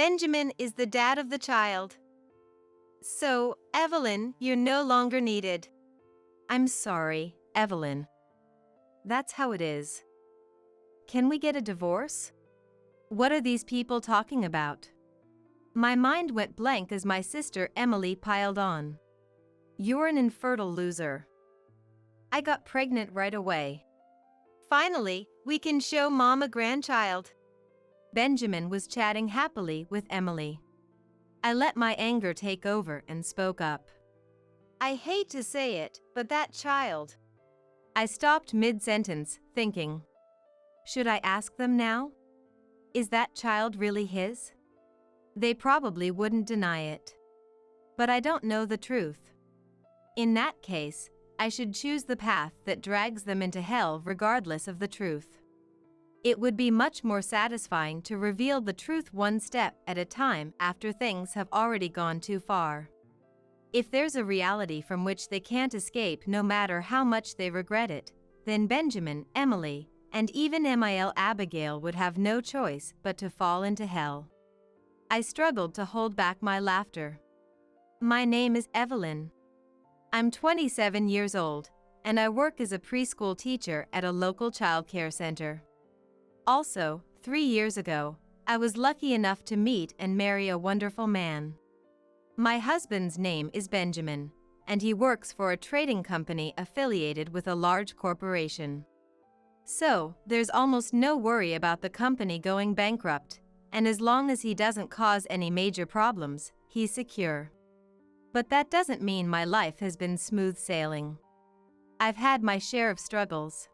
Benjamin is the dad of the child. So, Evelyn, you're no longer needed. I'm sorry, Evelyn. That's how it is. Can we get a divorce? What are these people talking about? My mind went blank as my sister Emily piled on. You're an infertile loser. I got pregnant right away. Finally, we can show Mom a grandchild. Benjamin was chatting happily with Emily. I let my anger take over and spoke up. I hate to say it, but that child. I stopped mid-sentence, thinking. Should I ask them now? Is that child really his? They probably wouldn't deny it. But I don't know the truth. In that case, I should choose the path that drags them into hell regardless of the truth. It would be much more satisfying to reveal the truth one step at a time after things have already gone too far. If there's a reality from which they can't escape no matter how much they regret it, then Benjamin, Emily, and even Emil Abigail would have no choice but to fall into hell. I struggled to hold back my laughter. My name is Evelyn. I'm 27 years old, and I work as a preschool teacher at a local childcare center. Also, 3 years ago, I was lucky enough to meet and marry a wonderful man. My husband's name is Benjamin, and he works for a trading company affiliated with a large corporation. So, there's almost no worry about the company going bankrupt, and as long as he doesn't cause any major problems, he's secure. But that doesn't mean my life has been smooth sailing. I've had my share of struggles.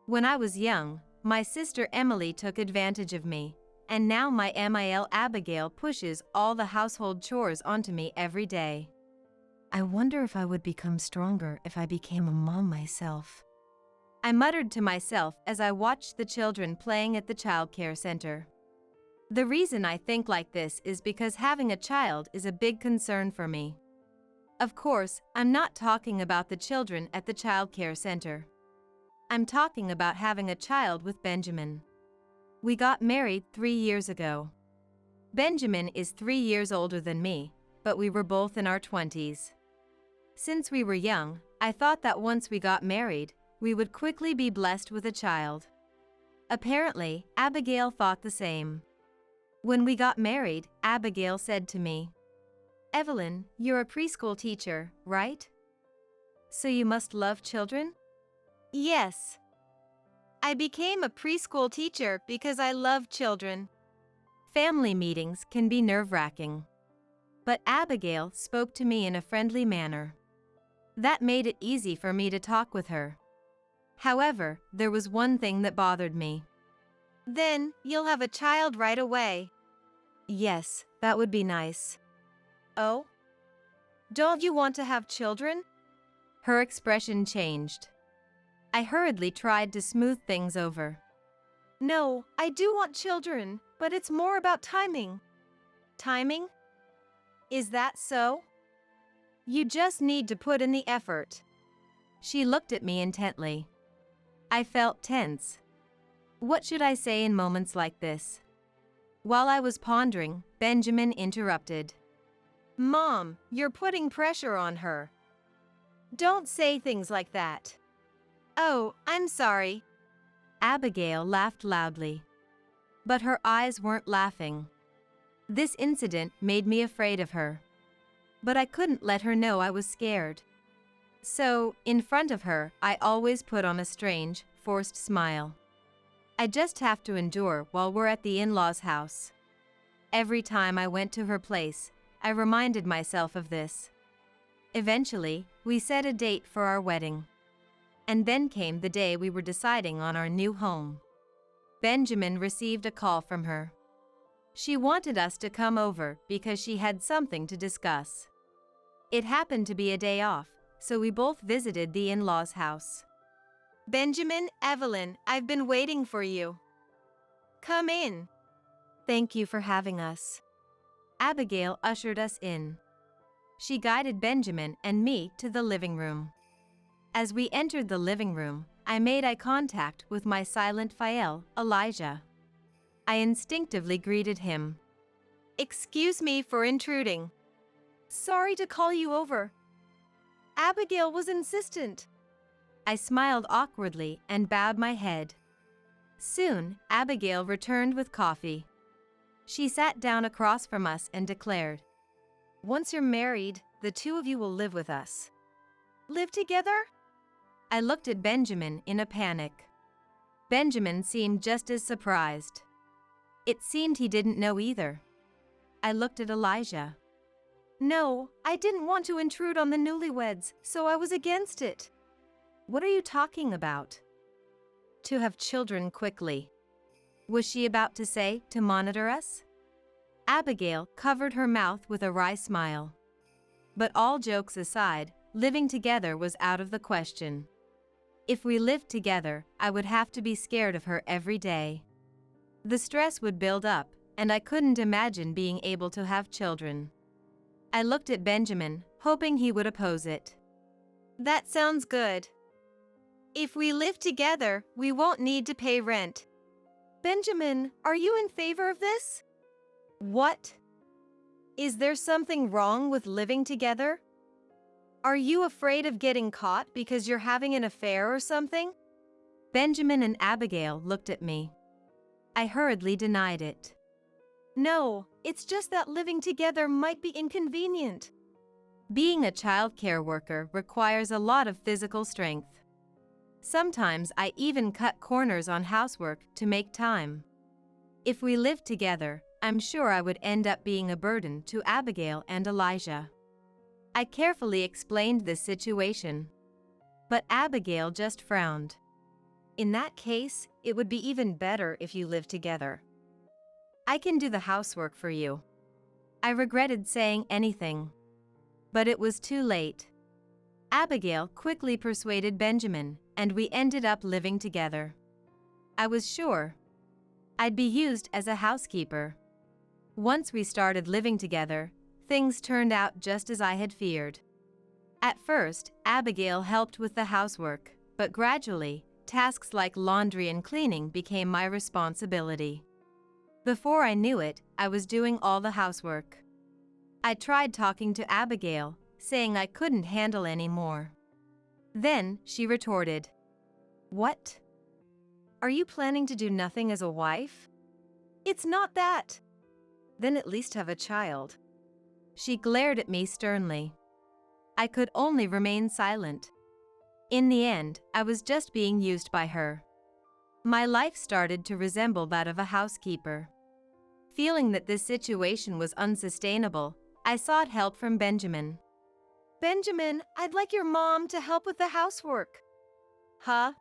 When I was young, my sister Emily took advantage of me, and now my Emil Abigail pushes all the household chores onto me every day. I wonder if I would become stronger if I became a mom myself. I muttered to myself as I watched the children playing at the childcare center. The reason I think like this is because having a child is a big concern for me. Of course, I'm not talking about the children at the childcare center. I'm talking about having a child with Benjamin. We got married 3 years ago. Benjamin is 3 years older than me, but we were both in our 20s. Since we were young, I thought that once we got married, we would quickly be blessed with a child. Apparently, Abigail thought the same. When we got married, Abigail said to me, "Evelyn, you're a preschool teacher, right? So you must love children?" Yes. I became a preschool teacher because I love children. Family meetings can be nerve-wracking. But Abigail spoke to me in a friendly manner. That made it easy for me to talk with her. However, there was one thing that bothered me. Then, you'll have a child right away. Yes, that would be nice. Oh? Don't you want to have children? Her expression changed. I hurriedly tried to smooth things over. No, I do want children, but it's more about timing. Timing? Is that so? You just need to put in the effort. She looked at me intently. I felt tense. What should I say in moments like this? While I was pondering, Benjamin interrupted. Mom, you're putting pressure on her. Don't say things like that. Oh, I'm sorry. Abigail laughed loudly. But her eyes weren't laughing. This incident made me afraid of her. But I couldn't let her know I was scared. So, in front of her, I always put on a strange, forced smile. I just have to endure while we're at the in-laws' house. Every time I went to her place, I reminded myself of this. Eventually, we set a date for our wedding. And then came the day we were deciding on our new home. Benjamin received a call from her. She wanted us to come over because she had something to discuss. It happened to be a day off, so we both visited the in-laws' house. Benjamin, Evelyn, I've been waiting for you. Come in. Thank you for having us. Abigail ushered us in. She guided Benjamin and me to the living room. As we entered the living room, I made eye contact with my silent Fael, Elijah. I instinctively greeted him. Excuse me for intruding. Sorry to call you over. Abigail was insistent. I smiled awkwardly and bowed my head. Soon, Abigail returned with coffee. She sat down across from us and declared, Once you're married, the two of you will live with us. Live together? I looked at Benjamin in a panic. Benjamin seemed just as surprised. It seemed he didn't know either. I looked at Elijah. No, I didn't want to intrude on the newlyweds, so I was against it. What are you talking about? To have children quickly. Was she about to say to monitor us? Abigail covered her mouth with a wry smile. But all jokes aside, living together was out of the question. If we lived together, I would have to be scared of her every day. The stress would build up, and I couldn't imagine being able to have children. I looked at Benjamin, hoping he would oppose it. That sounds good. If we live together, we won't need to pay rent. Benjamin, are you in favor of this? What? Is there something wrong with living together? Are you afraid of getting caught because you're having an affair or something? Benjamin and Abigail looked at me. I hurriedly denied it. No, it's just that living together might be inconvenient. Being a child care worker requires a lot of physical strength. Sometimes I even cut corners on housework to make time. If we lived together, I'm sure I would end up being a burden to Abigail and Elijah. I carefully explained this situation. But Abigail just frowned. In that case, it would be even better if you lived together. I can do the housework for you. I regretted saying anything. But it was too late. Abigail quickly persuaded Benjamin, and we ended up living together. I was sure I'd be used as a housekeeper. Once we started living together, things turned out just as I had feared. At first, Abigail helped with the housework, but gradually, tasks like laundry and cleaning became my responsibility. Before I knew it, I was doing all the housework. I tried talking to Abigail, saying I couldn't handle any more. Then, she retorted, What? Are you planning to do nothing as a wife? It's not that. Then at least have a child. She glared at me sternly. I could only remain silent. In the end, I was just being used by her. My life started to resemble that of a housekeeper. Feeling that this situation was unsustainable, I sought help from Benjamin. Benjamin, I'd like your mom to help with the housework. Huh?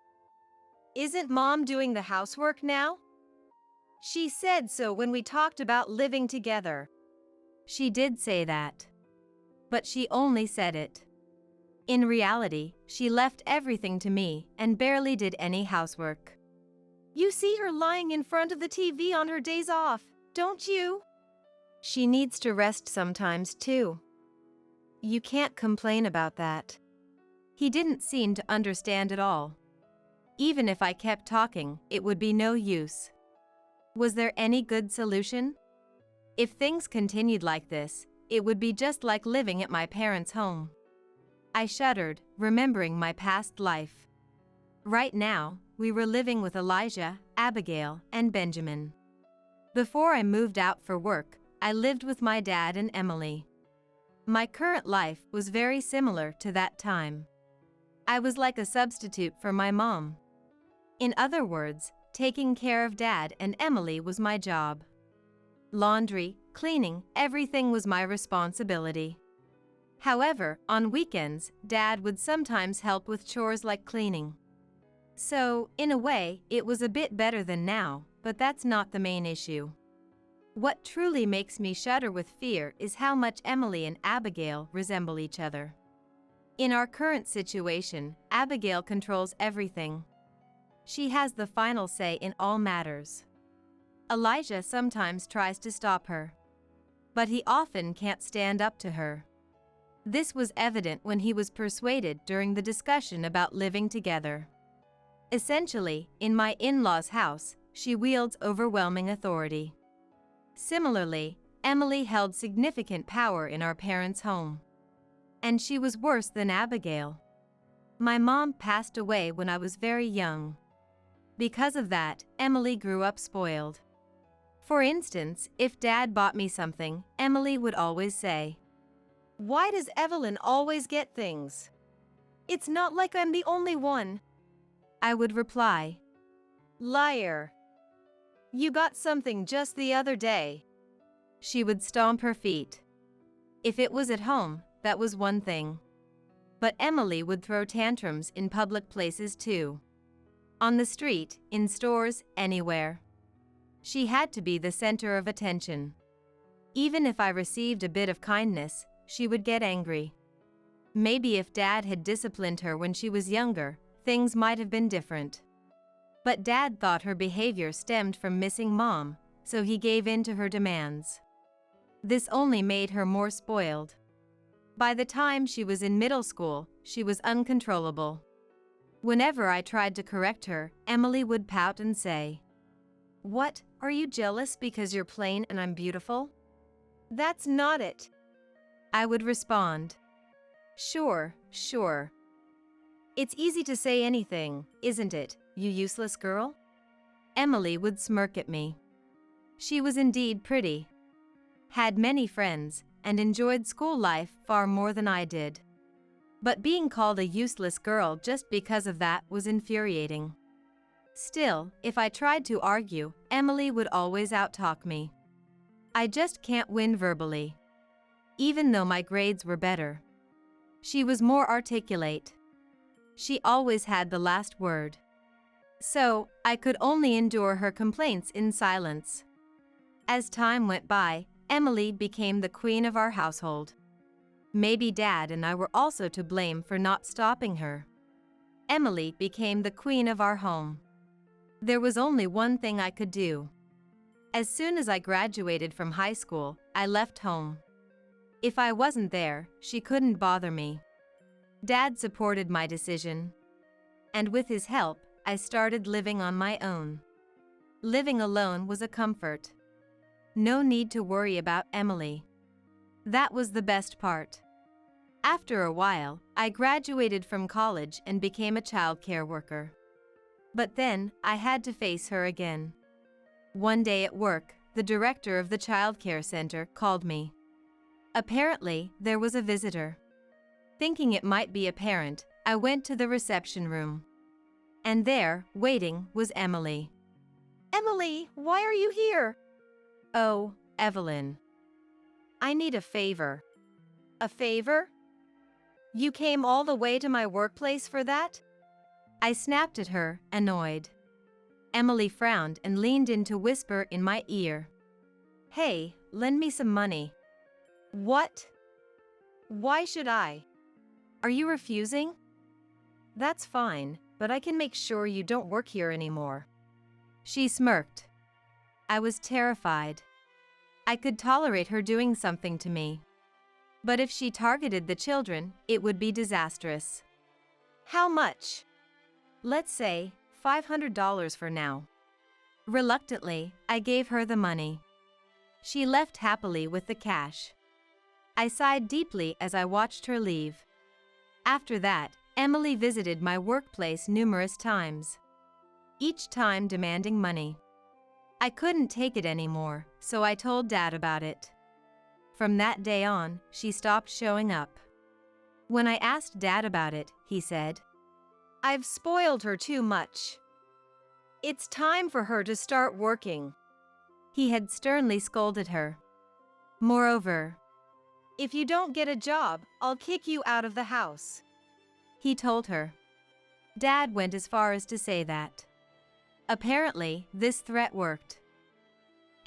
Isn't Mom doing the housework now? She said so when we talked about living together. She did say that. But she only said it. In reality, she left everything to me and barely did any housework. You see her lying in front of the TV on her days off, don't you? She needs to rest sometimes too. You can't complain about that. He didn't seem to understand at all. Even if I kept talking, it would be no use. Was there any good solution? If things continued like this, it would be just like living at my parents' home. I shuddered, remembering my past life. Right now, we were living with Elijah, Abigail, and Benjamin. Before I moved out for work, I lived with my dad and Emily. My current life was very similar to that time. I was like a substitute for my mom. In other words, taking care of Dad and Emily was my job. Laundry, cleaning, everything was my responsibility. However, on weekends, Dad would sometimes help with chores like cleaning. So, in a way, it was a bit better than now, but that's not the main issue. What truly makes me shudder with fear is how much Emily and Abigail resemble each other. In our current situation, Abigail controls everything. She has the final say in all matters. Elijah sometimes tries to stop her, but he often can't stand up to her. This was evident when he was persuaded during the discussion about living together. Essentially, in my in-laws' house, she wields overwhelming authority. Similarly, Emily held significant power in our parents' home. And she was worse than Abigail. My mom passed away when I was very young. Because of that, Emily grew up spoiled. For instance, if Dad bought me something, Emily would always say, "Why does Evelyn always get things? It's not like I'm the only one." I would reply, "Liar. You got something just the other day." She would stomp her feet. If it was at home, that was one thing. But Emily would throw tantrums in public places too. On the street, in stores, anywhere. She had to be the center of attention. Even if I received a bit of kindness, she would get angry. Maybe if Dad had disciplined her when she was younger, things might have been different. But Dad thought her behavior stemmed from missing Mom, so he gave in to her demands. This only made her more spoiled. By the time she was in middle school, she was uncontrollable. Whenever I tried to correct her, Emily would pout and say, "What, are you jealous because you're plain and I'm beautiful? That's not it." I would respond, Sure. It's easy to say anything, isn't it, you useless girl?" Emily would smirk at me. She was indeed pretty, had many friends, and enjoyed school life far more than I did. But being called a useless girl just because of that was infuriating. Still, if I tried to argue, Emily would always outtalk me. I just can't win verbally. Even though my grades were better. She was more articulate. She always had the last word. So, I could only endure her complaints in silence. As time went by, Emily became the queen of our household. Maybe Dad and I were also to blame for not stopping her. Emily became the queen of our home. There was only one thing I could do. As soon as I graduated from high school, I left home. If I wasn't there, she couldn't bother me. Dad supported my decision. And with his help, I started living on my own. Living alone was a comfort. No need to worry about Emily. That was the best part. After a while, I graduated from college and became a childcare worker. But then, I had to face her again. One day at work, the director of the childcare center called me. Apparently, there was a visitor. Thinking it might be a parent, I went to the reception room. And there, waiting, was Emily. "Emily, why are you here?" "Oh, Evelyn. "I need a favor." "A favor? You came all the way to my workplace for that?" I snapped at her, annoyed. Emily frowned and leaned in to whisper in my ear. "Hey, lend me some money." "What? Why should I?" "Are you refusing?" "That's fine, but I can make sure you don't work here anymore." She smirked. I was terrified. I could tolerate her doing something to me. But if she targeted the children, it would be disastrous. "How much?" "Let's say, $500 for now." Reluctantly, I gave her the money. She left happily with the cash. I sighed deeply as I watched her leave. After that, Emily visited my workplace numerous times. Each time demanding money. I couldn't take it anymore, so I told Dad about it. From that day on, she stopped showing up. When I asked Dad about it, he said, "I've spoiled her too much. It's time for her to start working." He had sternly scolded her. Moreover, "If you don't get a job, I'll kick you out of the house," he told her. Dad went as far as to say that. Apparently, this threat worked.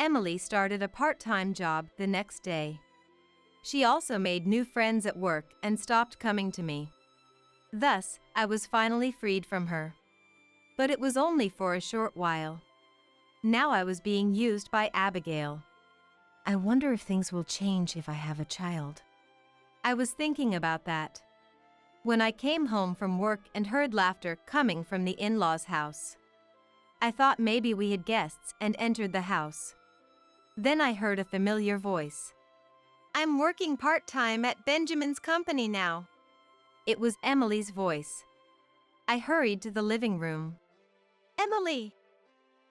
Emily started a part-time job the next day. She also made new friends at work and stopped coming to me. Thus, I was finally freed from her. But it was only for a short while. Now I was being used by Abigail. I wonder if things will change if I have a child. I was thinking about that when I came home from work and heard laughter coming from the in-laws' house. I thought maybe we had guests and entered the house. Then I heard a familiar voice. I'm working part-time at Benjamin's company now. It was Emily's voice. I hurried to the living room. Emily!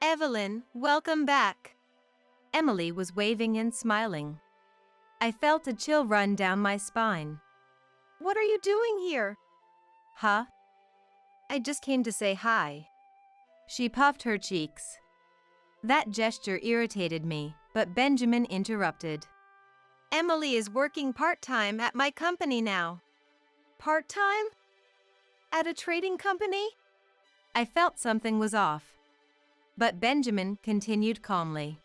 Evelyn, welcome back. Emily was waving and smiling. I felt a chill run down my spine. What are you doing here? Huh? I just came to say hi. She puffed her cheeks. That gesture irritated me, but Benjamin interrupted. Emily is working part-time at my company now. Part-time? At a trading company? I felt something was off. But Benjamin continued calmly.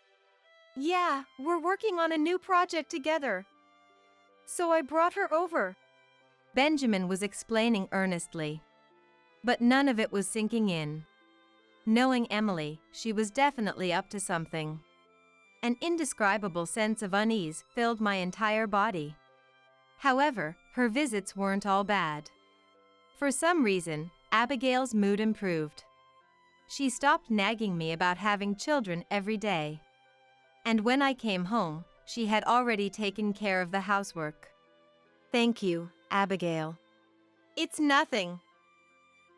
Yeah, we're working on a new project together. So I brought her over. Benjamin was explaining earnestly. But none of it was sinking in. Knowing Emily, she was definitely up to something. An indescribable sense of unease filled my entire body. However, her visits weren't all bad. For some reason, Abigail's mood improved. She stopped nagging me about having children every day. And when I came home, she had already taken care of the housework. Thank you, Abigail. It's nothing.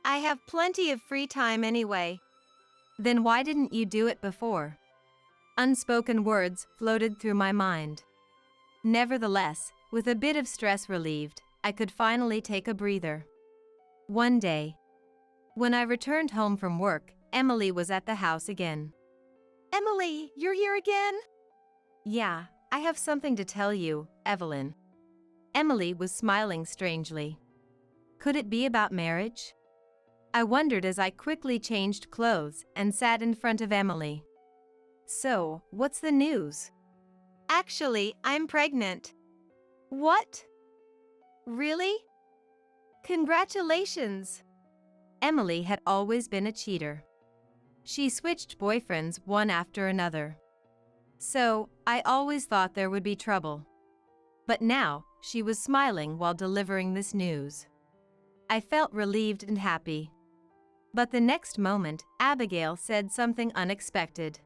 I have plenty of free time anyway. Then why didn't you do it before? Unspoken words floated through my mind. Nevertheless, with a bit of stress relieved, I could finally take a breather. One day, when I returned home from work, Emily was at the house again. Emily, you're here again? Yeah, I have something to tell you, Evelyn. Emily was smiling strangely. Could it be about marriage? I wondered as I quickly changed clothes and sat in front of Emily. So, what's the news? Actually, I'm pregnant. What? Really? Congratulations. Emily had always been a cheater. She switched boyfriends one after another. So, I always thought there would be trouble. But now, she was smiling while delivering this news. I felt relieved and happy. But the next moment, Abigail said something unexpected.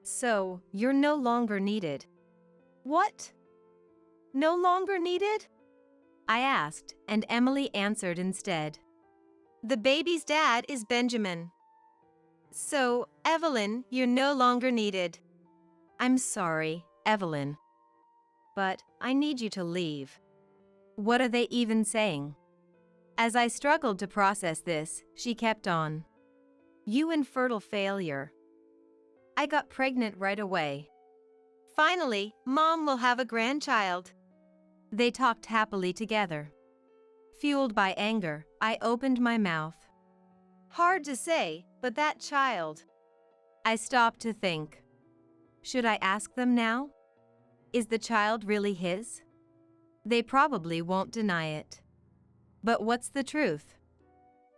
So, you're no longer needed. What? No longer needed? I asked, and Emily answered instead. The baby's dad is Benjamin. So, Evelyn, you're no longer needed. I'm sorry, Evelyn. But I need you to leave. What are they even saying? As I struggled to process this, she kept on. You infertile failure. I got pregnant right away. Finally, Mom will have a grandchild. They talked happily together. Fueled by anger, I opened my mouth. Hard to say, but that child. I stopped to think. Should I ask them now? Is the child really his? They probably won't deny it. But what's the truth?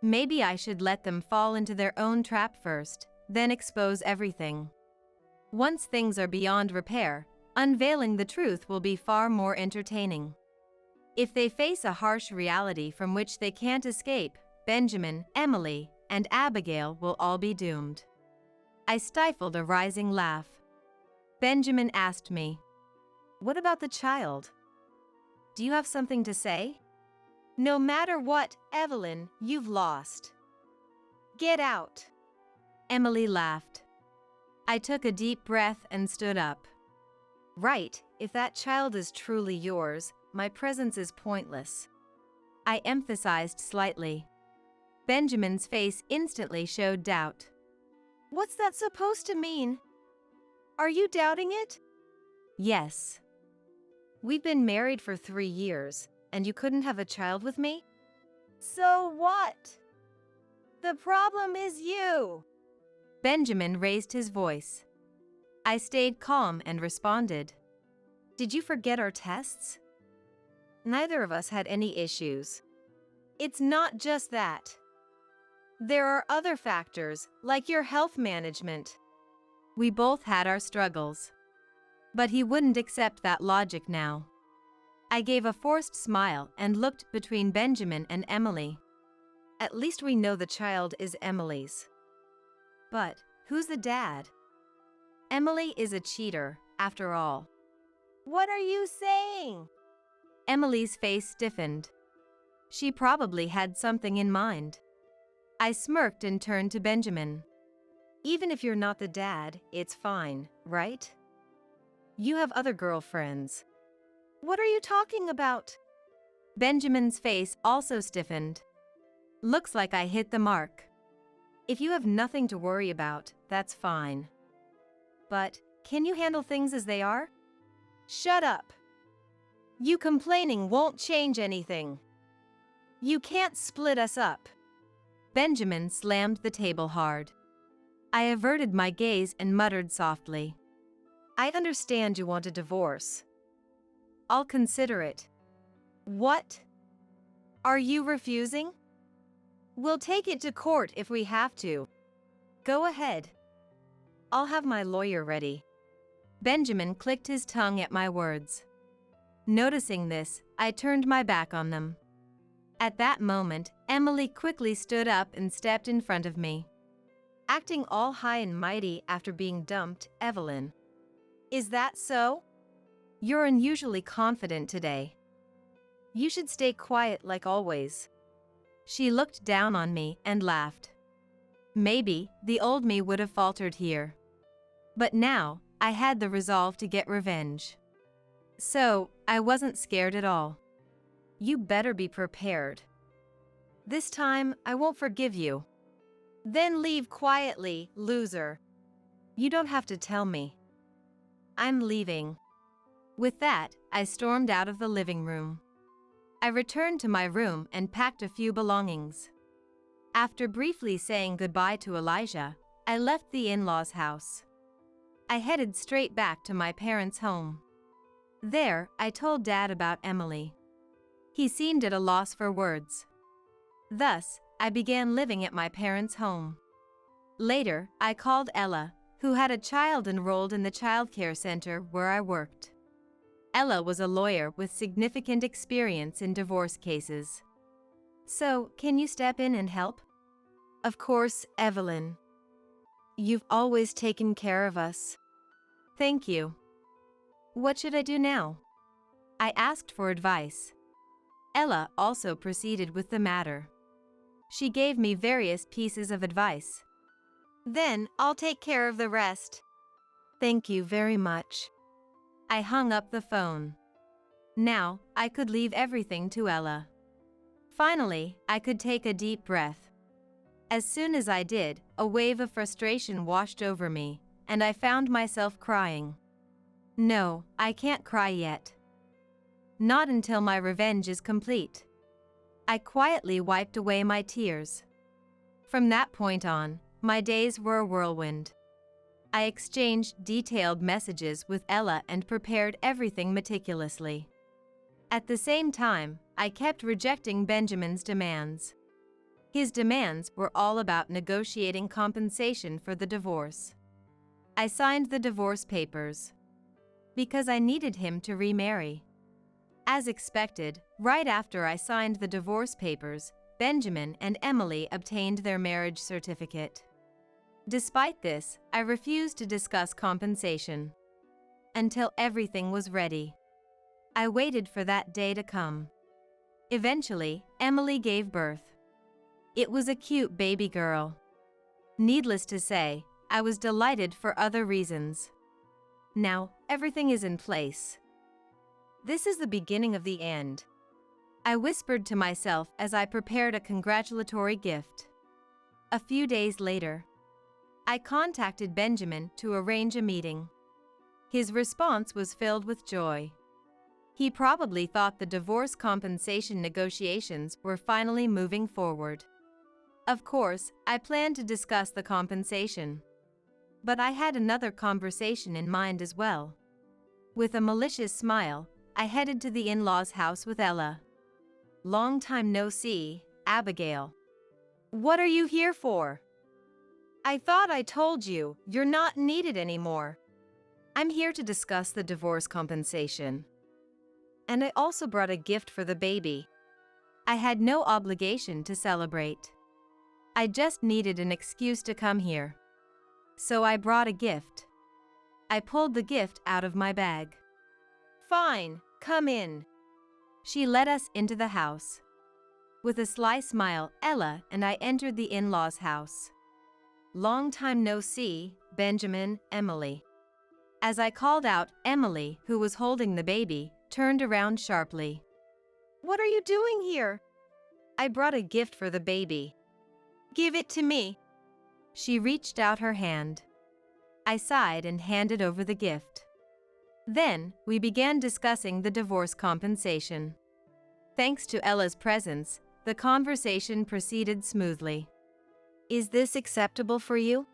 Maybe I should let them fall into their own trap first, then expose everything. Once things are beyond repair, unveiling the truth will be far more entertaining. If they face a harsh reality from which they can't escape, Benjamin, Emily, and Abigail will all be doomed. I stifled a rising laugh. Benjamin asked me, What about the child? Do you have something to say? No matter what, Evelyn, you've lost. Get out. Emily laughed. I took a deep breath and stood up. Right, if that child is truly yours, my presence is pointless. I emphasized slightly. Benjamin's face instantly showed doubt. What's that supposed to mean? Are you doubting it? Yes. We've been married for 3 years, and you couldn't have a child with me? So what? The problem is you. Benjamin raised his voice. I stayed calm and responded. Did you forget our tests? Neither of us had any issues. It's not just that. There are other factors, like your health management. We both had our struggles. But he wouldn't accept that logic now. I gave a forced smile and looked between Benjamin and Emily. At least we know the child is Emily's. But who's the dad? Emily is a cheater, after all. What are you saying? Emily's face stiffened. She probably had something in mind. I smirked and turned to Benjamin. Even if you're not the dad, it's fine, right? You have other girlfriends. What are you talking about? Benjamin's face also stiffened. Looks like I hit the mark. If you have nothing to worry about, that's fine. But, can you handle things as they are? Shut up. You complaining won't change anything. You can't split us up. Benjamin slammed the table hard. I averted my gaze and muttered softly. I understand you want a divorce. I'll consider it. What? Are you refusing? We'll take it to court if we have to. Go ahead. I'll have my lawyer ready. Benjamin clicked his tongue at my words. Noticing this, I turned my back on them. At that moment, Emily quickly stood up and stepped in front of me. Acting all high and mighty after being dumped, Evelyn. Is that so? You're unusually confident today. You should stay quiet like always. She looked down on me and laughed. Maybe the old me would have faltered here. But now, I had the resolve to get revenge. So, I wasn't scared at all. You better be prepared. This time, I won't forgive you. Then leave quietly, loser. You don't have to tell me. I'm leaving. With that, I stormed out of the living room. I returned to my room and packed a few belongings. After briefly saying goodbye to Elijah, I left the in-laws' house. I headed straight back to my parents' home. There, I told Dad about Emily. He seemed at a loss for words. Thus, I began living at my parents' home. Later, I called Ella, who had a child enrolled in the childcare center where I worked. Ella was a lawyer with significant experience in divorce cases. So, can you step in and help? Of course, Evelyn. You've always taken care of us. Thank you. What should I do now? I asked for advice. Ella also proceeded with the matter. She gave me various pieces of advice. Then, I'll take care of the rest. Thank you very much. I hung up the phone. Now, I could leave everything to Ella. Finally, I could take a deep breath. As soon as I did, a wave of frustration washed over me, and I found myself crying. No, I can't cry yet. Not until my revenge is complete. I quietly wiped away my tears. From that point on, my days were a whirlwind. I exchanged detailed messages with Ella and prepared everything meticulously. At the same time, I kept rejecting Benjamin's demands. His demands were all about negotiating compensation for the divorce. I signed the divorce papers because I needed him to remarry. As expected, right after I signed the divorce papers, Benjamin and Emily obtained their marriage certificate. Despite this, I refused to discuss compensation until everything was ready. I waited for that day to come. Eventually, Emily gave birth. It was a cute baby girl. Needless to say, I was delighted for other reasons. Now, everything is in place. This is the beginning of the end. I whispered to myself as I prepared a congratulatory gift. A few days later, I contacted Benjamin to arrange a meeting. His response was filled with joy. He probably thought the divorce compensation negotiations were finally moving forward. Of course, I planned to discuss the compensation. But I had another conversation in mind as well. With a malicious smile, I headed to the in-laws' house with Ella. Long time no see, Abigail. What are you here for? I thought I told you, you're not needed anymore. I'm here to discuss the divorce compensation. And I also brought a gift for the baby. I had no obligation to celebrate. I just needed an excuse to come here. So I brought a gift. I pulled the gift out of my bag. Fine, come in. She led us into the house. With a sly smile, Ella and I entered the in-laws' house. Long time no see, Benjamin, Emily. As I called out, Emily, who was holding the baby, turned around sharply. What are you doing here? I brought a gift for the baby. Give it to me. She reached out her hand. I sighed and handed over the gift. Then, we began discussing the divorce compensation. Thanks to Ella's presence, the conversation proceeded smoothly. Is this acceptable for you?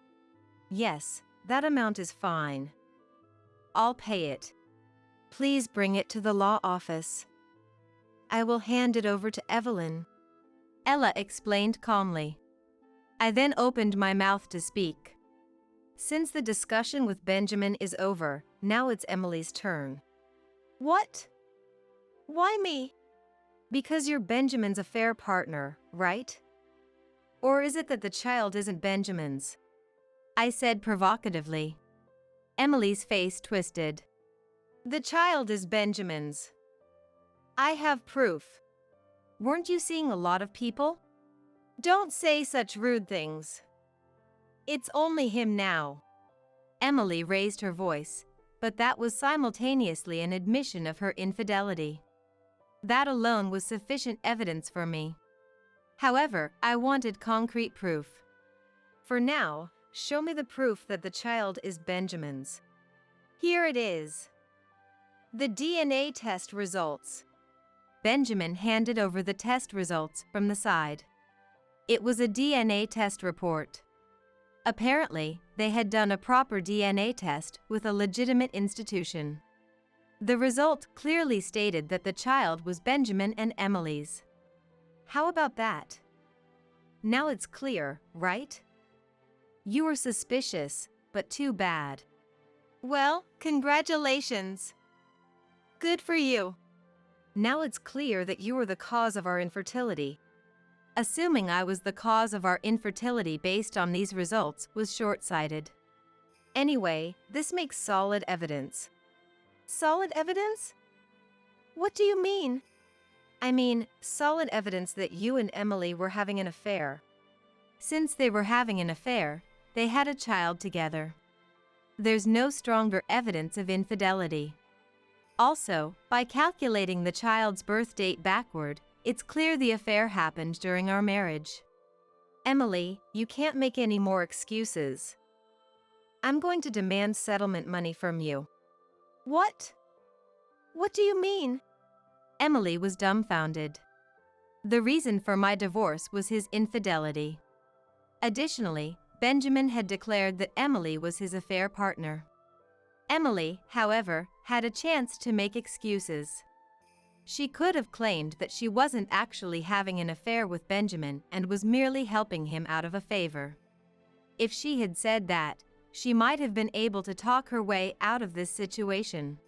Yes, that amount is fine. I'll pay it. Please bring it to the law office. I will hand it over to Evelyn. Ella explained calmly. I then opened my mouth to speak. Since the discussion with Benjamin is over, now it's Emily's turn. What? Why me? Because you're Benjamin's affair partner, right? Or is it that the child isn't Benjamin's? I said provocatively. Emily's face twisted. The child is Benjamin's. I have proof. Weren't you seeing a lot of people? Don't say such rude things. It's only him now. Emily raised her voice, but that was simultaneously an admission of her infidelity. That alone was sufficient evidence for me. However, I wanted concrete proof. For now, show me the proof that the child is Benjamin's. Here it is. The DNA test results. Benjamin handed over the test results from the side. It was a DNA test report. Apparently, they had done a proper DNA test with a legitimate institution. The result clearly stated that the child was Benjamin and Emily's. How about that? Now it's clear, right? You were suspicious, but too bad. Well, congratulations. Good for you. Now it's clear that you were the cause of our infertility. Assuming I was the cause of our infertility based on these results was short-sighted. Anyway, this makes solid evidence. Solid evidence? What do you mean? I mean, solid evidence that you and Emily were having an affair. Since they were having an affair, they had a child together. There's no stronger evidence of infidelity. Also, by calculating the child's birth date backward, it's clear the affair happened during our marriage. Emily, you can't make any more excuses. I'm going to demand settlement money from you. What? What do you mean? Emily was dumbfounded. The reason for my divorce was his infidelity. Additionally, Benjamin had declared that Emily was his affair partner. Emily, however, had a chance to make excuses. She could have claimed that she wasn't actually having an affair with Benjamin and was merely helping him out of a favor. If she had said that, she might have been able to talk her way out of this situation.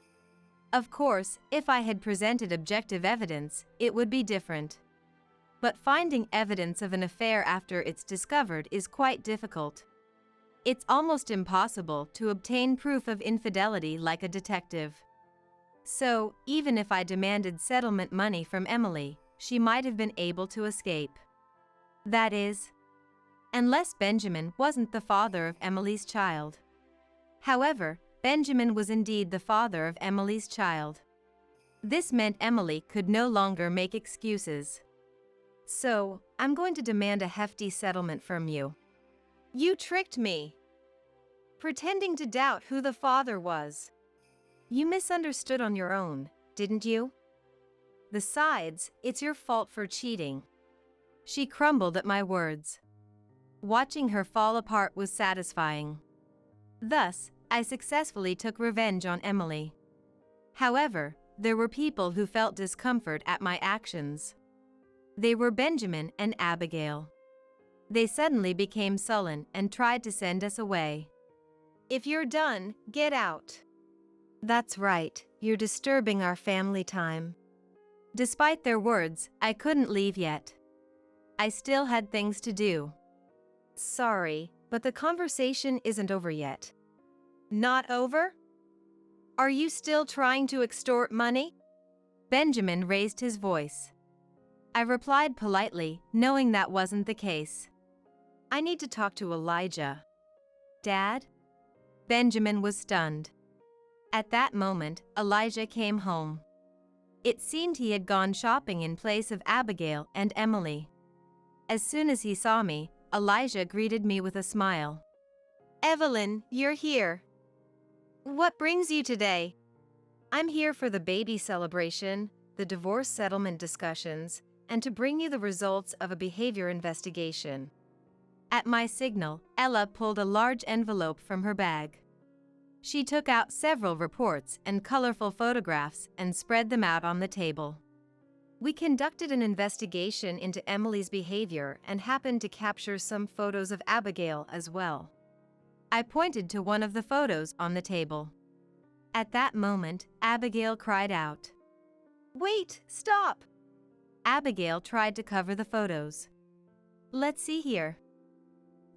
Of course, if I had presented objective evidence, it would be different. But finding evidence of an affair after it's discovered is quite difficult. It's almost impossible to obtain proof of infidelity like a detective. So, even if I demanded settlement money from Emily, she might have been able to escape. That is, unless Benjamin wasn't the father of Emily's child. However, Benjamin was indeed the father of Emily's child. This meant Emily could no longer make excuses. So, I'm going to demand a hefty settlement from you. You tricked me. Pretending to doubt who the father was. You misunderstood on your own, didn't you? Besides, it's your fault for cheating. She crumbled at my words. Watching her fall apart was satisfying. Thus, I successfully took revenge on Emily. However, there were people who felt discomfort at my actions. They were Benjamin and Abigail. They suddenly became sullen and tried to send us away. If you're done, get out. That's right, you're disturbing our family time. Despite their words, I couldn't leave yet. I still had things to do. Sorry, but the conversation isn't over yet. Not over? Are you still trying to extort money? Benjamin raised his voice. I replied politely, knowing that wasn't the case. I need to talk to Elijah. Dad? Benjamin was stunned. At that moment, Elijah came home. It seemed he had gone shopping in place of Abigail and Emily. As soon as he saw me, Elijah greeted me with a smile. Evelyn, you're here. What brings you today? I'm here for the baby celebration, the divorce settlement discussions, and to bring you the results of a behavior investigation. At my signal, Ella pulled a large envelope from her bag. She took out several reports and colorful photographs and spread them out on the table. We conducted an investigation into Emily's behavior and happened to capture some photos of Abigail as well. I pointed to one of the photos on the table. At that moment, Abigail cried out. Wait, stop! Abigail tried to cover the photos. Let's see here.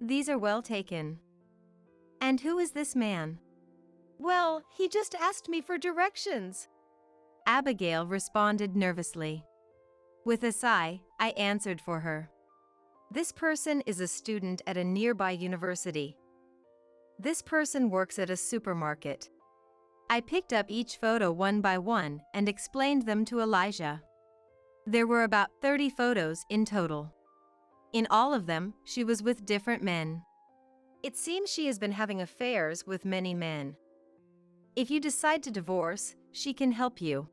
These are well taken. And who is this man? Well, he just asked me for directions. Abigail responded nervously. With a sigh, I answered for her. This person is a student at a nearby university. This person works at a supermarket. I picked up each photo one by one and explained them to Elijah. There were about 30 photos in total. In all of them, she was with different men. It seems she has been having affairs with many men. If you decide to divorce, she can help you,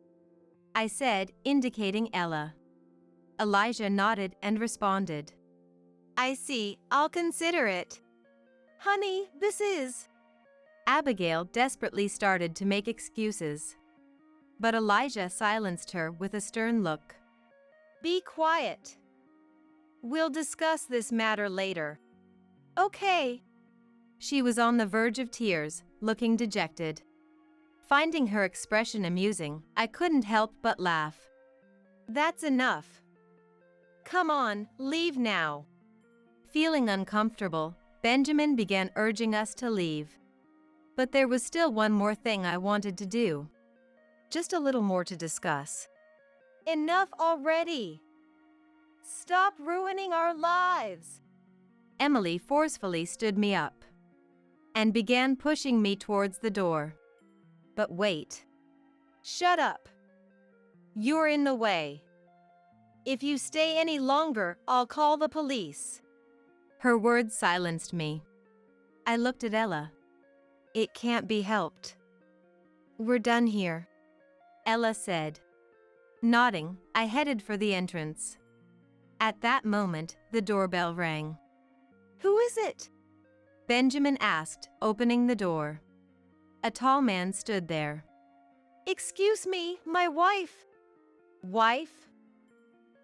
I said, indicating Ella. Elijah nodded and responded. I see, I'll consider it. Honey, this is... Abigail desperately started to make excuses. But Elijah silenced her with a stern look. Be quiet. We'll discuss this matter later. Okay. She was on the verge of tears, looking dejected. Finding her expression amusing, I couldn't help but laugh. That's enough. Come on, leave now. Feeling uncomfortable, Benjamin began urging us to leave. But there was still one more thing I wanted to do. Just a little more to discuss. Enough already. Stop ruining our lives. Emily forcefully stood me up and began pushing me towards the door. But wait. Shut up. You're in the way. If you stay any longer, I'll call the police. Her words silenced me. I looked at Ella. It can't be helped. We're done here, Ella said. Nodding, I headed for the entrance. At that moment, the doorbell rang. Who is it? Benjamin asked, opening the door. A tall man stood there. Excuse me, my wife. Wife?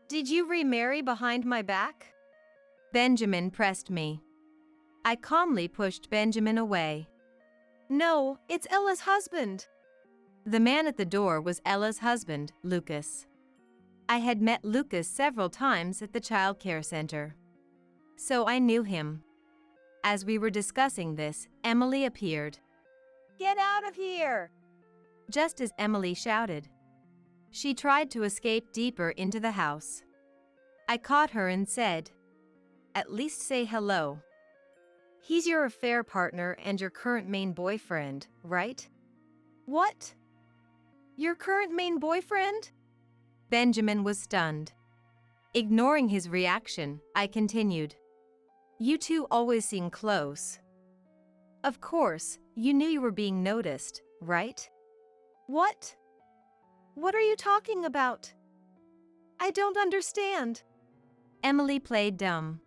Did you remarry behind my back? Benjamin pressed me. I calmly pushed Benjamin away. No, it's Ella's husband. The man at the door was Ella's husband, Lucas. I had met Lucas several times at the childcare center, so I knew him. As we were discussing this, Emily appeared. Get out of here! Just as Emily shouted. She tried to escape deeper into the house. I caught her and said, "At least say hello." He's your affair partner and your current main boyfriend, right? What? Your current main boyfriend? Benjamin was stunned. Ignoring his reaction, I continued. You two always seem close. Of course, you knew you were being noticed, right? What? What are you talking about? I don't understand. Emily played dumb.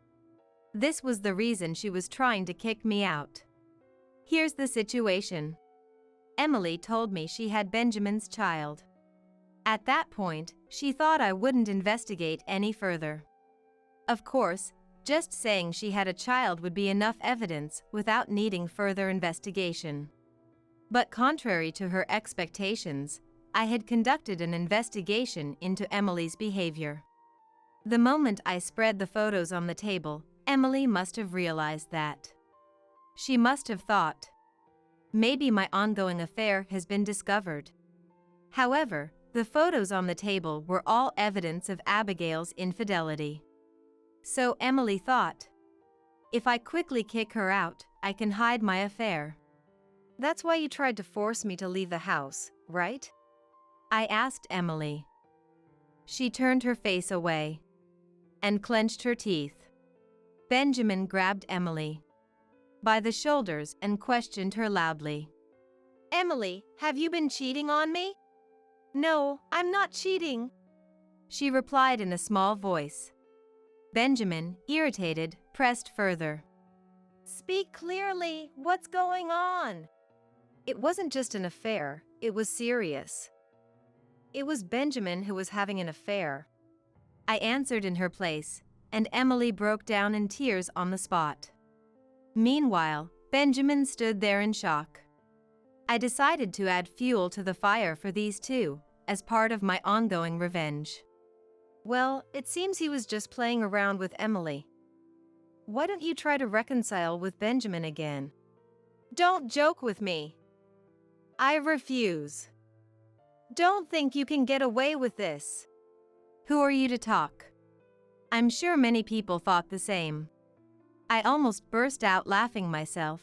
This was the reason she was trying to kick me out. Here's the situation. Emily told me she had Benjamin's child. At that point, she thought I wouldn't investigate any further. Of course, just saying she had a child would be enough evidence without needing further investigation. But contrary to her expectations, I had conducted an investigation into Emily's behavior. The moment I spread the photos on the table, Emily must have realized that. She must have thought, maybe my ongoing affair has been discovered. However, the photos on the table were all evidence of Abigail's infidelity. So Emily thought, if I quickly kick her out, I can hide my affair. That's why you tried to force me to leave the house, right? I asked Emily. She turned her face away and clenched her teeth. Benjamin grabbed Emily by the shoulders and questioned her loudly. Emily, have you been cheating on me? No, I'm not cheating, she replied in a small voice. Benjamin, irritated, pressed further. Speak clearly, what's going on? It wasn't just an affair, it was serious. It was Benjamin who was having an affair. I answered in her place, and Emily broke down in tears on the spot. Meanwhile, Benjamin stood there in shock. I decided to add fuel to the fire for these two, as part of my ongoing revenge. Well, it seems he was just playing around with Emily. Why don't you try to reconcile with Benjamin again? Don't joke with me. I refuse. Don't think you can get away with this. Who are you to talk? I'm sure many people thought the same. I almost burst out laughing myself.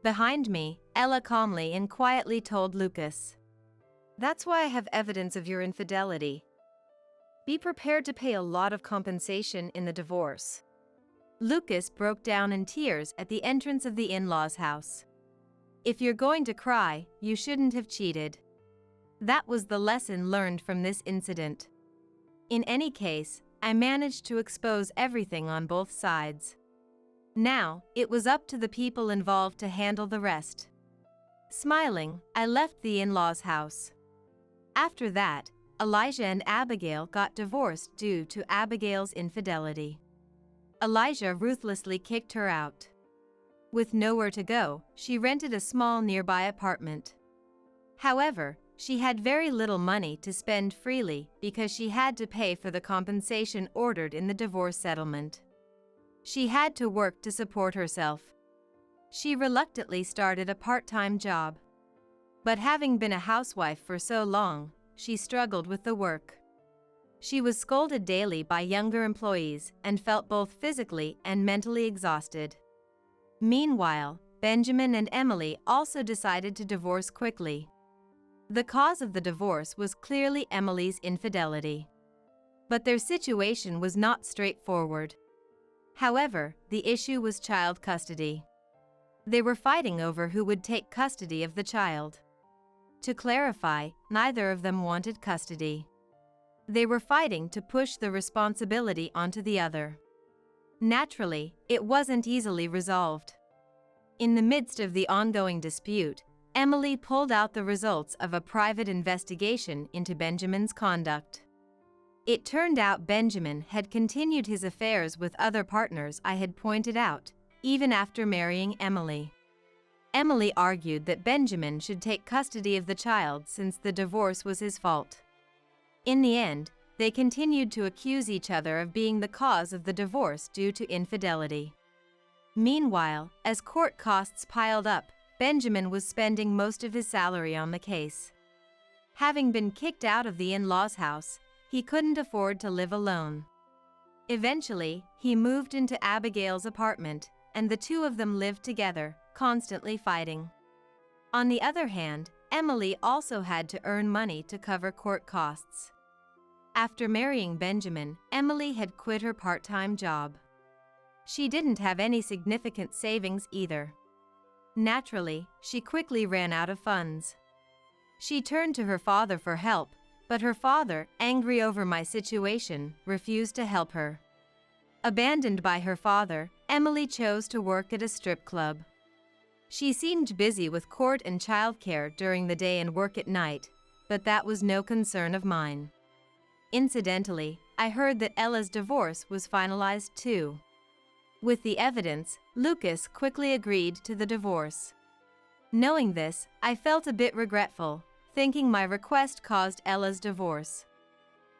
Behind me, Ella calmly and quietly told Lucas. That's why I have evidence of your infidelity. Be prepared to pay a lot of compensation in the divorce. Lucas broke down in tears at the entrance of the in-laws' house. If you're going to cry, you shouldn't have cheated. That was the lesson learned from this incident. In any case, I managed to expose everything on both sides. Now, it was up to the people involved to handle the rest. Smiling, I left the in-laws' house. After that, Elijah and Abigail got divorced due to Abigail's infidelity. Elijah ruthlessly kicked her out. With nowhere to go, she rented a small nearby apartment. However, she had very little money to spend freely because she had to pay for the compensation ordered in the divorce settlement. She had to work to support herself. She reluctantly started a part-time job. But having been a housewife for so long, she struggled with the work. She was scolded daily by younger employees and felt both physically and mentally exhausted. Meanwhile, Benjamin and Emily also decided to divorce quickly. The cause of the divorce was clearly Emily's infidelity. But their situation was not straightforward. However, the issue was child custody. They were fighting over who would take custody of the child. To clarify, neither of them wanted custody. They were fighting to push the responsibility onto the other. Naturally, it wasn't easily resolved. In the midst of the ongoing dispute, Emily pulled out the results of a private investigation into Benjamin's conduct. It turned out Benjamin had continued his affairs with other partners I had pointed out, even after marrying Emily. Emily argued that Benjamin should take custody of the child since the divorce was his fault. In the end, they continued to accuse each other of being the cause of the divorce due to infidelity. Meanwhile, as court costs piled up, Benjamin was spending most of his salary on the case. Having been kicked out of the in-laws' house, he couldn't afford to live alone. Eventually, he moved into Abigail's apartment, and the two of them lived together, constantly fighting. On the other hand, Emily also had to earn money to cover court costs. After marrying Benjamin, Emily had quit her part-time job. She didn't have any significant savings either. Naturally, she quickly ran out of funds. She turned to her father for help, but her father, angry over my situation, refused to help her. Abandoned by her father, Emily chose to work at a strip club. She seemed busy with court and childcare during the day and work at night, but that was no concern of mine. Incidentally, I heard that Ella's divorce was finalized too. With the evidence, Lucas quickly agreed to the divorce. Knowing this, I felt a bit regretful, thinking my request caused Ella's divorce.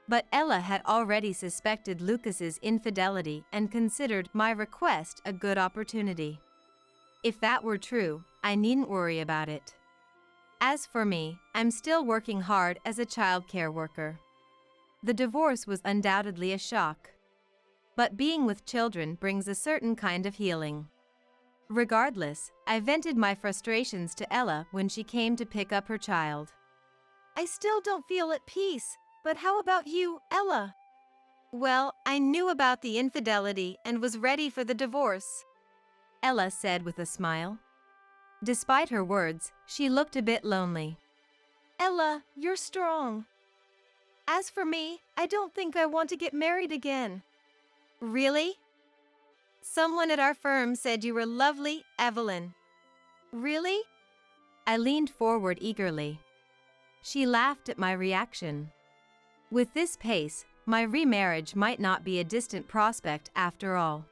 But Ella had already suspected Lucas's infidelity and considered my request a good opportunity. If that were true, I needn't worry about it. As for me, I'm still working hard as a childcare worker. The divorce was undoubtedly a shock. But being with children brings a certain kind of healing. Regardless, I vented my frustrations to Ella when she came to pick up her child. I still don't feel at peace, but how about you, Ella? Well, I knew about the infidelity and was ready for the divorce, Ella said with a smile. Despite her words, she looked a bit lonely. Ella, you're strong. As for me, I don't think I want to get married again. Really? Someone at our firm said you were lovely, Evelyn. Really? I leaned forward eagerly. She laughed at my reaction. With this pace, my remarriage might not be a distant prospect after all.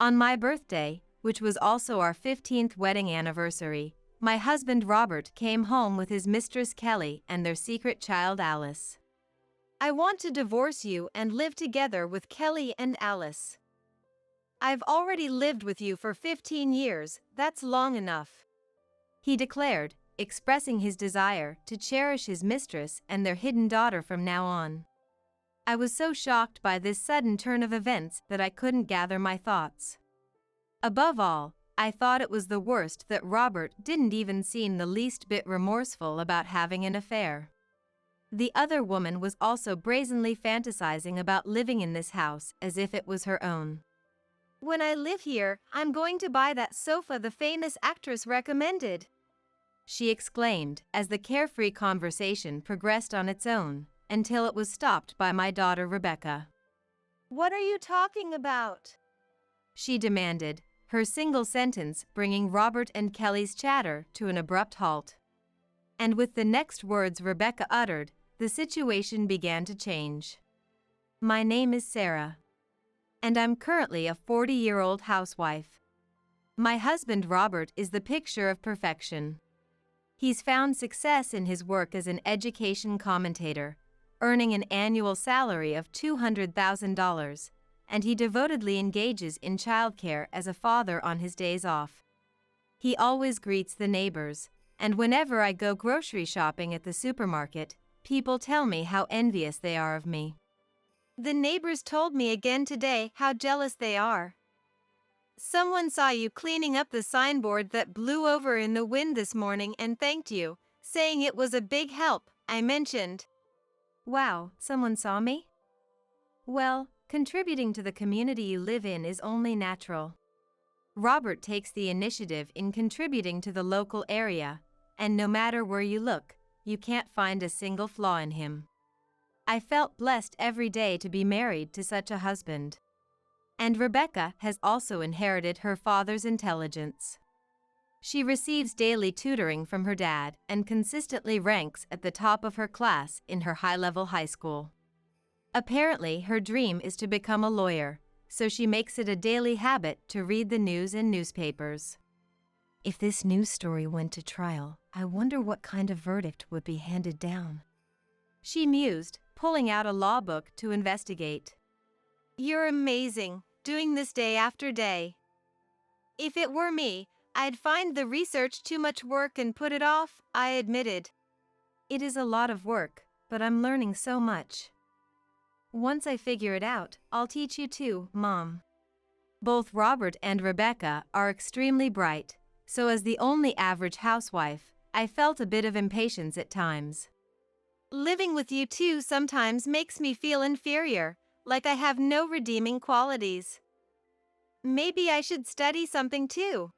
On my birthday, which was also our 15th wedding anniversary, my husband Robert came home with his mistress Kelly and their secret child Alice. I want to divorce you and live together with Kelly and Alice. I've already lived with you for 15 years, that's long enough, he declared, expressing his desire to cherish his mistress and their hidden daughter from now on. I was so shocked by this sudden turn of events that I couldn't gather my thoughts. Above all, I thought it was the worst that Robert didn't even seem the least bit remorseful about having an affair. The other woman was also brazenly fantasizing about living in this house as if it was her own. When I live here, I'm going to buy that sofa the famous actress recommended, she exclaimed as the carefree conversation progressed on its own, until it was stopped by my daughter Rebecca. What are you talking about? She demanded, her single sentence bringing Robert and Kelly's chatter to an abrupt halt. And with the next words Rebecca uttered, the situation began to change. My name is Sarah. And I'm currently a 40-year-old housewife. My husband Robert is the picture of perfection. He's found success in his work as an education commentator, earning an annual salary of $200,000, and he devotedly engages in childcare as a father on his days off. He always greets the neighbors, and whenever I go grocery shopping at the supermarket, people tell me how envious they are of me. The neighbors told me again today how jealous they are. Someone saw you cleaning up the signboard that blew over in the wind this morning and thanked you, saying it was a big help, I mentioned. Wow, someone saw me? Well, contributing to the community you live in is only natural. Robert takes the initiative in contributing to the local area, and no matter where you look, you can't find a single flaw in him. I felt blessed every day to be married to such a husband. And Rebecca has also inherited her father's intelligence. She receives daily tutoring from her dad and consistently ranks at the top of her class in her high-level high school. Apparently, her dream is to become a lawyer, so she makes it a daily habit to read the news in newspapers. If this news story went to trial, I wonder what kind of verdict would be handed down, she mused, pulling out a law book to investigate. You're amazing, doing this day after day. If it were me, I'd find the research too much work and put it off, I admitted. It is a lot of work, but I'm learning so much. Once I figure it out, I'll teach you too, Mom. Both Robert and Rebecca are extremely bright, so as the only average housewife, I felt a bit of impatience at times. Living with you two sometimes makes me feel inferior, like I have no redeeming qualities. Maybe I should study something too.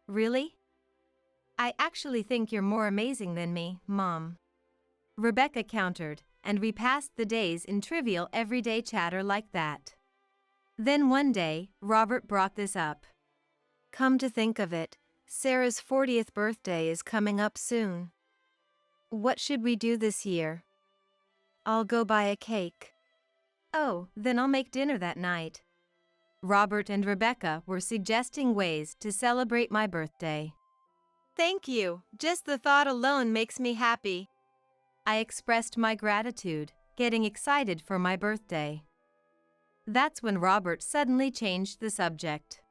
Really? I actually think you're more amazing than me, Mom. Rebecca countered, and we passed the days in trivial everyday chatter like that. Then one day, Robert brought this up. Come to think of it, Sarah's 40th birthday is coming up soon. What should we do this year? I'll go buy a cake. Oh, then I'll make dinner that night. Robert and Rebecca were suggesting ways to celebrate my birthday. Thank you, just the thought alone makes me happy. I expressed my gratitude, getting excited for my birthday. That's when Robert suddenly changed the subject.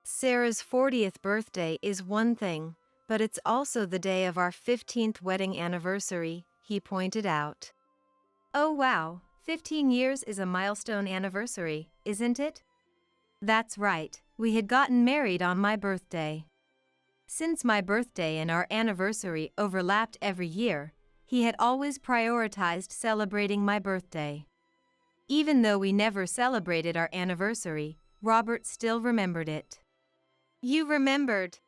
Sarah's 40th birthday is one thing, but it's also the day of our 15th wedding anniversary, he pointed out. Oh wow, 15 years is a milestone anniversary, isn't it? That's right, we had gotten married on my birthday. Since my birthday and our anniversary overlapped every year, he had always prioritized celebrating my birthday. Even though we never celebrated our anniversary, Robert still remembered it. You remembered.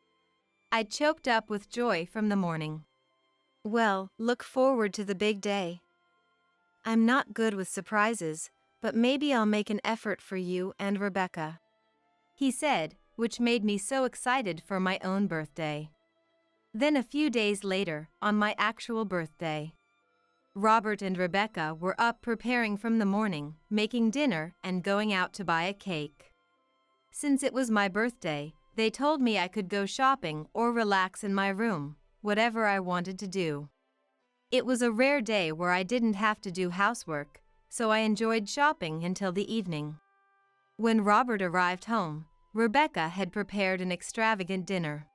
I choked up with joy from the morning. Well, look forward to the big day. I'm not good with surprises, but maybe I'll make an effort for you and Rebecca, he said, which made me so excited for my own birthday. Then a few days later, on my actual birthday, Robert and Rebecca were up preparing from the morning, making dinner and going out to buy a cake. Since it was my birthday, they told me I could go shopping or relax in my room, whatever I wanted to do. It was a rare day where I didn't have to do housework, so I enjoyed shopping until the evening. When Robert arrived home, Rebecca had prepared an extravagant dinner.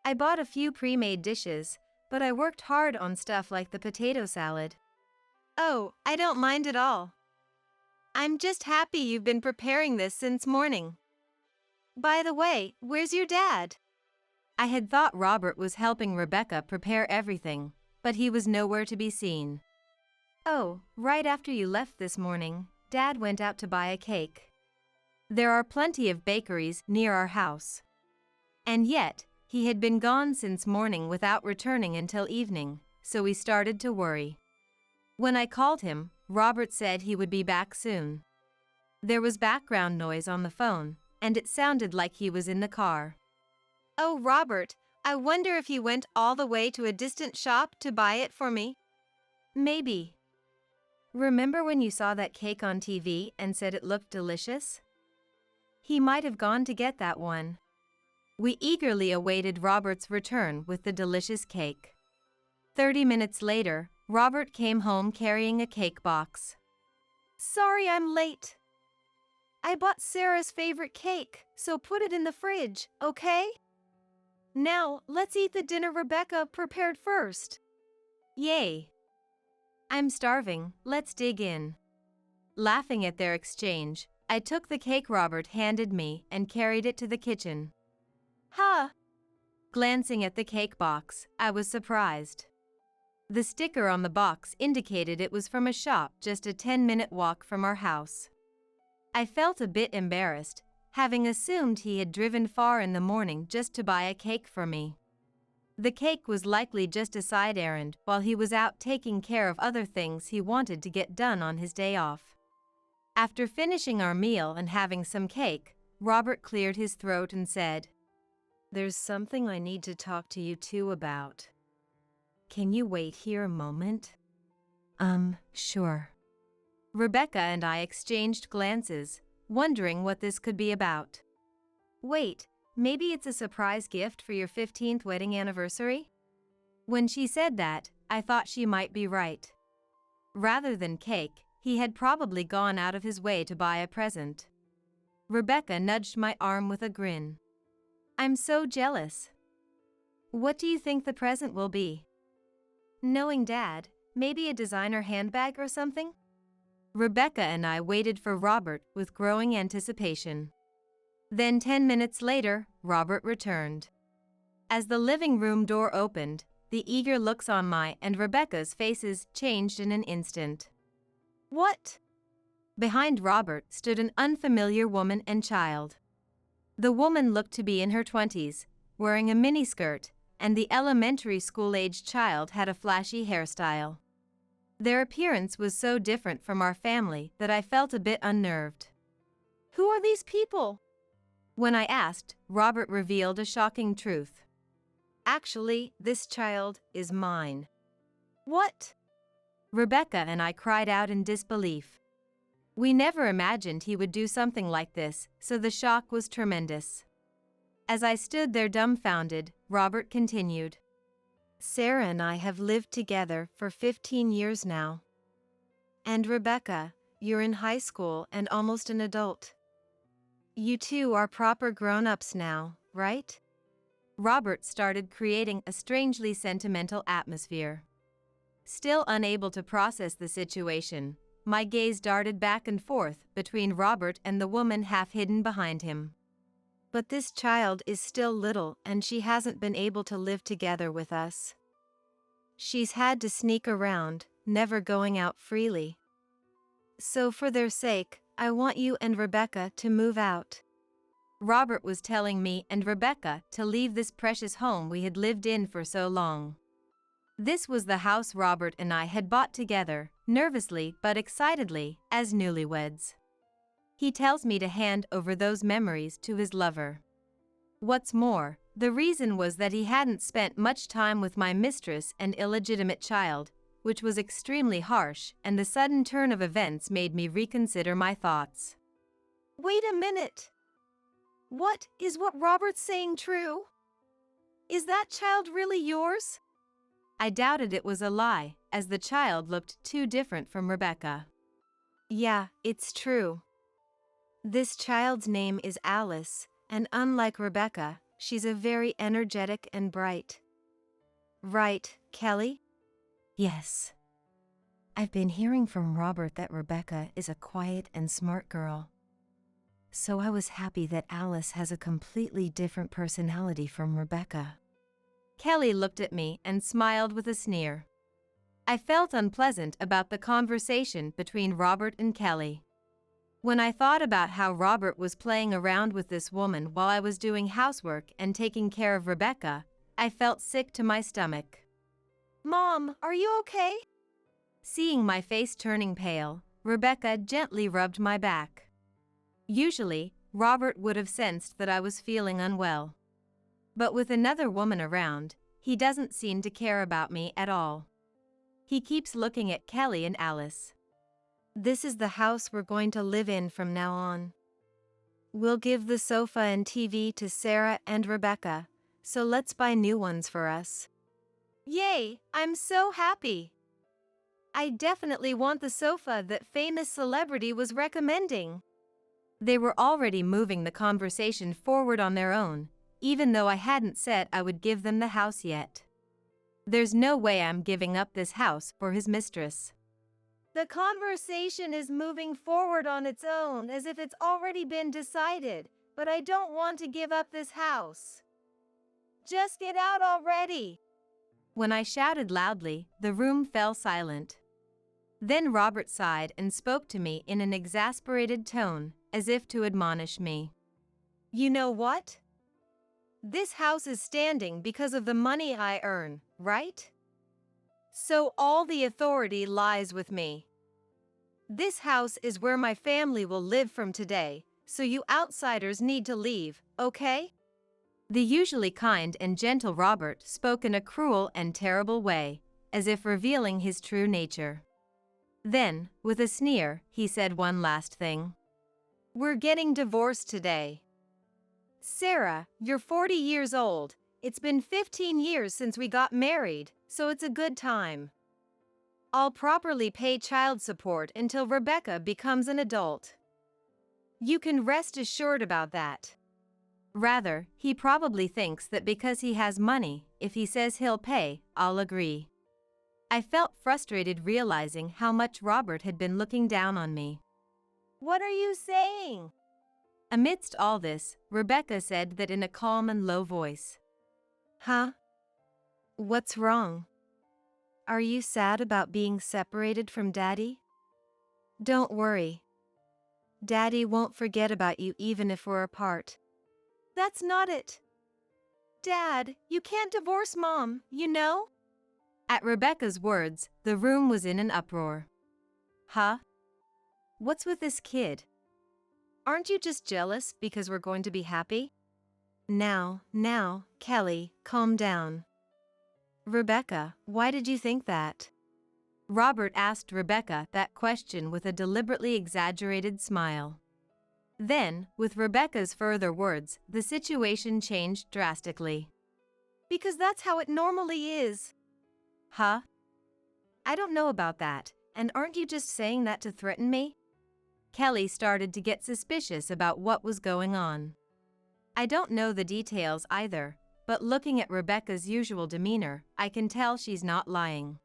I bought a few pre-made dishes, but I worked hard on stuff like the potato salad. Oh, I don't mind at all. I'm just happy you've been preparing this since morning. By the way, where's your dad? I had thought Robert was helping Rebecca prepare everything, but he was nowhere to be seen. Oh, right after you left this morning, Dad went out to buy a cake. There are plenty of bakeries near our house. And yet, he had been gone since morning without returning until evening, so we started to worry. When I called him, Robert said he would be back soon. There was background noise on the phone, and it sounded like he was in the car. Oh, Robert, I wonder if he went all the way to a distant shop to buy it for me? Maybe. Remember when you saw that cake on TV and said it looked delicious? He might have gone to get that one. We eagerly awaited Robert's return with the delicious cake. 30 minutes later, Robert came home carrying a cake box. Sorry I'm late. I bought Sarah's favorite cake, so put it in the fridge, okay? Now, let's eat the dinner Rebecca prepared first. Yay! I'm starving, let's dig in. Laughing at their exchange, I took the cake Robert handed me and carried it to the kitchen. Huh! Glancing at the cake box, I was surprised. The sticker on the box indicated it was from a shop just a 10-minute walk from our house. I felt a bit embarrassed, having assumed he had driven far in the morning just to buy a cake for me. The cake was likely just a side errand while he was out taking care of other things he wanted to get done on his day off. After finishing our meal and having some cake, Robert cleared his throat and said, "There's something I need to talk to you two about. Can you wait here a moment?" Sure. Rebecca and I exchanged glances, wondering what this could be about. Wait, maybe it's a surprise gift for your 15th wedding anniversary? When she said that, I thought she might be right. Rather than cake, he had probably gone out of his way to buy a present. Rebecca nudged my arm with a grin. I'm so jealous. What do you think the present will be? Knowing Dad, maybe a designer handbag or something? Rebecca and I waited for Robert with growing anticipation. Then 10 minutes later, Robert returned. As the living room door opened, the eager looks on my and Rebecca's faces changed in an instant. What? Behind Robert stood an unfamiliar woman and child. The woman looked to be in her 20s, wearing a miniskirt, and the elementary school-aged child had a flashy hairstyle. Their appearance was so different from our family that I felt a bit unnerved. Who are these people? When I asked, Robert revealed a shocking truth. Actually, this child is mine. What? Rebecca and I cried out in disbelief. We never imagined he would do something like this, so the shock was tremendous. As I stood there dumbfounded, Robert continued. Sarah and I have lived together for 15 years now. And Rebecca, you're in high school and almost an adult. You two are proper grown-ups now, right? Robert started creating a strangely sentimental atmosphere. Still unable to process the situation, my gaze darted back and forth between Robert and the woman half hidden behind him. But this child is still little and she hasn't been able to live together with us. She's had to sneak around, never going out freely. So for their sake, I want you and Rebecca to move out. Robert was telling me and Rebecca to leave this precious home we had lived in for so long. This was the house Robert and I had bought together, nervously but excitedly, as newlyweds. He tells me to hand over those memories to his lover. What's more, the reason was that he hadn't spent much time with my mistress and illegitimate child, which was extremely harsh, and the sudden turn of events made me reconsider my thoughts. Wait a minute. Is what Robert's saying true? Is that child really yours? I doubted it was a lie, as the child looked too different from Rebecca. Yeah, it's true. This child's name is Alice, and unlike Rebecca, she's a very energetic and bright. Right, Kelly? Yes. I've been hearing from Robert that Rebecca is a quiet and smart girl. So I was happy that Alice has a completely different personality from Rebecca. Kelly looked at me and smiled with a sneer. I felt unpleasant about the conversation between Robert and Kelly. When I thought about how Robert was playing around with this woman while I was doing housework and taking care of Rebecca, I felt sick to my stomach. Mom, are you okay? Seeing my face turning pale, Rebecca gently rubbed my back. Usually, Robert would have sensed that I was feeling unwell. But with another woman around, he doesn't seem to care about me at all. He keeps looking at Kelly and Alice. This is the house we're going to live in from now on. We'll give the sofa and TV to Sarah and Rebecca, so let's buy new ones for us. Yay, I'm so happy. I definitely want the sofa that famous celebrity was recommending. They were already moving the conversation forward on their own, even though I hadn't said I would give them the house yet. There's no way I'm giving up this house for his mistress. The conversation is moving forward on its own as if it's already been decided, but I don't want to give up this house. Just get out already. When I shouted loudly, the room fell silent. Then Robert sighed and spoke to me in an exasperated tone, as if to admonish me. You know what? This house is standing because of the money I earn, right? So all the authority lies with me. This house is where my family will live from today, so you outsiders need to leave, okay? The usually kind and gentle Robert spoke in a cruel and terrible way, as if revealing his true nature. Then, with a sneer, he said one last thing. We're getting divorced today. Sarah, you're 40 years old. It's been 15 years since we got married, so it's a good time. I'll properly pay child support until Rebecca becomes an adult. You can rest assured about that. Rather, he probably thinks that because he has money, if he says he'll pay, I'll agree. I felt frustrated realizing how much Robert had been looking down on me. What are you saying? Amidst all this, Rebecca said that in a calm and low voice. Huh? What's wrong? Are you sad about being separated from Daddy? Don't worry. Daddy won't forget about you even if we're apart. That's not it. Dad, you can't divorce Mom, you know? At Rebecca's words, the room was in an uproar. Huh? What's with this kid? Aren't you just jealous because we're going to be happy? Now, Kelly, calm down. Rebecca, why did you think that? Robert asked Rebecca that question with a deliberately exaggerated smile. Then, with Rebecca's further words, the situation changed drastically. Because that's how it normally is. Huh? I don't know about that, and aren't you just saying that to threaten me? Kelly started to get suspicious about what was going on. I don't know the details either, but looking at Rebecca's usual demeanor, I can tell she's not lying.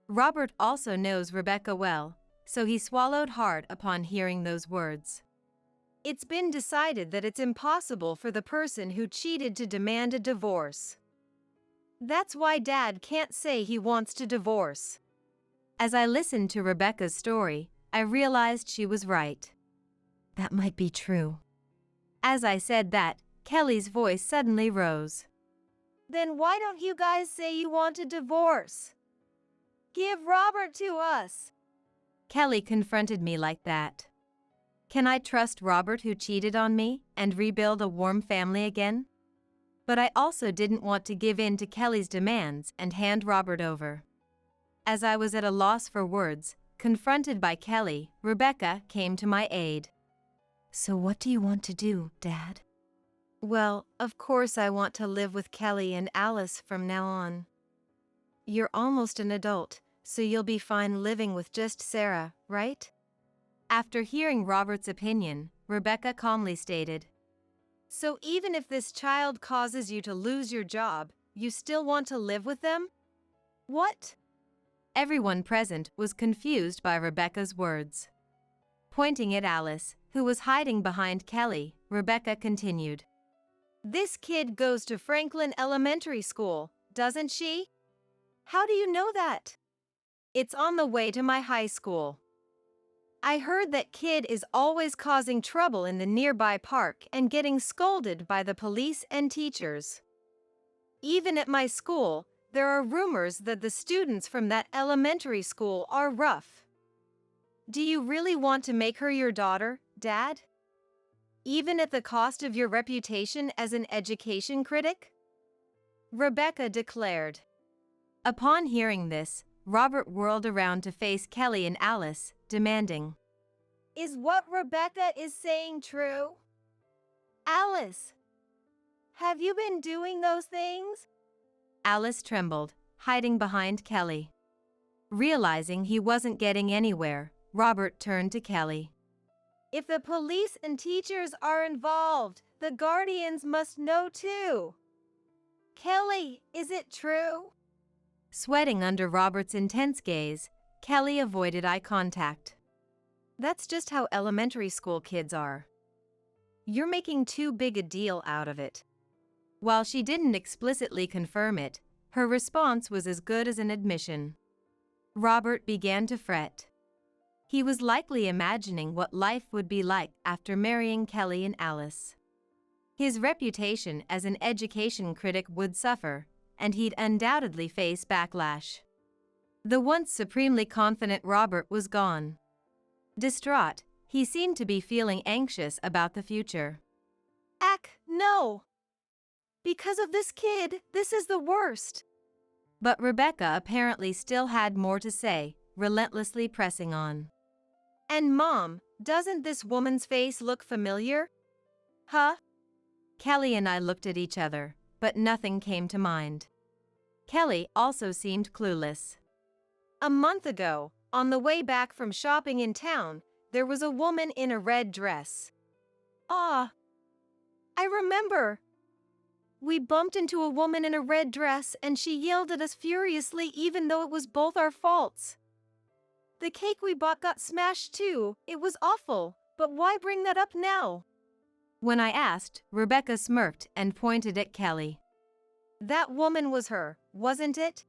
Robert also knows Rebecca well, so he swallowed hard upon hearing those words. It's been decided that it's impossible for the person who cheated to demand a divorce. That's why Dad can't say he wants to divorce. As I listened to Rebecca's story, I realized she was right. That might be true. As I said that, Kelly's voice suddenly rose. Then why don't you guys say you want a divorce? Give Robert to us. Kelly confronted me like that. Can I trust Robert who cheated on me and rebuild a warm family again? But I also didn't want to give in to Kelly's demands and hand Robert over. As I was at a loss for words, confronted by Kelly, Rebecca came to my aid. So what do you want to do, Dad? Well, of course I want to live with Kelly and Alice from now on. You're almost an adult, so you'll be fine living with just Sarah, right? After hearing Robert's opinion, Rebecca calmly stated, So even if this child causes you to lose your job, you still want to live with them? What? Everyone present was confused by Rebecca's words. Pointing at Alice, who was hiding behind Kelly, Rebecca continued. This kid goes to Franklin Elementary School, doesn't she? How do you know that? It's on the way to my high school. I heard that kid is always causing trouble in the nearby park and getting scolded by the police and teachers. Even at my school, there are rumors that the students from that elementary school are rough. Do you really want to make her your daughter, Dad? Even at the cost of your reputation as an education critic? Rebecca declared. Upon hearing this, Robert whirled around to face Kelly and Alice, demanding, Is what Rebecca is saying true? Alice, have you been doing those things? Alice trembled, hiding behind Kelly. Realizing he wasn't getting anywhere, Robert turned to Kelly. If the police and teachers are involved, the guardians must know too. Kelly, is it true? Sweating under Robert's intense gaze, Kelly avoided eye contact. That's just how elementary school kids are. You're making too big a deal out of it. While she didn't explicitly confirm it, her response was as good as an admission. Robert began to fret. He was likely imagining what life would be like after marrying Kelly and Alice. His reputation as an education critic would suffer, and he'd undoubtedly face backlash. The once supremely confident Robert was gone. Distraught, he seemed to be feeling anxious about the future. No. Because of this kid, this is the worst. But Rebecca apparently still had more to say, relentlessly pressing on. And Mom, doesn't this woman's face look familiar? Huh? Kelly and I looked at each other, but nothing came to mind. Kelly also seemed clueless. A month ago, on the way back from shopping in town, there was a woman in a red dress. I remember. We bumped into a woman in a red dress and she yelled at us furiously even though it was both our faults. The cake we bought got smashed too. It was awful, but why bring that up now? When I asked, Rebecca smirked and pointed at Kelly. That woman was her, wasn't it?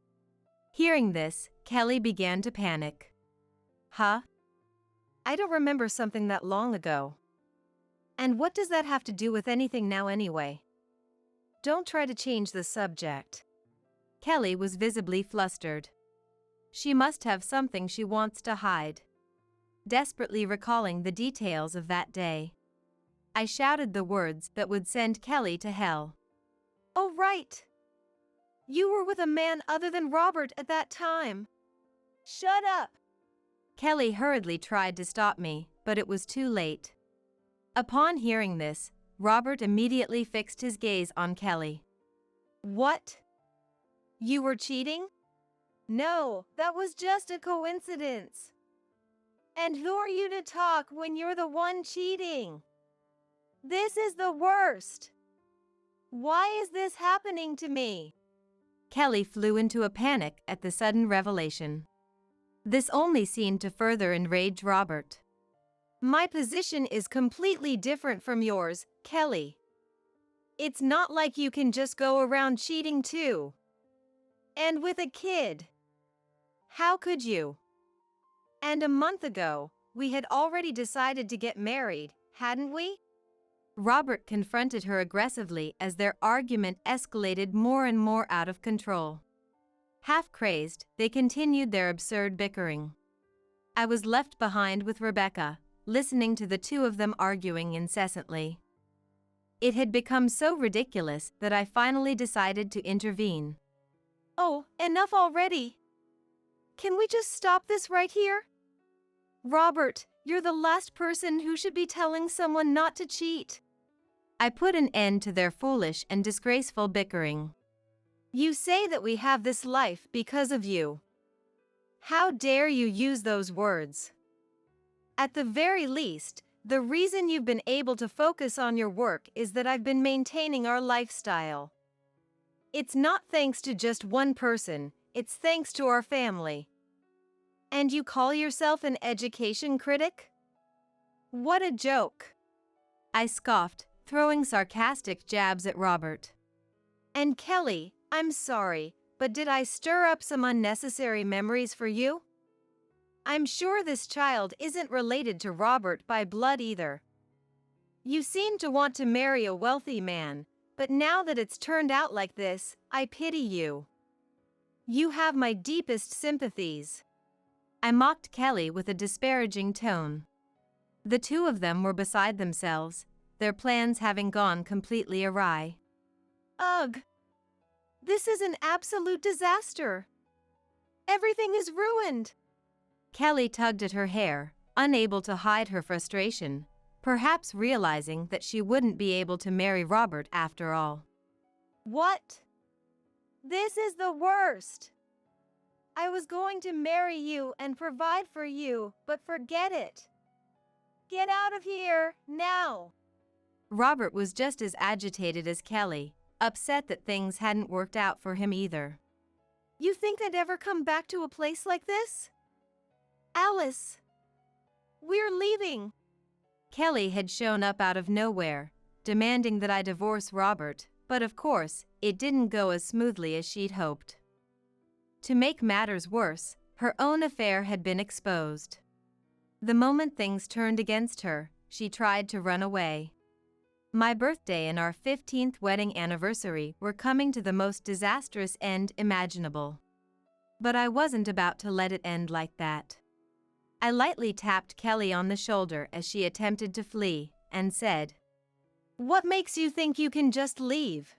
Hearing this, Kelly began to panic. Huh? I don't remember something that long ago. And what does that have to do with anything now anyway? Don't try to change the subject. Kelly was visibly flustered. She must have something she wants to hide. Desperately recalling the details of that day, I shouted the words that would send Kelly to hell. Oh, right. You were with a man other than Robert at that time. Shut up. Kelly hurriedly tried to stop me, but it was too late. Upon hearing this, Robert immediately fixed his gaze on Kelly. What? You were cheating? No, that was just a coincidence. And who are you to talk when you're the one cheating? This is the worst. Why is this happening to me? Kelly flew into a panic at the sudden revelation. This only seemed to further enrage Robert. My position is completely different from yours, Kelly. It's not like you can just go around cheating too. And with a kid. How could you? And a month ago, we had already decided to get married, hadn't we? Robert confronted her aggressively as their argument escalated more and more out of control. Half crazed, they continued their absurd bickering. I was left behind with Rebecca, listening to the two of them arguing incessantly. It had become so ridiculous that I finally decided to intervene. Oh, enough already. Can we just stop this right here? Robert, you're the last person who should be telling someone not to cheat. I put an end to their foolish and disgraceful bickering. You say that we have this life because of you. How dare you use those words? At the very least, the reason you've been able to focus on your work is that I've been maintaining our lifestyle. It's not thanks to just one person, it's thanks to our family. And you call yourself an education critic? What a joke. I scoffed, throwing sarcastic jabs at Robert. And Kelly, I'm sorry, but did I stir up some unnecessary memories for you? I'm sure this child isn't related to Robert by blood either. You seem to want to marry a wealthy man, but now that it's turned out like this, I pity you. You have my deepest sympathies. I mocked Kelly with a disparaging tone. The two of them were beside themselves, their plans having gone completely awry. Ugh! This is an absolute disaster. Everything is ruined. Kelly tugged at her hair, unable to hide her frustration, perhaps realizing that she wouldn't be able to marry Robert after all. What? This is the worst. I was going to marry you and provide for you, but forget it. Get out of here, now. Robert was just as agitated as Kelly, upset that things hadn't worked out for him either. You think I'd ever come back to a place like this? Alice, we're leaving. Kelly had shown up out of nowhere, demanding that I divorce Robert, but of course, it didn't go as smoothly as she'd hoped. To make matters worse, her own affair had been exposed. The moment things turned against her, she tried to run away. My birthday and our 15th wedding anniversary were coming to the most disastrous end imaginable. But I wasn't about to let it end like that. I lightly tapped Kelly on the shoulder as she attempted to flee, and said, "What makes you think you can just leave?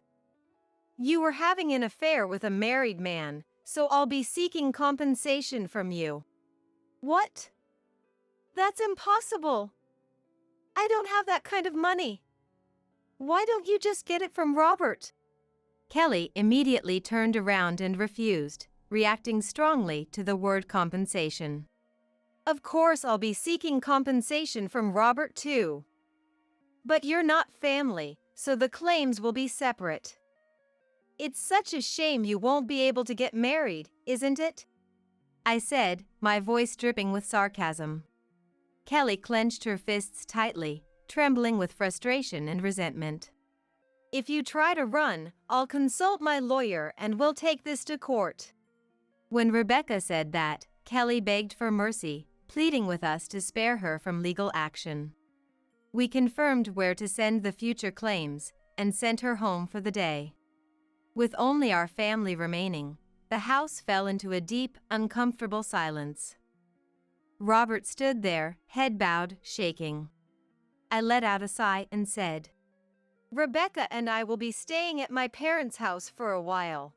You were having an affair with a married man, so I'll be seeking compensation from you." What? That's impossible. I don't have that kind of money. Why don't you just get it from Robert? Kelly immediately turned around and refused, reacting strongly to the word compensation. Of course I'll be seeking compensation from Robert too. But you're not family, so the claims will be separate. It's such a shame you won't be able to get married, isn't it? I said, my voice dripping with sarcasm. Kelly clenched her fists tightly, trembling with frustration and resentment. If you try to run, I'll consult my lawyer and we'll take this to court. When Rebecca said that, Kelly begged for mercy, pleading with us to spare her from legal action. We confirmed where to send the future claims, and sent her home for the day. With only our family remaining, the house fell into a deep, uncomfortable silence. Robert stood there, head bowed, shaking. I let out a sigh and said, "Rebecca and I will be staying at my parents' house for a while.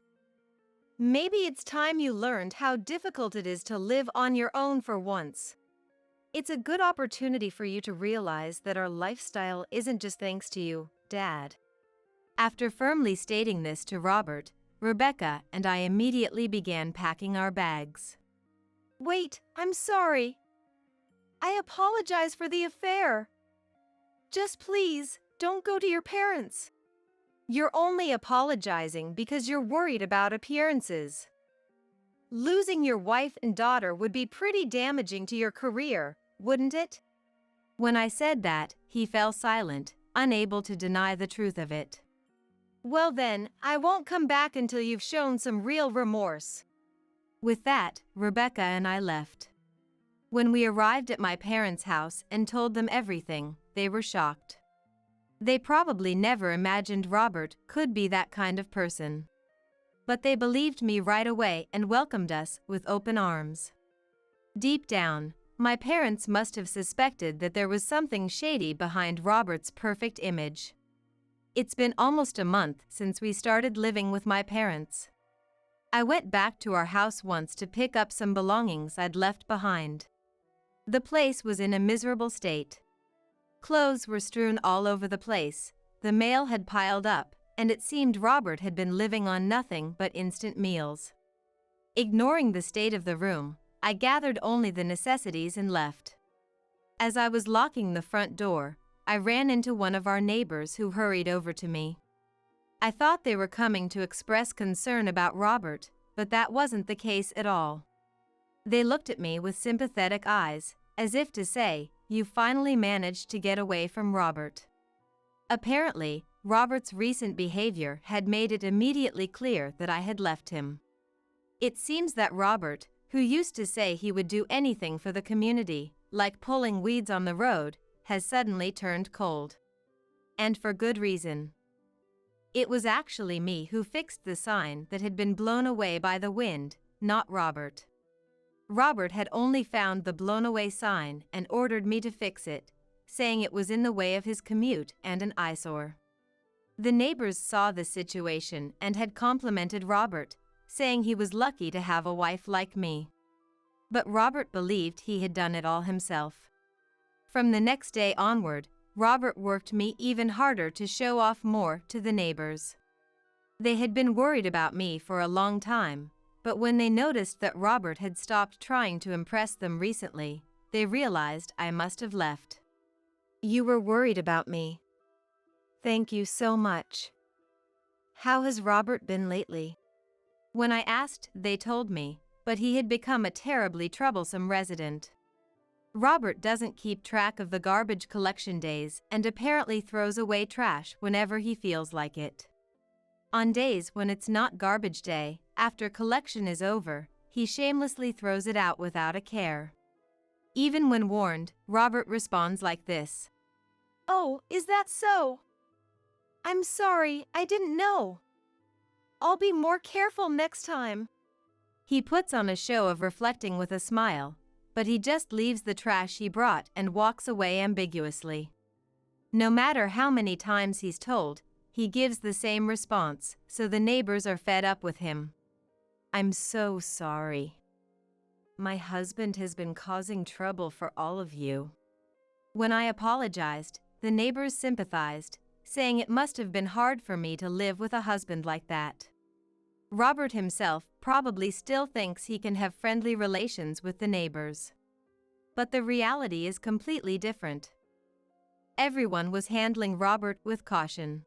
Maybe it's time you learned how difficult it is to live on your own for once. It's a good opportunity for you to realize that our lifestyle isn't just thanks to you, Dad." After firmly stating this to Robert, Rebecca and I immediately began packing our bags. Wait, I'm sorry. I apologize for the affair. Just please, don't go to your parents. You're only apologizing because you're worried about appearances. Losing your wife and daughter would be pretty damaging to your career, wouldn't it? When I said that, he fell silent, unable to deny the truth of it. Well then, I won't come back until you've shown some real remorse. With that, Rebecca and I left. When we arrived at my parents' house and told them everything, they were shocked. They probably never imagined Robert could be that kind of person. But they believed me right away and welcomed us with open arms. Deep down, my parents must have suspected that there was something shady behind Robert's perfect image. It's been almost a month since we started living with my parents. I went back to our house once to pick up some belongings I'd left behind. The place was in a miserable state. Clothes were strewn all over the place, the mail had piled up, and it seemed Robert had been living on nothing but instant meals. Ignoring the state of the room, I gathered only the necessities and left. As I was locking the front door, I ran into one of our neighbors who hurried over to me. I thought they were coming to express concern about Robert, but that wasn't the case at all. They looked at me with sympathetic eyes, as if to say, "You finally managed to get away from Robert." Apparently, Robert's recent behavior had made it immediately clear that I had left him. It seems that Robert, who used to say he would do anything for the community, like pulling weeds on the road, has suddenly turned cold. And for good reason. It was actually me who fixed the sign that had been blown away by the wind, not Robert. Robert had only found the blown-away sign and ordered me to fix it, saying it was in the way of his commute and an eyesore. The neighbors saw the situation and had complimented Robert, saying he was lucky to have a wife like me. But Robert believed he had done it all himself. From the next day onward, Robert worked me even harder to show off more to the neighbors. They had been worried about me for a long time, but when they noticed that Robert had stopped trying to impress them recently, they realized I must have left. You were worried about me. Thank you so much. How has Robert been lately? When I asked, they told me, but he had become a terribly troublesome resident. Robert doesn't keep track of the garbage collection days and apparently throws away trash whenever he feels like it. On days when it's not garbage day, after collection is over, he shamelessly throws it out without a care. Even when warned, Robert responds like this. Oh, is that so? I'm sorry, I didn't know. I'll be more careful next time. He puts on a show of reflecting with a smile, but he just leaves the trash he brought and walks away ambiguously. No matter how many times he's told, he gives the same response, so the neighbors are fed up with him. I'm so sorry. My husband has been causing trouble for all of you. When I apologized, the neighbors sympathized, saying it must have been hard for me to live with a husband like that. Robert himself probably still thinks he can have friendly relations with the neighbors. But the reality is completely different. Everyone was handling Robert with caution.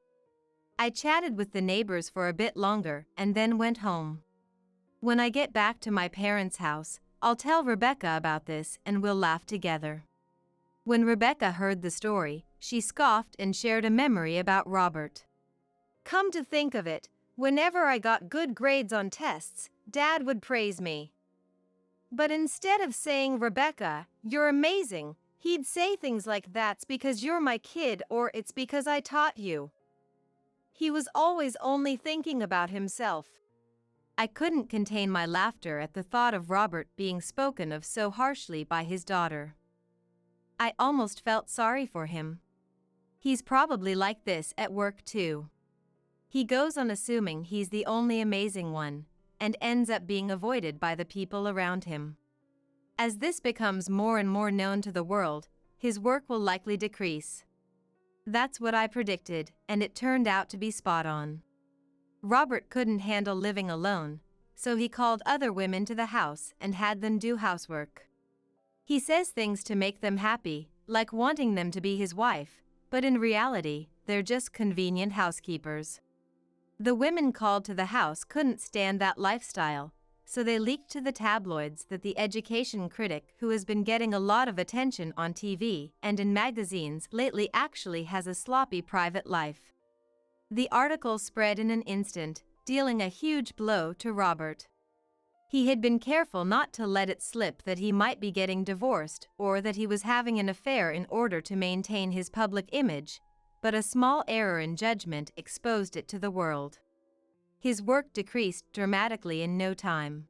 I chatted with the neighbors for a bit longer and then went home. When I get back to my parents' house, I'll tell Rebecca about this and we'll laugh together. When Rebecca heard the story, she scoffed and shared a memory about Robert. Come to think of it, whenever I got good grades on tests, Dad would praise me. But instead of saying, Rebecca, you're amazing, he'd say things like, that's because you're my kid or it's because I taught you. He was always only thinking about himself. I couldn't contain my laughter at the thought of Robert being spoken of so harshly by his daughter. I almost felt sorry for him. He's probably like this at work too. He goes on assuming he's the only amazing one, and ends up being avoided by the people around him. As this becomes more and more known to the world, his work will likely decrease. That's what I predicted, and it turned out to be spot on. Robert couldn't handle living alone, so he called other women to the house and had them do housework. He says things to make them happy, like wanting them to be his wife, but in reality, they're just convenient housekeepers. The women called to the house couldn't stand that lifestyle, so they leaked to the tabloids that the education critic who has been getting a lot of attention on TV and in magazines lately actually has a sloppy private life. The article spread in an instant, dealing a huge blow to Robert. He had been careful not to let it slip that he might be getting divorced or that he was having an affair in order to maintain his public image, but a small error in judgment exposed it to the world. His work decreased dramatically in no time.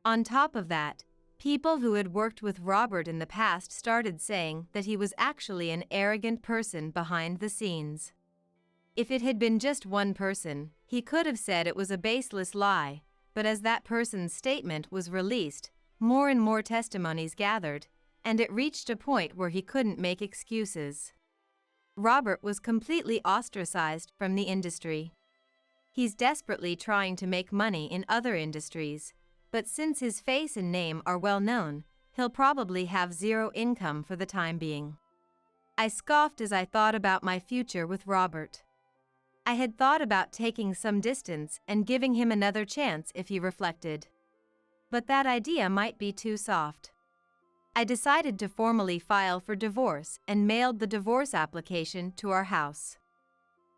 On top of that, people who had worked with Robert in the past started saying that he was actually an arrogant person behind the scenes. If it had been just one person, he could have said it was a baseless lie, but as that person's statement was released, more and more testimonies gathered, and it reached a point where he couldn't make excuses. Robert was completely ostracized from the industry. He's desperately trying to make money in other industries, but since his face and name are well known, he'll probably have zero income for the time being. I scoffed as I thought about my future with Robert. I had thought about taking some distance and giving him another chance if he reflected. But that idea might be too soft. I decided to formally file for divorce and mailed the divorce application to our house.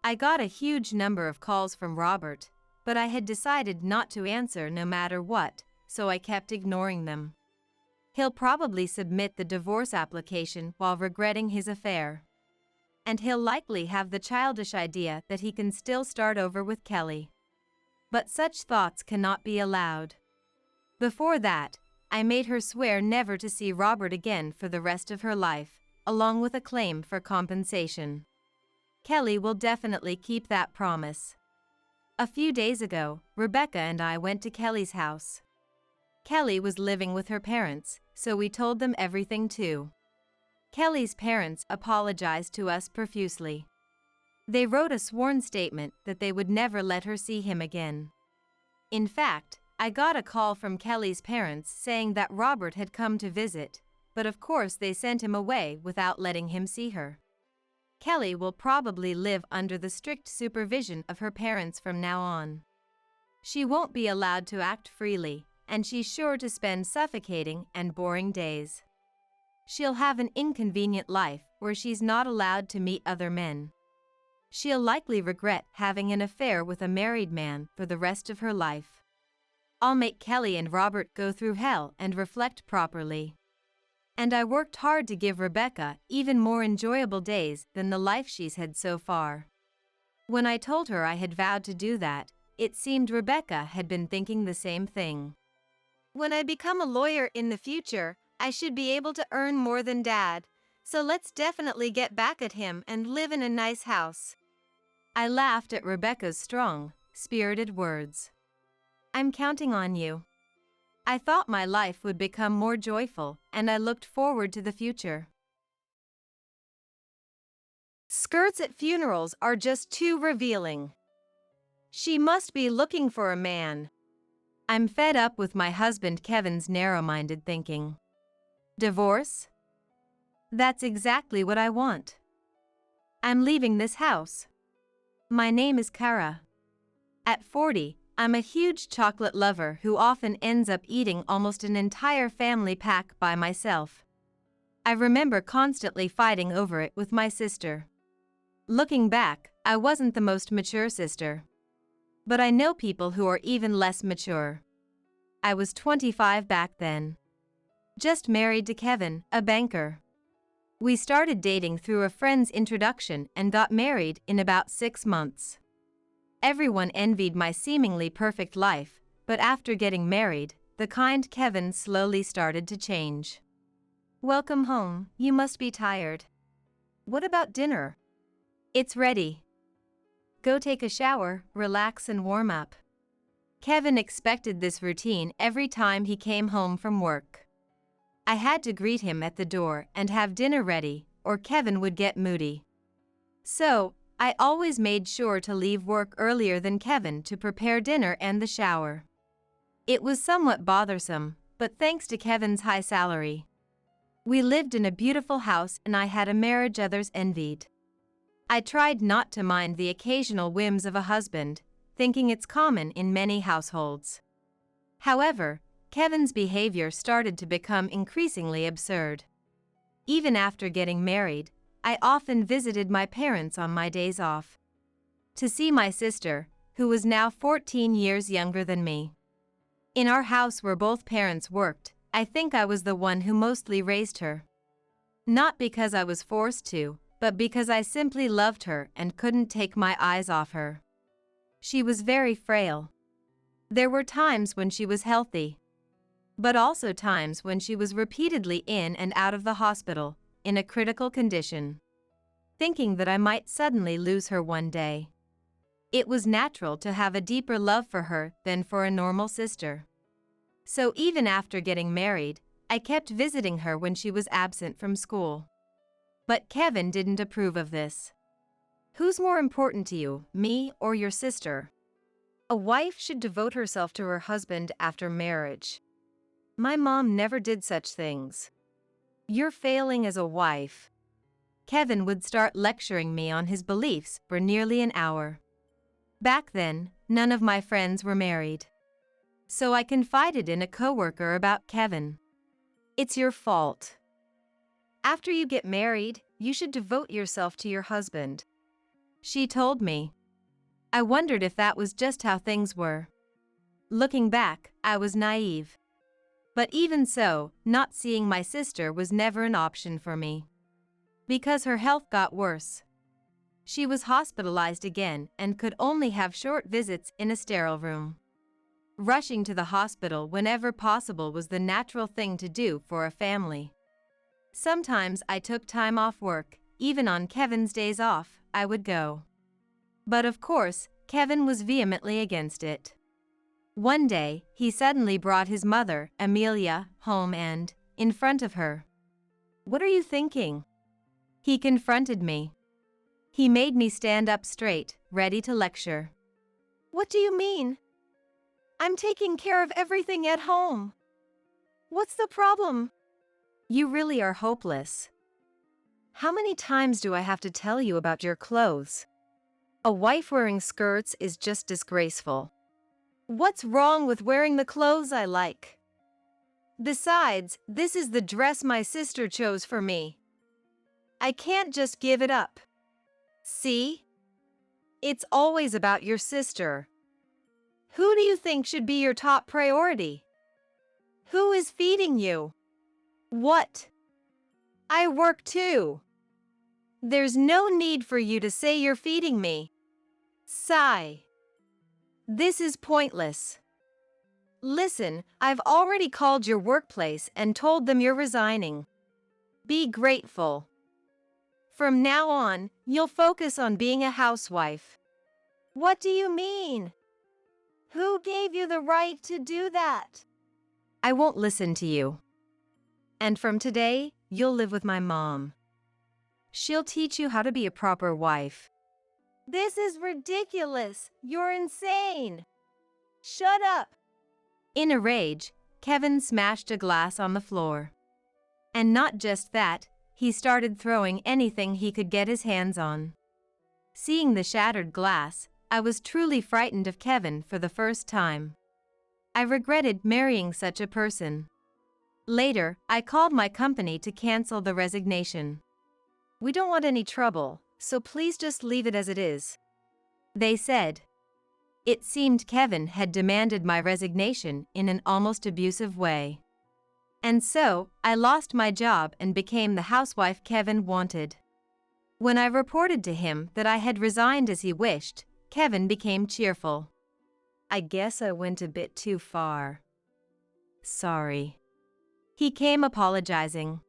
I got a huge number of calls from Robert, but I had decided not to answer no matter what, so I kept ignoring them. He'll probably submit the divorce application while regretting his affair. And he'll likely have the childish idea that he can still start over with Kelly. But such thoughts cannot be allowed. Before that, I made her swear never to see Robert again for the rest of her life, along with a claim for compensation. Kelly will definitely keep that promise. A few days ago, Rebecca and I went to Kelly's house. Kelly was living with her parents, so we told them everything too. Kelly's parents apologized to us profusely. They wrote a sworn statement that they would never let her see him again. In fact, I got a call from Kelly's parents saying that Robert had come to visit, but of course they sent him away without letting him see her. Kelly will probably live under the strict supervision of her parents from now on. She won't be allowed to act freely, and she's sure to spend suffocating and boring days. She'll have an inconvenient life where she's not allowed to meet other men. She'll likely regret having an affair with a married man for the rest of her life. I'll make Kelly and Robert go through hell and reflect properly. And I worked hard to give Rebecca even more enjoyable days than the life she's had so far. When I told her I had vowed to do that, it seemed Rebecca had been thinking the same thing. When I become a lawyer in the future, I should be able to earn more than Dad, so let's definitely get back at him and live in a nice house. I laughed at Rebecca's strong, spirited words. I'm counting on you. I thought my life would become more joyful, and I looked forward to the future. Skirts at funerals are just too revealing. She must be looking for a man. I'm fed up with my husband Kevin's narrow-minded thinking. Divorce? That's exactly what I want. I'm leaving this house. My name is Kara. At 40, I'm a huge chocolate lover who often ends up eating almost an entire family pack by myself. I remember constantly fighting over it with my sister. Looking back, I wasn't the most mature sister. But I know people who are even less mature. I was 25 back then. Just married to Kevin, a banker. We started dating through a friend's introduction and got married in about 6 months. Everyone envied my seemingly perfect life, but after getting married, the kind Kevin slowly started to change. Welcome home, you must be tired. What about dinner? It's ready. Go take a shower, relax and warm up. Kevin expected this routine every time he came home from work. I had to greet him at the door and have dinner ready, or Kevin would get moody. So, I always made sure to leave work earlier than Kevin to prepare dinner and the shower. It was somewhat bothersome, but thanks to Kevin's high salary, We lived in a beautiful house and I had a marriage others envied. I tried not to mind the occasional whims of a husband, thinking it's common in many households. However, Kevin's behavior started to become increasingly absurd. Even after getting married, I often visited my parents on my days off to see my sister, who was now 14 years younger than me. In our house where both parents worked, I think I was the one who mostly raised her. Not because I was forced to, but because I simply loved her and couldn't take my eyes off her. She was very frail. There were times when she was healthy, but also times when she was repeatedly in and out of the hospital, in a critical condition. Thinking that I might suddenly lose her one day. It was natural to have a deeper love for her than for a normal sister. So even after getting married, I kept visiting her when she was absent from school. But Kevin didn't approve of this. Who's more important to you, me or your sister? A wife should devote herself to her husband after marriage. My mom never did such things. You're failing as a wife. Kevin would start lecturing me on his beliefs for nearly an hour. Back then, none of my friends were married. So I confided in a coworker about Kevin. It's your fault. After you get married, you should devote yourself to your husband. She told me. I wondered if that was just how things were. Looking back, I was naive. But even so, not seeing my sister was never an option for me. Because her health got worse. She was hospitalized again and could only have short visits in a sterile room. Rushing to the hospital whenever possible was the natural thing to do for a family. Sometimes I took time off work, even on Kevin's days off, I would go. But of course, Kevin was vehemently against it. One day, he suddenly brought his mother, Amelia, home and, in front of her. "What are you thinking?" He confronted me. He made me stand up straight, ready to lecture. What do you mean? I'm taking care of everything at home. What's the problem? You really are hopeless. How many times do I have to tell you about your clothes? A wife wearing skirts is just disgraceful. What's wrong with wearing the clothes I like? Besides, this is the dress my sister chose for me. I can't just give it up. See? It's always about your sister. Who do you think should be your top priority? Who is feeding you? What? I work too. There's no need for you to say you're feeding me. Sigh. This is pointless. Listen, I've already called your workplace and told them you're resigning. Be grateful. From now on, you'll focus on being a housewife. What do you mean? Who gave you the right to do that? I won't listen to you. And from today, you'll live with my mom. She'll teach you how to be a proper wife. This is ridiculous. You're insane. Shut up. In a rage, Kevin smashed a glass on the floor. And not just that, he started throwing anything he could get his hands on. Seeing the shattered glass, I was truly frightened of Kevin for the first time. I regretted marrying such a person. Later, I called my company to cancel the resignation. We don't want any trouble, so please just leave it as it is. They said. It seemed Kevin had demanded my resignation in an almost abusive way. And so, I lost my job and became the housewife Kevin wanted. When I reported to him that I had resigned as he wished, Kevin became cheerful. I guess I went a bit too far. Sorry. He came apologizing.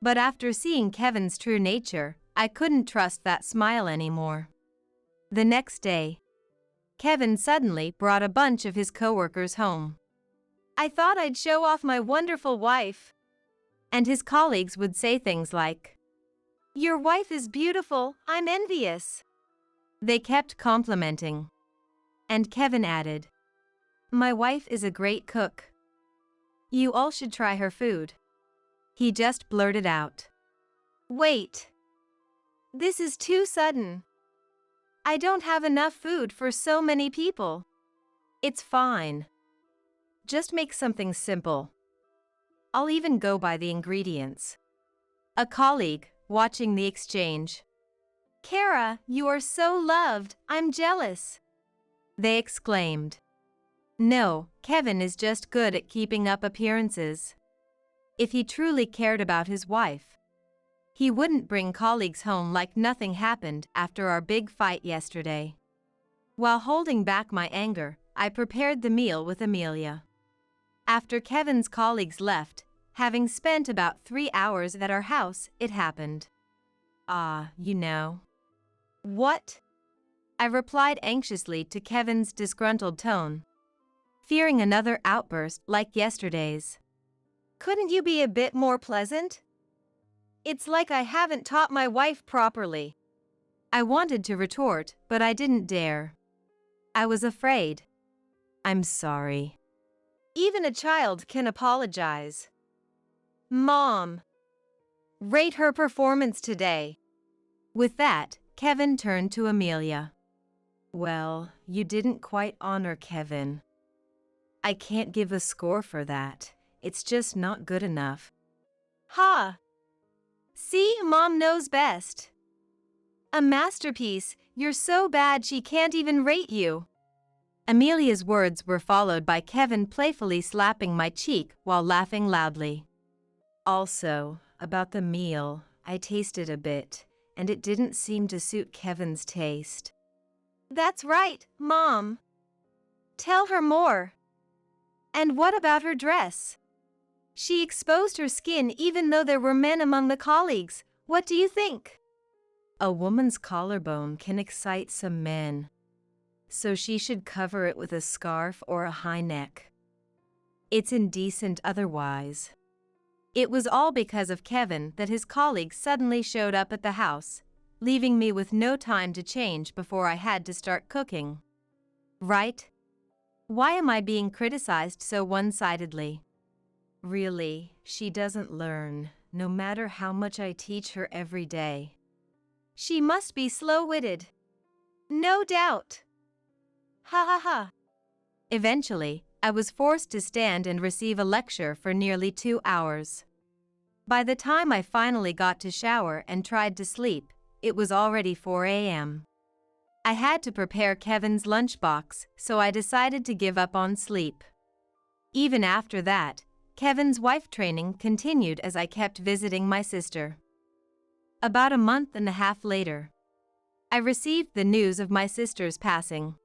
But after seeing Kevin's true nature, I couldn't trust that smile anymore. The next day, Kevin suddenly brought a bunch of his coworkers home. I thought I'd show off my wonderful wife. And his colleagues would say things like, "Your wife is beautiful, I'm envious." They kept complimenting. And Kevin added, "My wife is a great cook. You all should try her food." He just blurted out. Wait. This is too sudden. I don't have enough food for so many people. It's fine. Just make something simple. I'll even go by the ingredients. A colleague, watching the exchange. Kara, you are so loved, I'm jealous. They exclaimed. No, Kevin is just good at keeping up appearances. If he truly cared about his wife, he wouldn't bring colleagues home like nothing happened after our big fight yesterday. While holding back my anger, I prepared the meal with Amelia. After Kevin's colleagues left, having spent about 3 hours at our house, it happened. You know. What? I replied anxiously to Kevin's disgruntled tone, fearing another outburst like yesterday's. Couldn't you be a bit more pleasant? It's like I haven't taught my wife properly. I wanted to retort, but I didn't dare. I was afraid. I'm sorry. Even a child can apologize. Mom, rate her performance today. With that, Kevin turned to Amelia. Well, you didn't quite honor Kevin. I can't give a score for that. It's just not good enough. Ha! See, Mom knows best. A masterpiece, you're so bad she can't even rate you. Amelia's words were followed by Kevin playfully slapping my cheek while laughing loudly. Also, about the meal, I tasted a bit, and it didn't seem to suit Kevin's taste. That's right, Mom. Tell her more. And what about her dress? She exposed her skin even though there were men among the colleagues. What do you think? A woman's collarbone can excite some men, so she should cover it with a scarf or a high neck. It's indecent otherwise. It was all because of Kevin that his colleagues suddenly showed up at the house, leaving me with no time to change before I had to start cooking. Right? Why am I being criticized so one-sidedly? Really, she doesn't learn, no matter how much I teach her every day. She must be slow-witted. No doubt. Ha ha ha. Eventually, I was forced to stand and receive a lecture for nearly 2 hours. By the time I finally got to shower and tried to sleep, it was already 4 a.m. I had to prepare Kevin's lunchbox, so I decided to give up on sleep. Even after that, Kevin's wife training continued as I kept visiting my sister. About a month and a half later, I received the news of my sister's passing.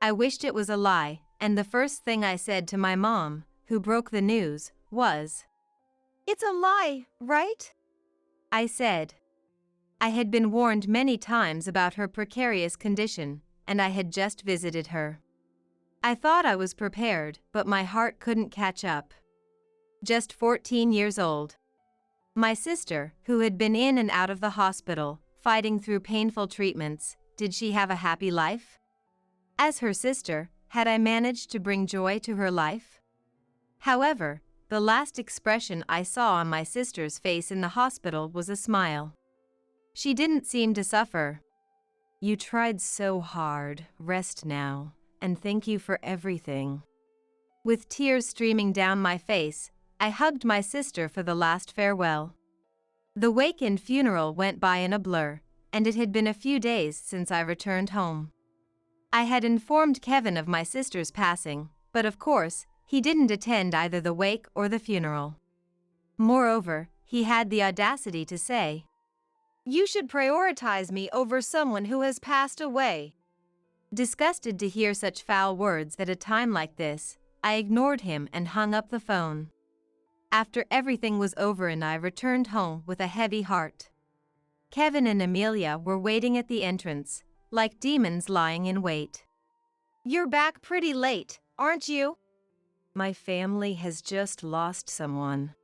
I wished it was a lie, and the first thing I said to my mom, who broke the news, was, It's a lie, right? I said. I had been warned many times about her precarious condition, and I had just visited her. I thought I was prepared, but my heart couldn't catch up. Just 14 years old. My sister, who had been in and out of the hospital, fighting through painful treatments, did she have a happy life? As her sister, had I managed to bring joy to her life? However, the last expression I saw on my sister's face in the hospital was a smile. She didn't seem to suffer. You tried so hard, rest now, and thank you for everything. With tears streaming down my face, I hugged my sister for the last farewell. The wake and funeral went by in a blur, and it had been a few days since I returned home. I had informed Kevin of my sister's passing, but of course, he didn't attend either the wake or the funeral. Moreover, he had the audacity to say, You should prioritize me over someone who has passed away. Disgusted to hear such foul words at a time like this, I ignored him and hung up the phone. After everything was over and I returned home with a heavy heart. Kevin and Amelia were waiting at the entrance, like demons lying in wait. You're back pretty late, aren't you? My family has just lost someone.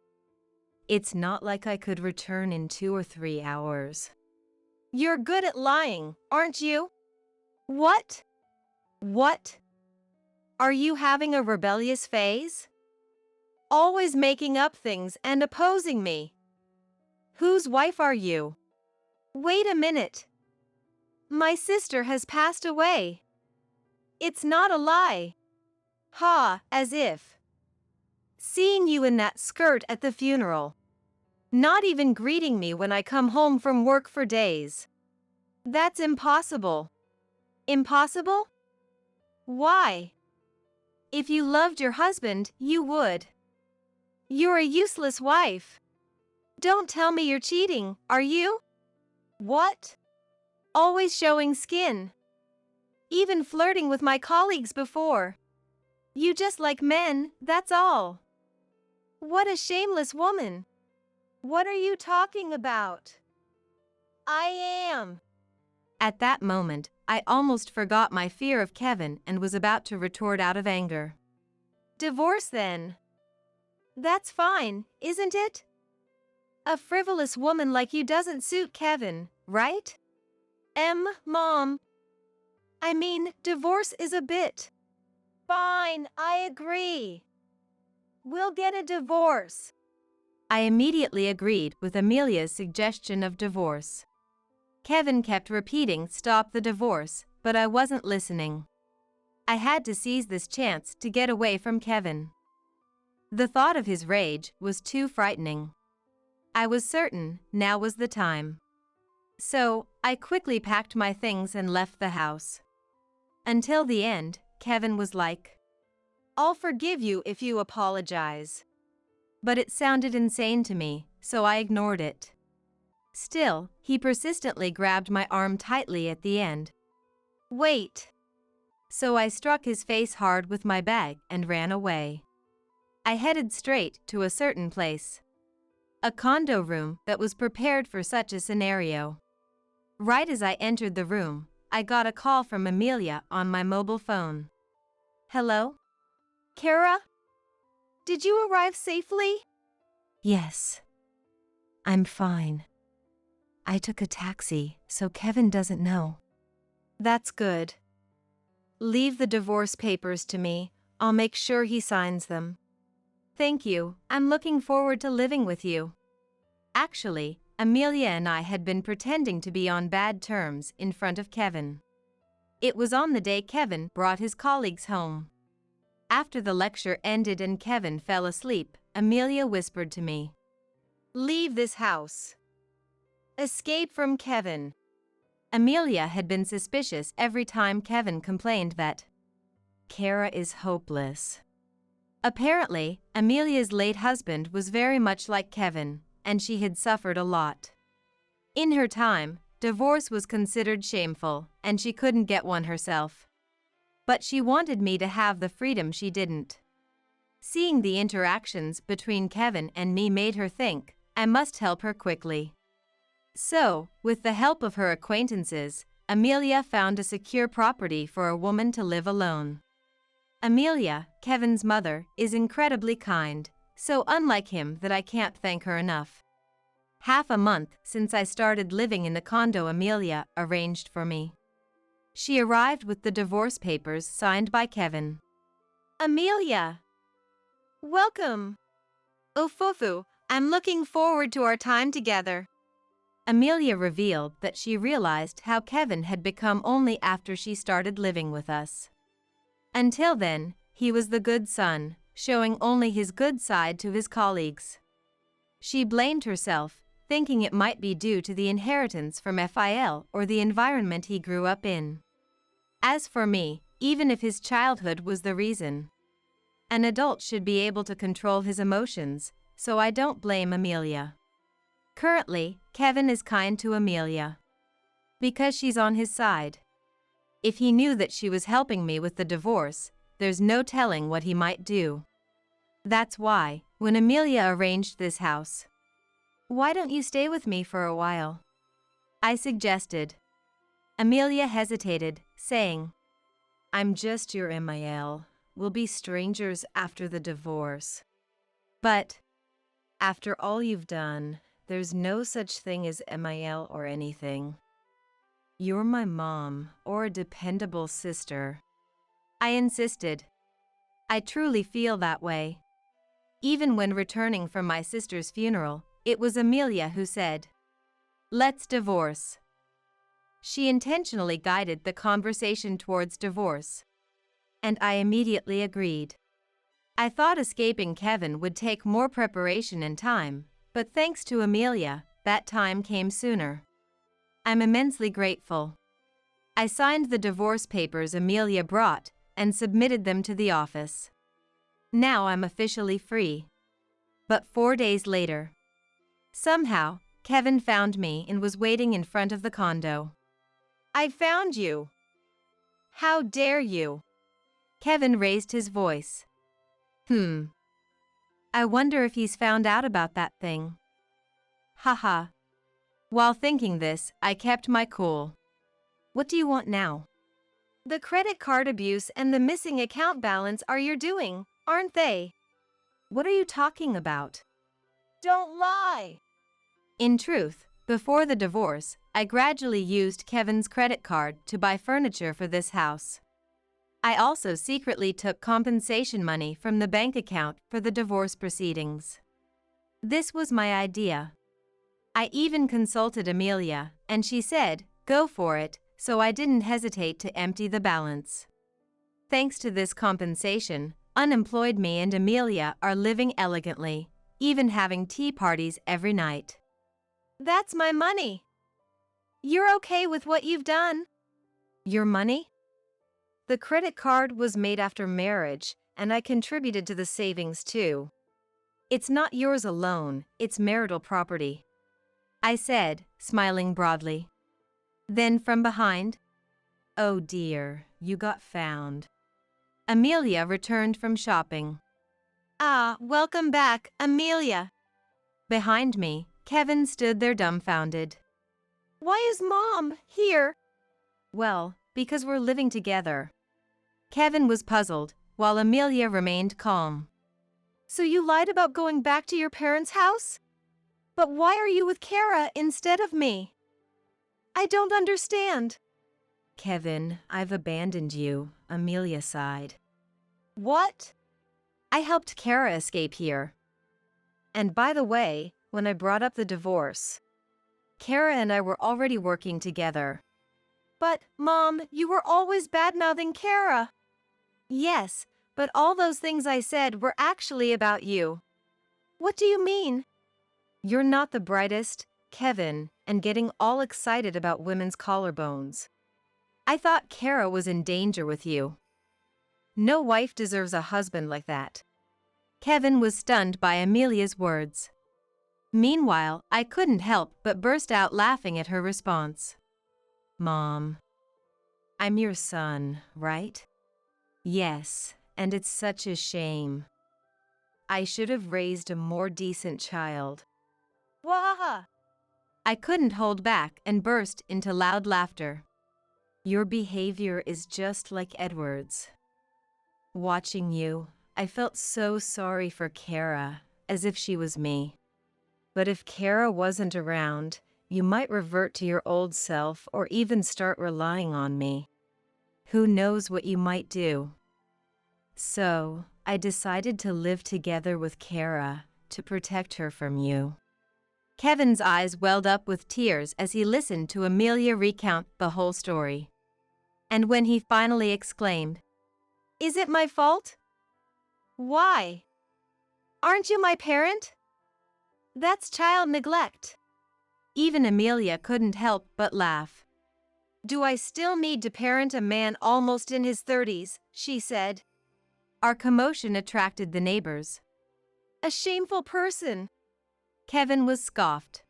It's not like I could return in 2 or 3 hours. You're good at lying, aren't you? What? What? Are you having a rebellious phase? Always making up things and opposing me. Whose wife are you? Wait a minute. My sister has passed away. It's not a lie. Ha, as if. Seeing you in that skirt at the funeral. Not even greeting me when I come home from work for days. That's impossible. Impossible? Why? If you loved your husband, you would. You're a useless wife. Don't tell me you're cheating, are you? What? Always showing skin. Even flirting with my colleagues before. You just like men, that's all. What a shameless woman. What are you talking about? I am. At that moment, I almost forgot my fear of Kevin and was about to retort out of anger. Divorce then. That's fine, isn't it? A frivolous woman like you doesn't suit Kevin, right? Mom. I mean, divorce is a bit. Fine, I agree. We'll get a divorce. I immediately agreed with Amelia's suggestion of divorce. Kevin kept repeating, "Stop the divorce," but I wasn't listening. I had to seize this chance to get away from Kevin. The thought of his rage was too frightening. I was certain now was the time. So, I quickly packed my things and left the house. Until the end, Kevin was like, "I'll forgive you if you apologize." But it sounded insane to me, so I ignored it. Still, he persistently grabbed my arm tightly at the end. Wait. So I struck his face hard with my bag and ran away. I headed straight to a certain place. A condo room that was prepared for such a scenario. Right as I entered the room, I got a call from Amelia on my mobile phone. "Hello? Kara? Did you arrive safely?" "Yes. I'm fine. I took a taxi, so Kevin doesn't know." "That's good. Leave the divorce papers to me. I'll make sure he signs them." "Thank you. I'm looking forward to living with you." Actually, Amelia and I had been pretending to be on bad terms in front of Kevin. It was on the day Kevin brought his colleagues home. After the lecture ended and Kevin fell asleep, Amelia whispered to me, "Leave this house. Escape from Kevin." Amelia had been suspicious every time Kevin complained that Kara is hopeless. Apparently, Amelia's late husband was very much like Kevin, and she had suffered a lot. In her time, divorce was considered shameful, and she couldn't get one herself. But she wanted me to have the freedom she didn't. Seeing the interactions between Kevin and me made her think I must help her quickly. So, with the help of her acquaintances, Amelia found a secure property for a woman to live alone. Amelia, Kevin's mother, is incredibly kind, so unlike him that I can't thank her enough. Half a month since I started living in the condo Amelia arranged for me. She arrived with the divorce papers signed by Kevin. "Amelia. Welcome. Ofufu, I'm looking forward to our time together." Amelia revealed that she realized how Kevin had become only after she started living with us. Until then, he was the good son, showing only his good side to his colleagues. She blamed herself, thinking it might be due to the inheritance from FIL or the environment he grew up in. As for me, even if his childhood was the reason, an adult should be able to control his emotions, so I don't blame Amelia. Currently, Kevin is kind to Amelia because she's on his side. If he knew that she was helping me with the divorce, there's no telling what he might do. That's why, when Amelia arranged this house, "Why don't you stay with me for a while?" I suggested. Amelia hesitated, saying, "I'm just your MIL. We'll be strangers after the divorce. But, after all you've done, there's no such thing as MIL or anything. You're my mom, or a dependable sister." I insisted. I truly feel that way. Even when returning from my sister's funeral, it was Amelia who said, "Let's divorce." She intentionally guided the conversation towards divorce. And I immediately agreed. I thought escaping Kevin would take more preparation and time, but thanks to Amelia, that time came sooner. I'm immensely grateful. I signed the divorce papers Amelia brought and submitted them to the office. Now I'm officially free. But 4 days later, somehow, Kevin found me and was waiting in front of the condo. I found you. How dare you? Kevin raised his voice. I wonder if he's found out about that thing. Haha. While thinking this, I kept my cool. What do you want now? The credit card abuse and the missing account balance are your doing, aren't they? What are you talking about? Don't lie. In truth, before the divorce, I gradually used Kevin's credit card to buy furniture for this house. I also secretly took compensation money from the bank account for the divorce proceedings. This was my idea. I even consulted Amelia, and she said, "Go for it," so I didn't hesitate to empty the balance. Thanks to this compensation, unemployed me and Amelia are living elegantly, even having tea parties every night. That's my money. You're okay with what you've done? Your money? The credit card was made after marriage, and I contributed to the savings too. It's not yours alone, it's marital property, I said, smiling broadly. Then from behind, "Oh dear, you got found." Amelia returned from shopping. Ah, welcome back, Amelia. Behind me, Kevin stood there dumbfounded. Why is Mom here? Well, because we're living together. Kevin was puzzled, while Amelia remained calm. So you lied about going back to your parents' house? But why are you with Kara instead of me? I don't understand. Kevin, I've abandoned you, Amelia sighed. What? I helped Kara escape here. And by the way, when I brought up the divorce, Kara and I were already working together. But, Mom, you were always bad-mouthing Kara. Yes, but all those things I said were actually about you. What do you mean? You're not the brightest, Kevin, and getting all excited about women's collarbones. I thought Kara was in danger with you. No wife deserves a husband like that. Kevin was stunned by Amelia's words. Meanwhile, I couldn't help but burst out laughing at her response. Mom, I'm your son, right? Yes, and it's such a shame. I should have raised a more decent child. Wah! I couldn't hold back and burst into loud laughter. Your behavior is just like Edward's. Watching you, I felt so sorry for Kara, as if she was me. But if Kara wasn't around, you might revert to your old self or even start relying on me. Who knows what you might do? So, I decided to live together with Kara to protect her from you. Kevin's eyes welled up with tears as he listened to Amelia recount the whole story. And when he finally exclaimed, Is it my fault? Why? Aren't you my parent? That's child neglect. Even Amelia couldn't help but laugh. Do I still need to parent a man almost in his 30s, she said. Our commotion attracted the neighbors. A shameful person. Kevin was scoffed.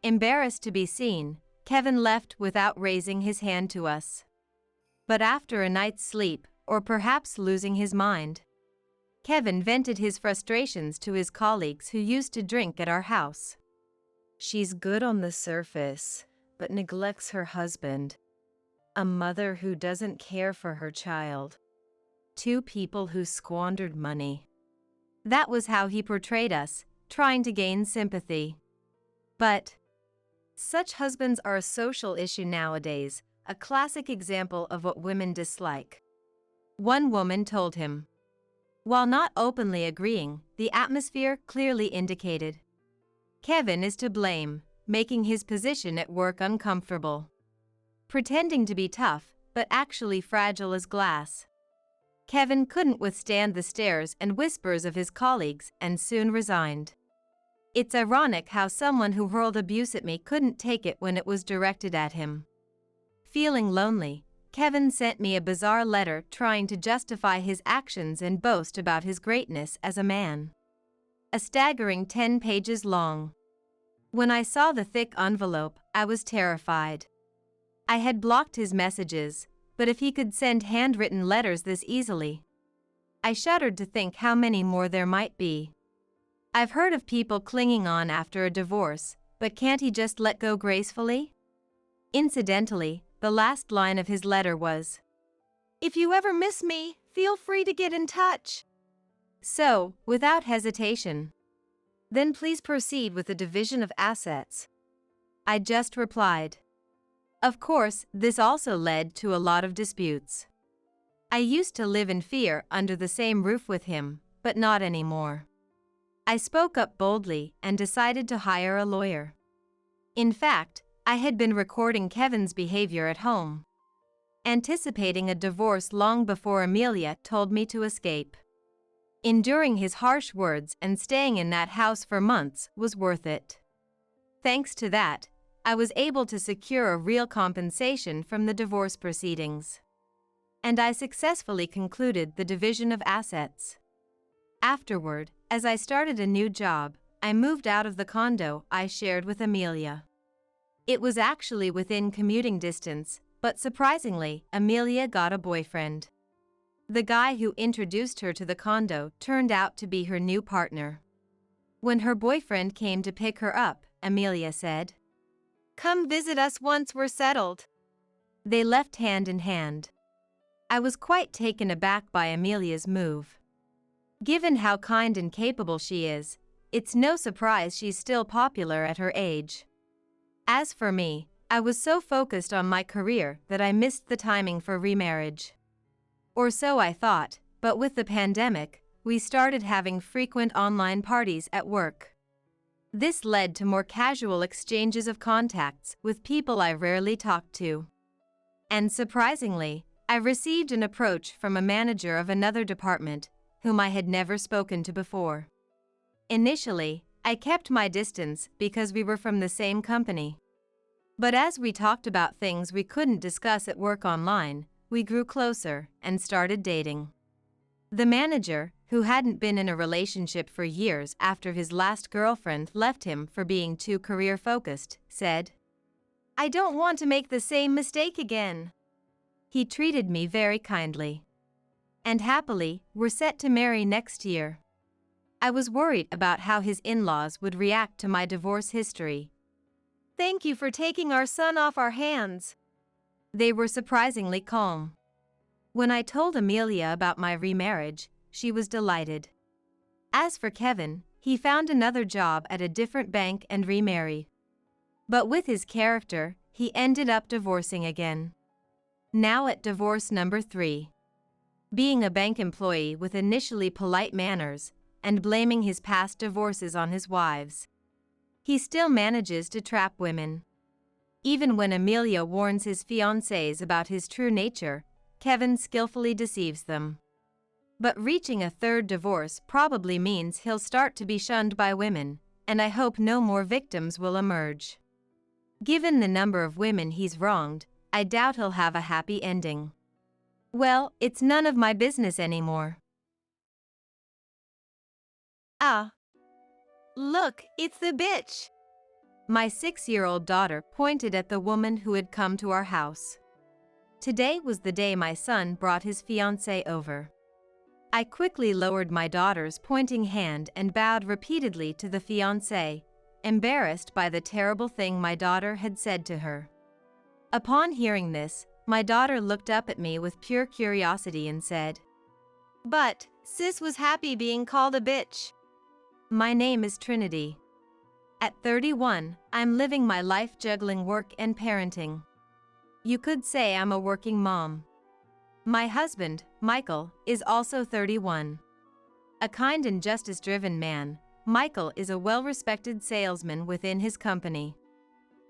Embarrassed to be seen, Kevin left without raising his hand to us. But after a night's sleep, or perhaps losing his mind, Kevin vented his frustrations to his colleagues who used to drink at our house. She's good on the surface, but neglects her husband. A mother who doesn't care for her child. 2 people who squandered money. That was how he portrayed us, trying to gain sympathy. But such husbands are a social issue nowadays, a classic example of what women dislike. One woman told him, While not openly agreeing, the atmosphere clearly indicated Kevin is to blame, making his position at work uncomfortable. Pretending to be tough, but actually fragile as glass. Kevin couldn't withstand the stares and whispers of his colleagues and soon resigned. It's ironic how someone who hurled abuse at me couldn't take it when it was directed at him. Feeling lonely, Kevin sent me a bizarre letter trying to justify his actions and boast about his greatness as a man. A staggering 10 pages long. When I saw the thick envelope, I was terrified. I had blocked his messages, but if he could send handwritten letters this easily. I shuddered to think how many more there might be. I've heard of people clinging on after a divorce, but can't he just let go gracefully? Incidentally, the last line of his letter was, "If you ever miss me, feel free to get in touch." So, without hesitation, "Then please proceed with the division of assets," I just replied. Of course, this also led to a lot of disputes. I used to live in fear under the same roof with him, but not anymore. I spoke up boldly and decided to hire a lawyer. In fact, I had been recording Kevin's behavior at home, anticipating a divorce long before Amelia told me to escape. Enduring his harsh words and staying in that house for months was worth it. Thanks to that, I was able to secure a real compensation from the divorce proceedings. And I successfully concluded the division of assets. Afterward, as I started a new job, I moved out of the condo I shared with Amelia. It was actually within commuting distance, but surprisingly, Amelia got a boyfriend. The guy who introduced her to the condo turned out to be her new partner. When her boyfriend came to pick her up, Amelia said, "Come visit us once we're settled." They left hand in hand. I was quite taken aback by Amelia's move. Given how kind and capable she is, it's no surprise she's still popular at her age. As for me, I was so focused on my career that I missed the timing for remarriage. Or so I thought, but with the pandemic, we started having frequent online parties at work. This led to more casual exchanges of contacts with people I rarely talked to. And surprisingly, I received an approach from a manager of another department, whom I had never spoken to before. Initially, I kept my distance because we were from the same company. But as we talked about things we couldn't discuss at work online, we grew closer and started dating. The manager, who hadn't been in a relationship for years after his last girlfriend left him for being too career-focused, said, "I don't want to make the same mistake again." He treated me very kindly. And happily, we're set to marry next year. I was worried about how his in-laws would react to my divorce history. "Thank you for taking our son off our hands." They were surprisingly calm. When I told Amelia about my remarriage, she was delighted. As for Kevin, he found another job at a different bank and remarried. But with his character, he ended up divorcing again. Now at divorce number 3. Being a bank employee with initially polite manners, and blaming his past divorces on his wives. He still manages to trap women. Even when Amelia warns his fiancées about his true nature, Kevin skillfully deceives them. But reaching a third divorce probably means he'll start to be shunned by women, and I hope no more victims will emerge. Given the number of women he's wronged, I doubt he'll have a happy ending. Well, it's none of my business anymore. Ah. Look, it's the bitch. My 6-year-old daughter pointed at the woman who had come to our house. Today was the day my son brought his fiancée over. I quickly lowered my daughter's pointing hand and bowed repeatedly to the fiancé, embarrassed by the terrible thing my daughter had said to her. Upon hearing this, my daughter looked up at me with pure curiosity and said, "But, sis was happy being called a bitch." My name is Trinity. At 31, I'm living my life juggling work and parenting. You could say I'm a working mom. My husband, Michael, is also 31. A kind and justice-driven man, Michael is a well-respected salesman within his company.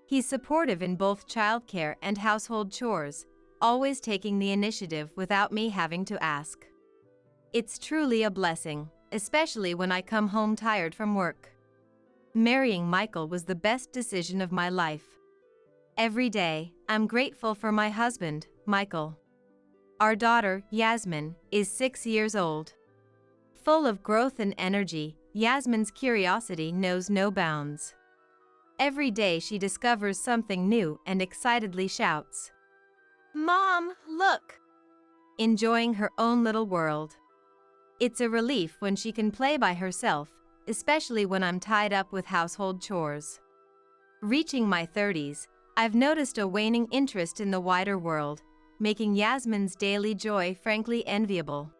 He's supportive in both childcare and household chores, always taking the initiative without me having to ask. It's truly a blessing, especially when I come home tired from work. Marrying Michael was the best decision of my life. Every day, I'm grateful for my husband, Michael. Our daughter, Yasmin, is 6 years old. Full of growth and energy, Yasmin's curiosity knows no bounds. Every day she discovers something new and excitedly shouts, "Mom, look!" enjoying her own little world. It's a relief when she can play by herself, especially when I'm tied up with household chores. Reaching my 30s, I've noticed a waning interest in the wider world, making Yasmin's daily joy frankly enviable.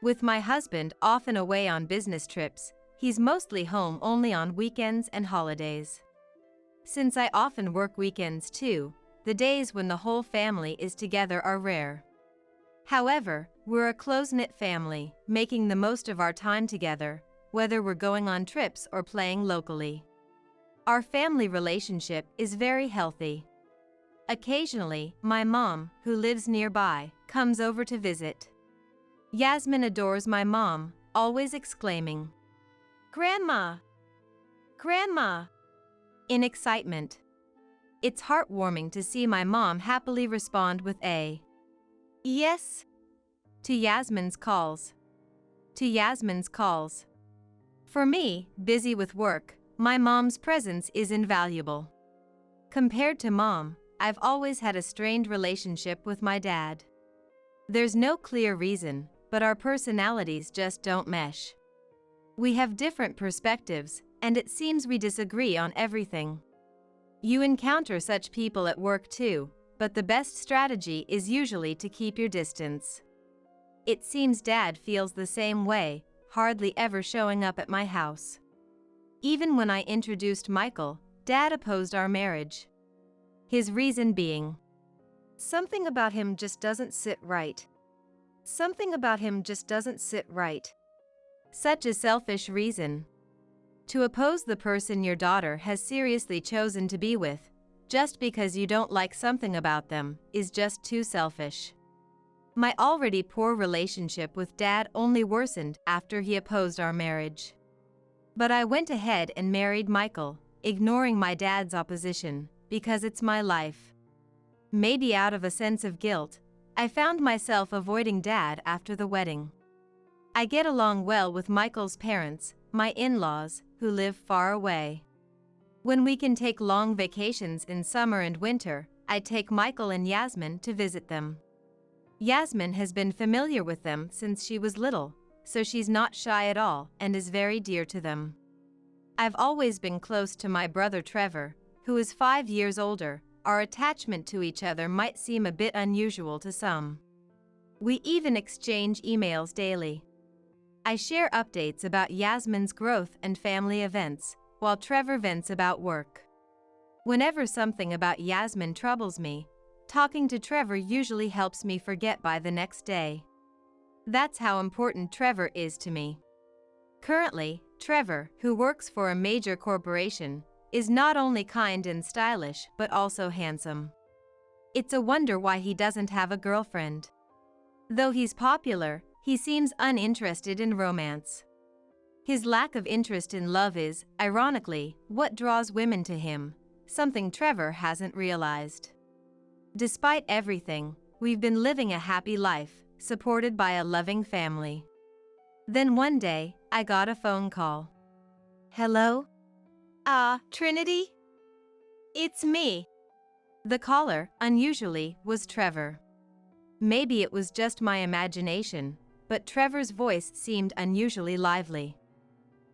With my husband often away on business trips, he's mostly home only on weekends and holidays. Since I often work weekends too, the days when the whole family is together are rare. However, we're a close-knit family, making the most of our time together, whether we're going on trips or playing locally. Our family relationship is very healthy. Occasionally, my mom, who lives nearby, comes over to visit. Yasmin adores my mom, always exclaiming, "Grandma! Grandma!" in excitement. It's heartwarming to see my mom happily respond with a "Yes." to Yasmin's calls. For me, busy with work, my mom's presence is invaluable. Compared to mom, I've always had a strained relationship with my dad. There's no clear reason, but our personalities just don't mesh. We have different perspectives, and it seems we disagree on everything. You encounter such people at work too, but the best strategy is usually to keep your distance. It seems Dad feels the same way, hardly ever showing up at my house. Even when I introduced Michael, Dad opposed our marriage. His reason being, "Something about him just doesn't sit right. Something about him just doesn't sit right." Such a selfish reason. To oppose the person your daughter has seriously chosen to be with, just because you don't like something about them, is just too selfish. My already poor relationship with Dad only worsened after he opposed our marriage. But I went ahead and married Michael, ignoring my dad's opposition, because it's my life. Maybe out of a sense of guilt, I found myself avoiding Dad after the wedding. I get along well with Michael's parents, my in-laws, who live far away. When we can take long vacations in summer and winter, I take Michael and Yasmin to visit them. Yasmin has been familiar with them since she was little, so she's not shy at all and is very dear to them. I've always been close to my brother Trevor, who is 5 years older. Our attachment to each other might seem a bit unusual to some. We even exchange emails daily. I share updates about Yasmin's growth and family events, while Trevor vents about work. Whenever something about Yasmin troubles me, talking to Trevor usually helps me forget by the next day. That's how important Trevor is to me. Currently, Trevor, who works for a major corporation, is not only kind and stylish but also handsome. It's a wonder why he doesn't have a girlfriend. Though he's popular, he seems uninterested in romance. His lack of interest in love is, ironically, what draws women to him, something Trevor hasn't realized. Despite everything, we've been living a happy life, supported by a loving family. Then one day, I got a phone call. "Hello? Trinity? It's me." The caller, unusually, was Trevor. Maybe it was just my imagination, but Trevor's voice seemed unusually lively.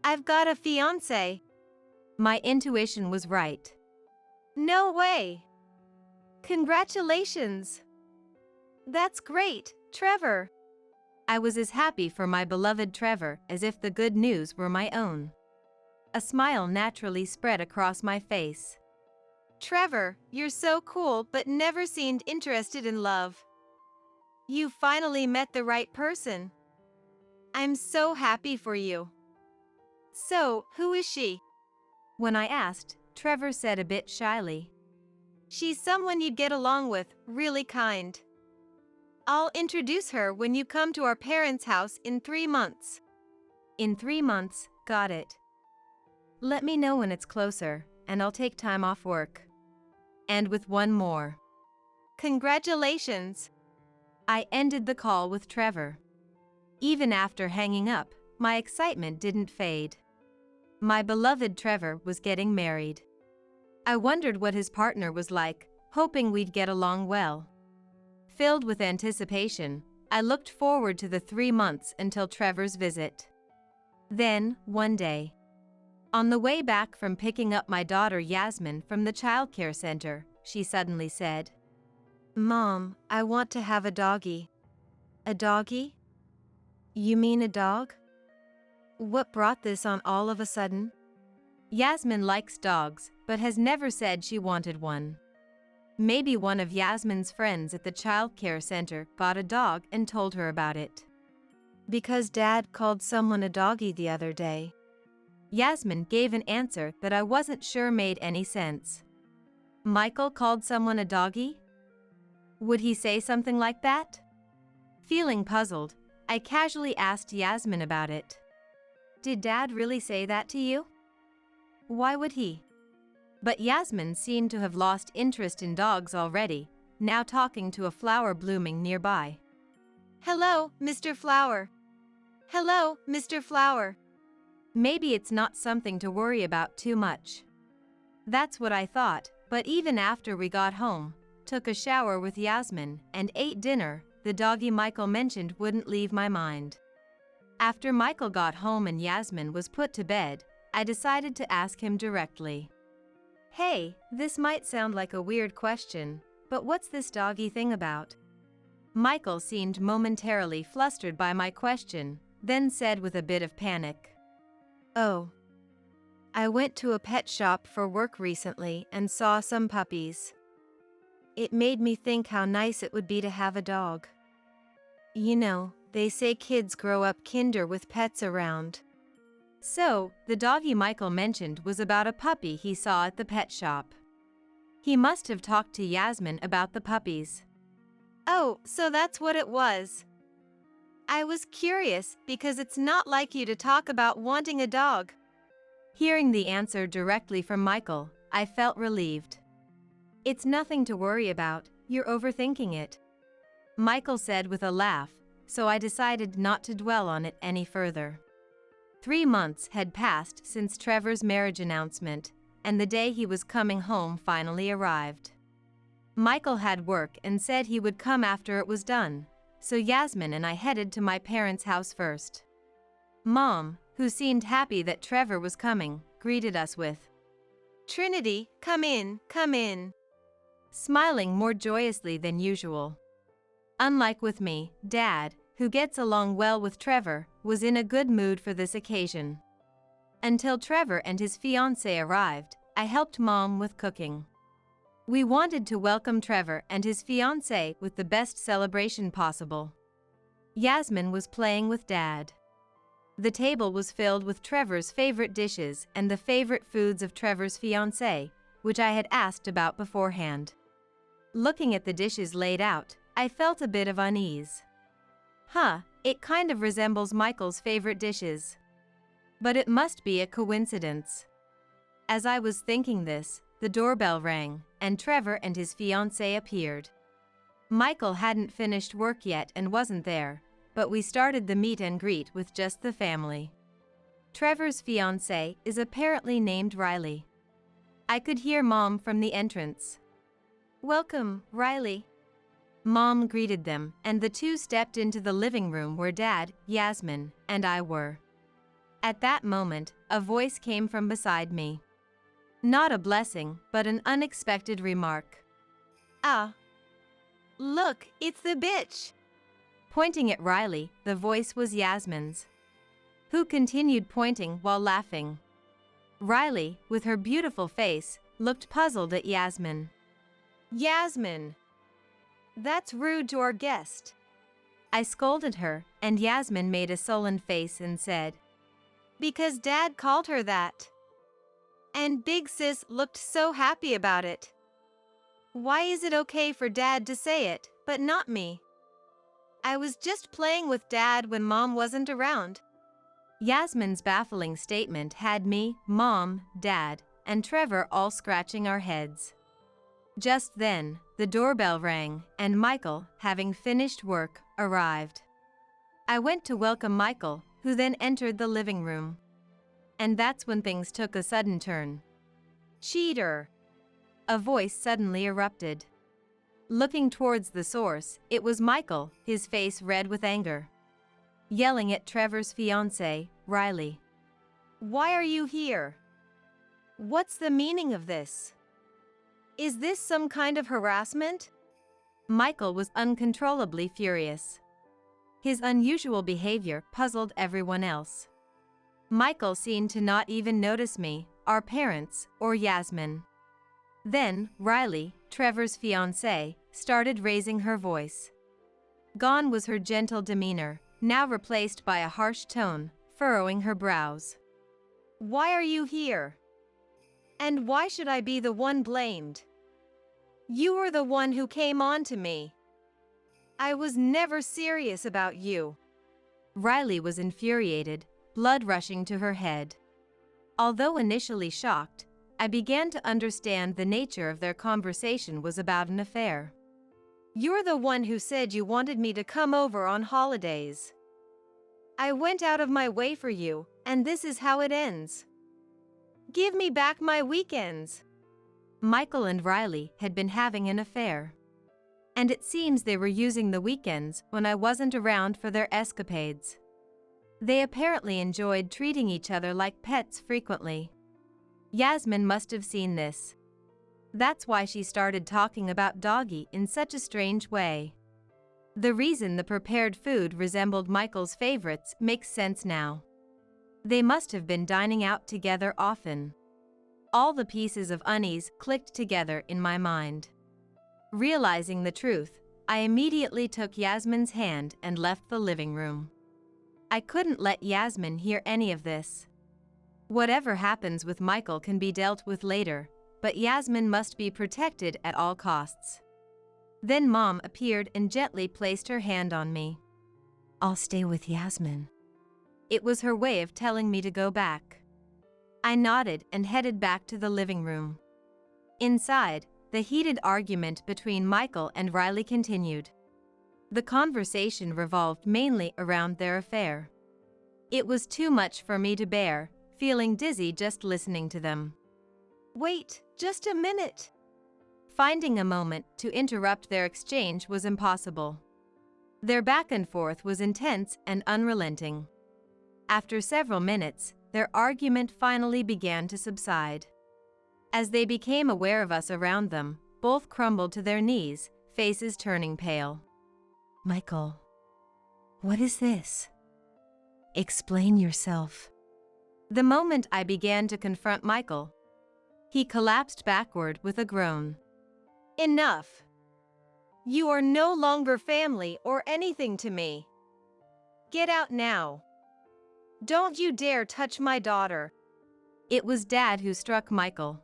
"I've got a fiancé." My intuition was right. "No way. Congratulations. That's great, Trevor." I was as happy for my beloved Trevor as if the good news were my own. A smile naturally spread across my face. "Trevor, you're so cool but never seemed interested in love. You finally met the right person." I'm so happy for you. So, who is she? When I asked, Trevor said a bit shyly. She's someone you'd get along with, really kind. I'll introduce her when you come to our parents' house in 3 months. In 3 months, got it. Let me know when it's closer, and I'll take time off work. And with one more. Congratulations. I ended the call with Trevor. Even after hanging up, my excitement didn't fade. My beloved Trevor was getting married. I wondered what his partner was like, hoping we'd get along well. Filled with anticipation, I looked forward to the 3 months until Trevor's visit. Then, one day, on the way back from picking up my daughter Yasmin from the childcare center, she suddenly said, Mom, I want to have a doggy. A doggy? You mean a dog? What brought this on all of a sudden? Yasmin likes dogs, but has never said she wanted one. Maybe one of Yasmin's friends at the childcare center got a dog and told her about it. Because Dad called someone a doggy the other day. Yasmin gave an answer that I wasn't sure made any sense. Michael called someone a doggy? Would he say something like that? Feeling puzzled, I casually asked Yasmin about it. Did Dad really say that to you? Why would he? But Yasmin seemed to have lost interest in dogs already, now talking to a flower blooming nearby. Hello, Mr. Flower. Hello, Mr. Flower. Maybe it's not something to worry about too much. That's what I thought, but even after we got home, took a shower with Yasmin, and ate dinner, the doggy Michael mentioned wouldn't leave my mind. After Michael got home and Yasmin was put to bed, I decided to ask him directly. Hey, this might sound like a weird question, but what's this doggy thing about? Michael seemed momentarily flustered by my question, then said with a bit of panic. Oh. I went to a pet shop for work recently and saw some puppies. It made me think how nice it would be to have a dog. You know, they say kids grow up kinder with pets around. So, the doggy Michael mentioned was about a puppy he saw at the pet shop. He must have talked to Yasmin about the puppies. Oh, so that's what it was. I was curious because it's not like you to talk about wanting a dog. Hearing the answer directly from Michael, I felt relieved. It's nothing to worry about, you're overthinking it. Michael said with a laugh, so I decided not to dwell on it any further. 3 months had passed since Trevor's marriage announcement, and the day he was coming home finally arrived. Michael had work and said he would come after it was done, so Yasmin and I headed to my parents' house first. Mom, who seemed happy that Trevor was coming, greeted us with, Trinity, come in, come in. Smiling more joyously than usual. Unlike with me, Dad, who gets along well with Trevor, was in a good mood for this occasion. Until Trevor and his fiancée arrived, I helped Mom with cooking. We wanted to welcome Trevor and his fiancée with the best celebration possible. Yasmin was playing with Dad. The table was filled with Trevor's favorite dishes and the favorite foods of Trevor's fiancée, which I had asked about beforehand. Looking at the dishes laid out, I felt a bit of unease. It kind of resembles Michael's favorite dishes. But it must be a coincidence. As I was thinking this, the doorbell rang, and Trevor and his fiancée appeared. Michael hadn't finished work yet and wasn't there, but we started the meet and greet with just the family. Trevor's fiancée is apparently named Riley. I could hear Mom from the entrance. Welcome, Riley. Mom greeted them, and the two stepped into the living room where Dad, Yasmin, and I were. At that moment, a voice came from beside me. Not a blessing, but an unexpected remark. Ah. Look, it's the bitch. Pointing at Riley, the voice was Yasmin's, who continued pointing while laughing. Riley, with her beautiful face, looked puzzled at Yasmin. Yasmin. That's rude to our guest. I scolded her, and Yasmin made a sullen face and said, "Because Dad called her that. And Big Sis looked so happy about it. Why is it okay for Dad to say it, but not me? I was just playing with Dad when Mom wasn't around." Yasmin's baffling statement had me, Mom, Dad, and Trevor all scratching our heads. Just then, the doorbell rang, and Michael, having finished work, arrived. I went to welcome Michael, who then entered the living room. And that's when things took a sudden turn. "Cheater!" A voice suddenly erupted. Looking towards the source, it was Michael, his face red with anger, yelling at Trevor's fiancée, Riley. "Why are you here? What's the meaning of this? Is this some kind of harassment?" Michael was uncontrollably furious. His unusual behavior puzzled everyone else. Michael seemed to not even notice me, our parents, or Yasmin. Then, Riley, Trevor's fiancée, started raising her voice. Gone was her gentle demeanor, now replaced by a harsh tone, furrowing her brows. "Why are you here? And why should I be the one blamed? You were the one who came on to me. I was never serious about you." Riley was infuriated, blood rushing to her head. Although initially shocked, I began to understand the nature of their conversation was about an affair. "You're the one who said you wanted me to come over on holidays. I went out of my way for you, and this is how it ends. Give me back my weekends." Michael and Riley had been having an affair. And it seems they were using the weekends when I wasn't around for their escapades. They apparently enjoyed treating each other like pets frequently. Yasmin must have seen this. That's why she started talking about Doggy in such a strange way. The reason the prepared food resembled Michael's favorites makes sense now. They must have been dining out together often. All the pieces of unease clicked together in my mind. Realizing the truth, I immediately took Yasmin's hand and left the living room. I couldn't let Yasmin hear any of this. Whatever happens with Michael can be dealt with later, but Yasmin must be protected at all costs. Then Mom appeared and gently placed her hand on me. "I'll stay with Yasmin." It was her way of telling me to go back. I nodded and headed back to the living room. Inside, the heated argument between Michael and Riley continued. The conversation revolved mainly around their affair. It was too much for me to bear, feeling dizzy just listening to them. "Wait, just a minute." Finding a moment to interrupt their exchange was impossible. Their back and forth was intense and unrelenting. After several minutes, their argument finally began to subside. As they became aware of us around them, both crumbled to their knees, faces turning pale. "Michael, what is this? Explain yourself." The moment I began to confront Michael, he collapsed backward with a groan. "Enough. You are no longer family or anything to me. Get out now. Don't you dare touch my daughter." It was Dad who struck Michael.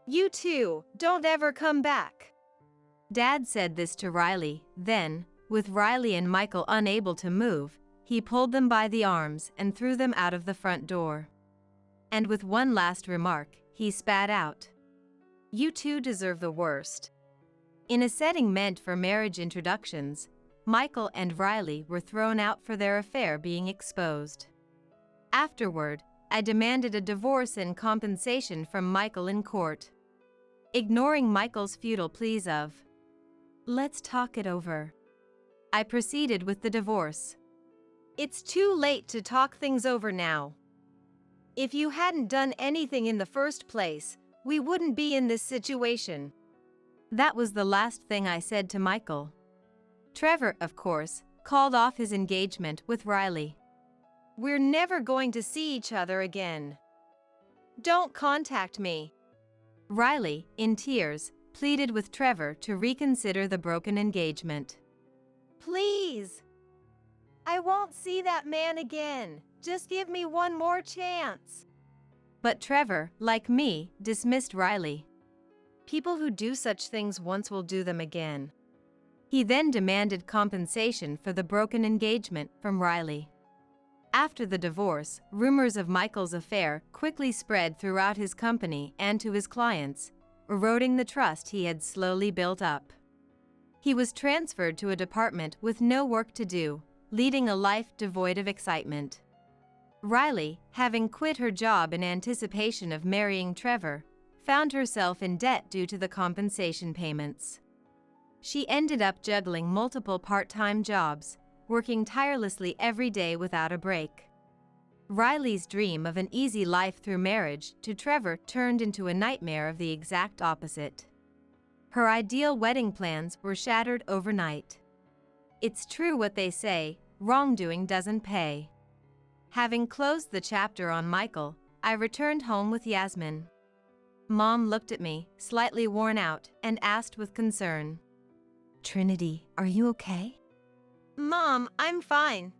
"You two, don't ever come back." Dad said this to Riley, then, with Riley and Michael unable to move, he pulled them by the arms and threw them out of the front door. And with one last remark, he spat out, "You two deserve the worst." In a setting meant for marriage introductions, Michael and Riley were thrown out for their affair being exposed. Afterward, I demanded a divorce and compensation from Michael in court. Ignoring Michael's futile pleas of, "Let's talk it over," I proceeded with the divorce. It's too late to talk things over now. If you hadn't done anything in the first place, we wouldn't be in this situation. That was the last thing I said to Michael. Trevor, of course, called off his engagement with Riley. "We're never going to see each other again. Don't contact me." Riley, in tears, pleaded with Trevor to reconsider the broken engagement. "Please, I won't see that man again. Just give me one more chance. But Trevor, like me, dismissed Riley. People who do such things once will do them again. He then demanded compensation for the broken engagement from Riley. After the divorce, rumors of Michael's affair quickly spread throughout his company and to his clients, eroding the trust he had slowly built up. He was transferred to a department with no work to do, leading a life devoid of excitement. Riley, having quit her job in anticipation of marrying Trevor, found herself in debt due to the compensation payments. She ended up juggling multiple part-time jobs, working tirelessly every day without a break. Riley's dream of an easy life through marriage to Trevor turned into a nightmare of the exact opposite. Her ideal wedding plans were shattered overnight. It's true what they say, wrongdoing doesn't pay. Having closed the chapter on Michael, I returned home with Yasmin. Mom looked at me, slightly worn out, and asked with concern, "Trinity, are you okay?" Mom, I'm fine.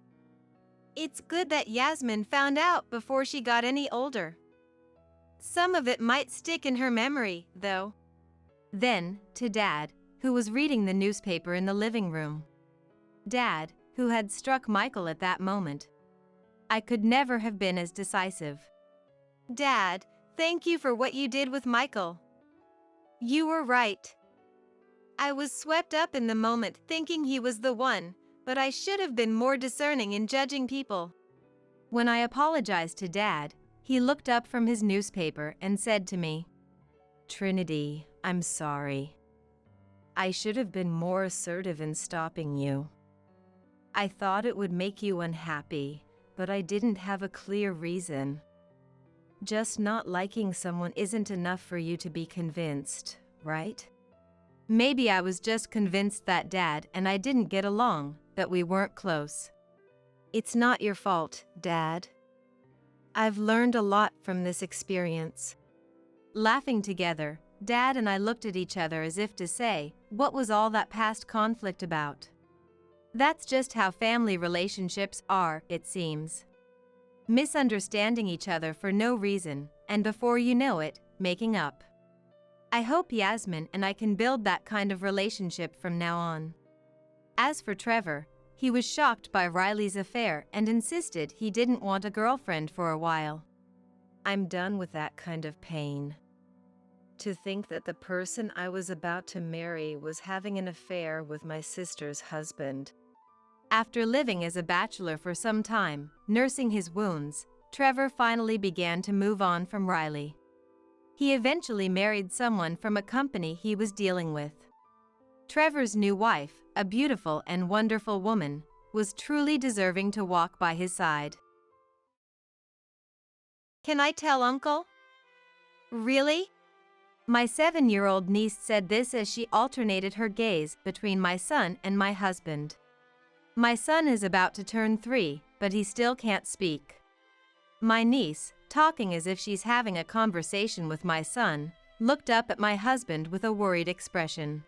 It's good that Yasmin found out before she got any older. Some of it might stick in her memory, though. Then, to Dad, who was reading the newspaper in the living room. Dad, who had struck Michael at that moment. I could never have been as decisive. Dad, thank you for what you did with Michael. You were right. I was swept up in the moment thinking he was the one, but I should have been more discerning in judging people. When I apologized to Dad, he looked up from his newspaper and said to me, "Trinity, I'm sorry. I should have been more assertive in stopping you. I thought it would make you unhappy, but I didn't have a clear reason. Just not liking someone isn't enough for you to be convinced, right?" Maybe I was just convinced that Dad and I didn't get along, that we weren't close. It's not your fault, Dad. I've learned a lot from this experience. Laughing together, Dad and I looked at each other as if to say, what was all that past conflict about? That's just how family relationships are, it seems. Misunderstanding each other for no reason, and before you know it, making up. I hope Yasmin and I can build that kind of relationship from now on. As for Trevor, he was shocked by Riley's affair and insisted he didn't want a girlfriend for a while. I'm done with that kind of pain. To think that the person I was about to marry was having an affair with my sister's husband. After living as a bachelor for some time, nursing his wounds, Trevor finally began to move on from Riley. He eventually married someone from a company he was dealing with. Trevor's new wife, a beautiful and wonderful woman, was truly deserving to walk by his side. Can I tell Uncle? Really? My 7-year-old niece said this as she alternated her gaze between my son and my husband. My son is about to turn 3, but he still can't speak. My niece, talking as if she's having a conversation with my son, looked up at my husband with a worried expression.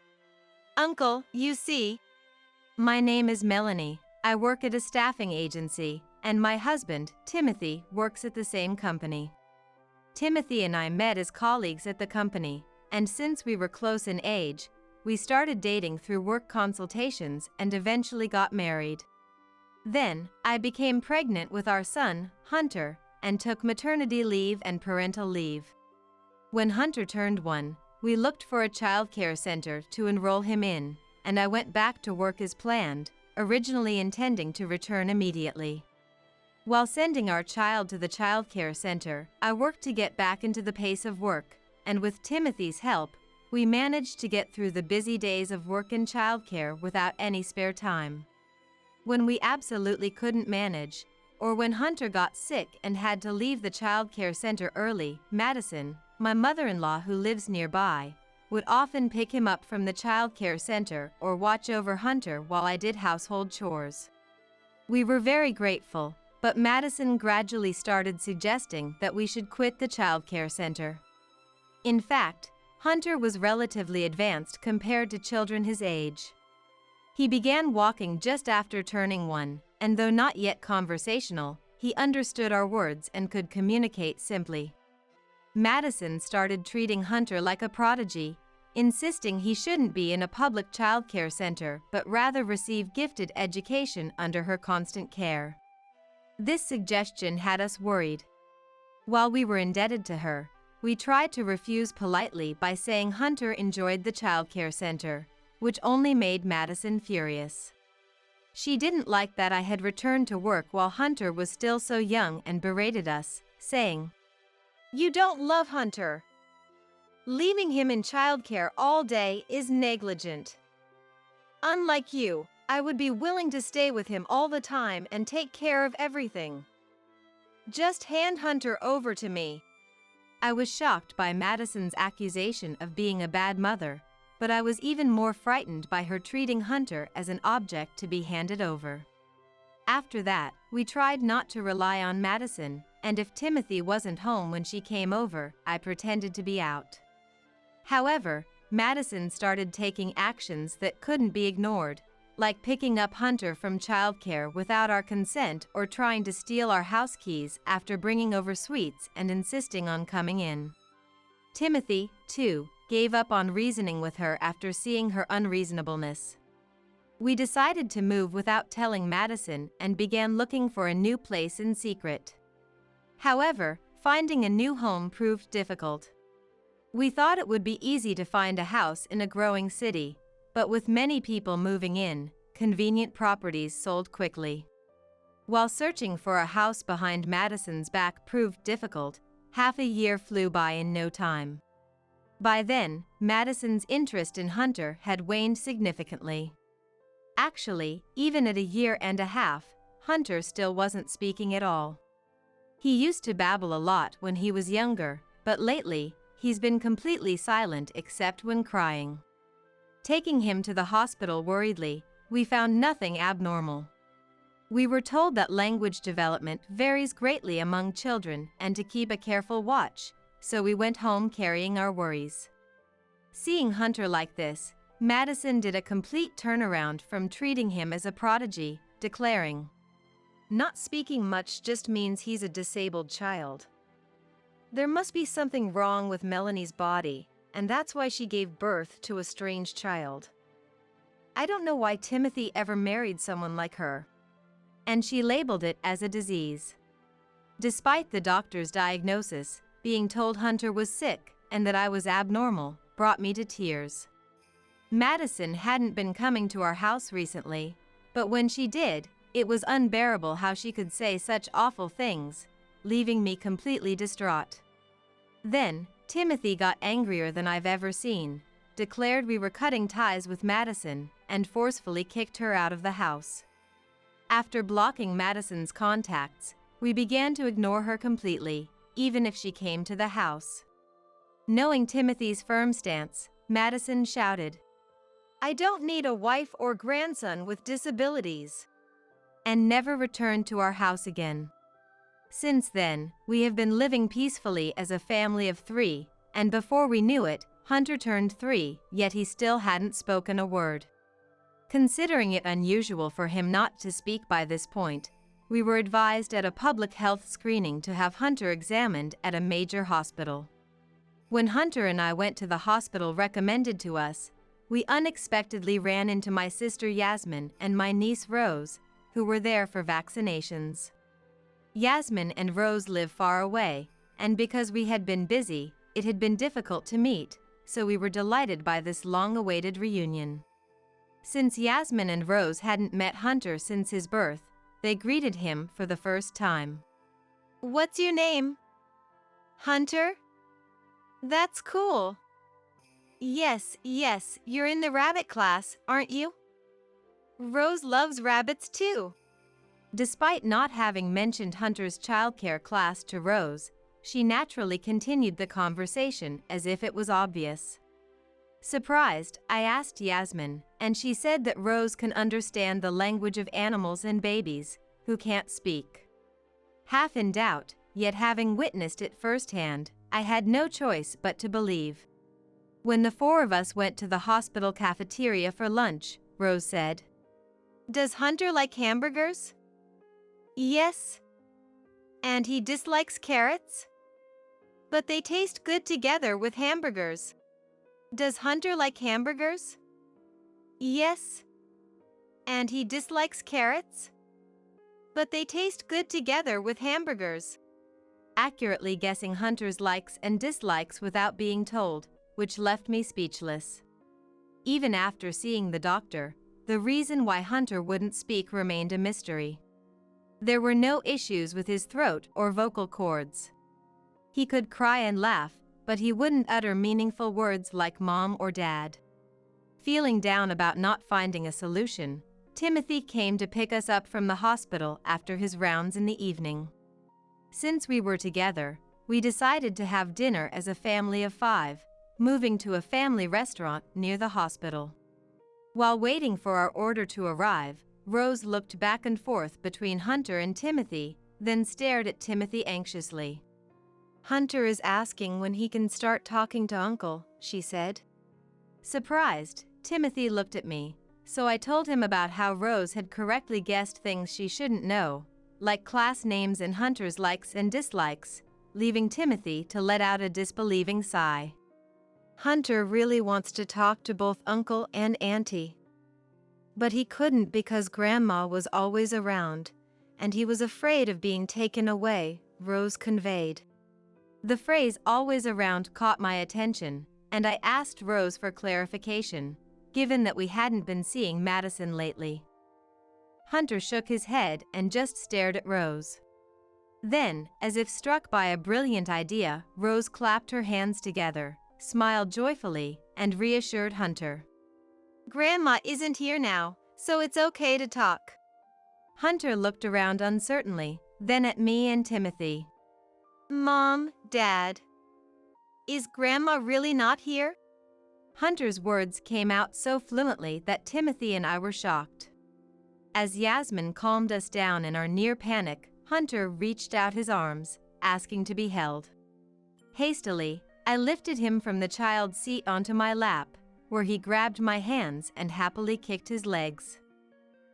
Uncle, you see. My name is Melanie. I work at a staffing agency, and my husband, Timothy, works at the same company. Timothy and I met as colleagues at the company, and since we were close in age, we started dating through work consultations and eventually got married. Then, I became pregnant with our son, Hunter, and took maternity leave and parental leave. When Hunter turned 1, we looked for a childcare center to enroll him in, and I went back to work as planned, originally intending to return immediately. While sending our child to the childcare center, I worked to get back into the pace of work, and with Timothy's help, we managed to get through the busy days of work and childcare without any spare time. When we absolutely couldn't manage, or when Hunter got sick and had to leave the childcare center early, Madison, my mother-in-law who lives nearby, would often pick him up from the childcare center or watch over Hunter while I did household chores. We were very grateful, but Madison gradually started suggesting that we should quit the childcare center. In fact, Hunter was relatively advanced compared to children his age. He began walking just after turning 1, and though not yet conversational, he understood our words and could communicate simply. Madison started treating Hunter like a prodigy, insisting he shouldn't be in a public childcare center but rather receive gifted education under her constant care. This suggestion had us worried. While we were indebted to her, we tried to refuse politely by saying Hunter enjoyed the childcare center, which only made Madison furious. She didn't like that I had returned to work while Hunter was still so young and berated us, saying, "You don't love Hunter. Leaving him in childcare all day is negligent. Unlike you, I would be willing to stay with him all the time and take care of everything. Just hand Hunter over to me." I was shocked by Madison's accusation of being a bad mother, but I was even more frightened by her treating Hunter as an object to be handed over. After that, we tried not to rely on Madison, and if Timothy wasn't home when she came over, I pretended to be out. However, Madison started taking actions that couldn't be ignored, like picking up Hunter from childcare without our consent or trying to steal our house keys after bringing over sweets and insisting on coming in. Timothy, too, gave up on reasoning with her after seeing her unreasonableness. We decided to move without telling Madison and began looking for a new place in secret. However, finding a new home proved difficult. We thought it would be easy to find a house in a growing city, but with many people moving in, convenient properties sold quickly. While searching for a house behind Madison's back proved difficult, half a year flew by in no time. By then, Madison's interest in Hunter had waned significantly. Actually, even at a year and a half, Hunter still wasn't speaking at all. He used to babble a lot when he was younger, but lately, he's been completely silent except when crying. Taking him to the hospital worriedly, we found nothing abnormal. We were told that language development varies greatly among children and to keep a careful watch, so we went home carrying our worries. Seeing Hunter like this, Madison did a complete turnaround from treating him as a prodigy, declaring, "Not speaking much just means he's a disabled child. There must be something wrong with Melanie's body, and that's why she gave birth to a strange child. I don't know why Timothy ever married someone like her." And she labeled it as a disease. Despite the doctor's diagnosis, being told Hunter was sick and that I was abnormal brought me to tears. Madison hadn't been coming to our house recently, but when she did, it was unbearable how she could say such awful things, leaving me completely distraught. Then, Timothy got angrier than I've ever seen, declared we were cutting ties with Madison, and forcefully kicked her out of the house. After blocking Madison's contacts, we began to ignore her completely, even if she came to the house. Knowing Timothy's firm stance, Madison shouted, "I don't need a wife or grandson with disabilities," and never returned to our house again. Since then, we have been living peacefully as a family of 3, and before we knew it, Hunter turned 3, yet he still hadn't spoken a word. Considering it unusual for him not to speak by this point, we were advised at a public health screening to have Hunter examined at a major hospital. When Hunter and I went to the hospital recommended to us, we unexpectedly ran into my sister Yasmin and my niece Rose, who were there for vaccinations. Yasmin and Rose live far away, and because we had been busy, it had been difficult to meet, so we were delighted by this long-awaited reunion. Since Yasmin and Rose hadn't met Hunter since his birth, they greeted him for the first time. "What's your name?" "Hunter? That's cool." Yes, you're in the rabbit class, aren't you?" "Rose loves rabbits too." Despite not having mentioned Hunter's childcare class to Rose, she naturally continued the conversation as if it was obvious. Surprised, I asked Yasmin, and she said that Rose can understand the language of animals and babies, who can't speak. Half in doubt, yet having witnessed it firsthand, I had no choice but to believe. When the 4 of us went to the hospital cafeteria for lunch, Rose said, "Does Hunter like hamburgers?" Yes. And he dislikes carrots? But they taste good together with hamburgers. Does Hunter like hamburgers? Yes. And he dislikes carrots? But they taste good together with hamburgers. Accurately guessing Hunter's likes and dislikes without being told, which left me speechless. Even after seeing the doctor, the reason why Hunter wouldn't speak remained a mystery. There were no issues with his throat or vocal cords. He could cry and laugh, but he wouldn't utter meaningful words like mom or dad. Feeling down about not finding a solution, Timothy came to pick us up from the hospital after his rounds in the evening. Since we were together, we decided to have dinner as a family of 5, moving to a family restaurant near the hospital. While waiting for our order to arrive, Rose looked back and forth between Hunter and Timothy, then stared at Timothy anxiously. Hunter is asking when he can start talking to Uncle, she said. Surprised, Timothy looked at me, so I told him about how Rose had correctly guessed things she shouldn't know, like class names and Hunter's likes and dislikes, leaving Timothy to let out a disbelieving sigh. Hunter really wants to talk to both Uncle and Auntie. But he couldn't because Grandma was always around, and he was afraid of being taken away, Rose conveyed. The phrase "always around" caught my attention, and I asked Rose for clarification, given that we hadn't been seeing Madison lately. Hunter shook his head and just stared at Rose. Then, as if struck by a brilliant idea, Rose clapped her hands together, smiled joyfully, and reassured Hunter. Grandma isn't here now, so it's okay to talk. Hunter looked around uncertainly, then at me and Timothy. Mom, Dad. Is Grandma really not here? Hunter's words came out so fluently that Timothy and I were shocked. As Yasmin calmed us down in our near panic, Hunter reached out his arms, asking to be held. Hastily, I lifted him from the child's seat onto my lap, where he grabbed my hands and happily kicked his legs.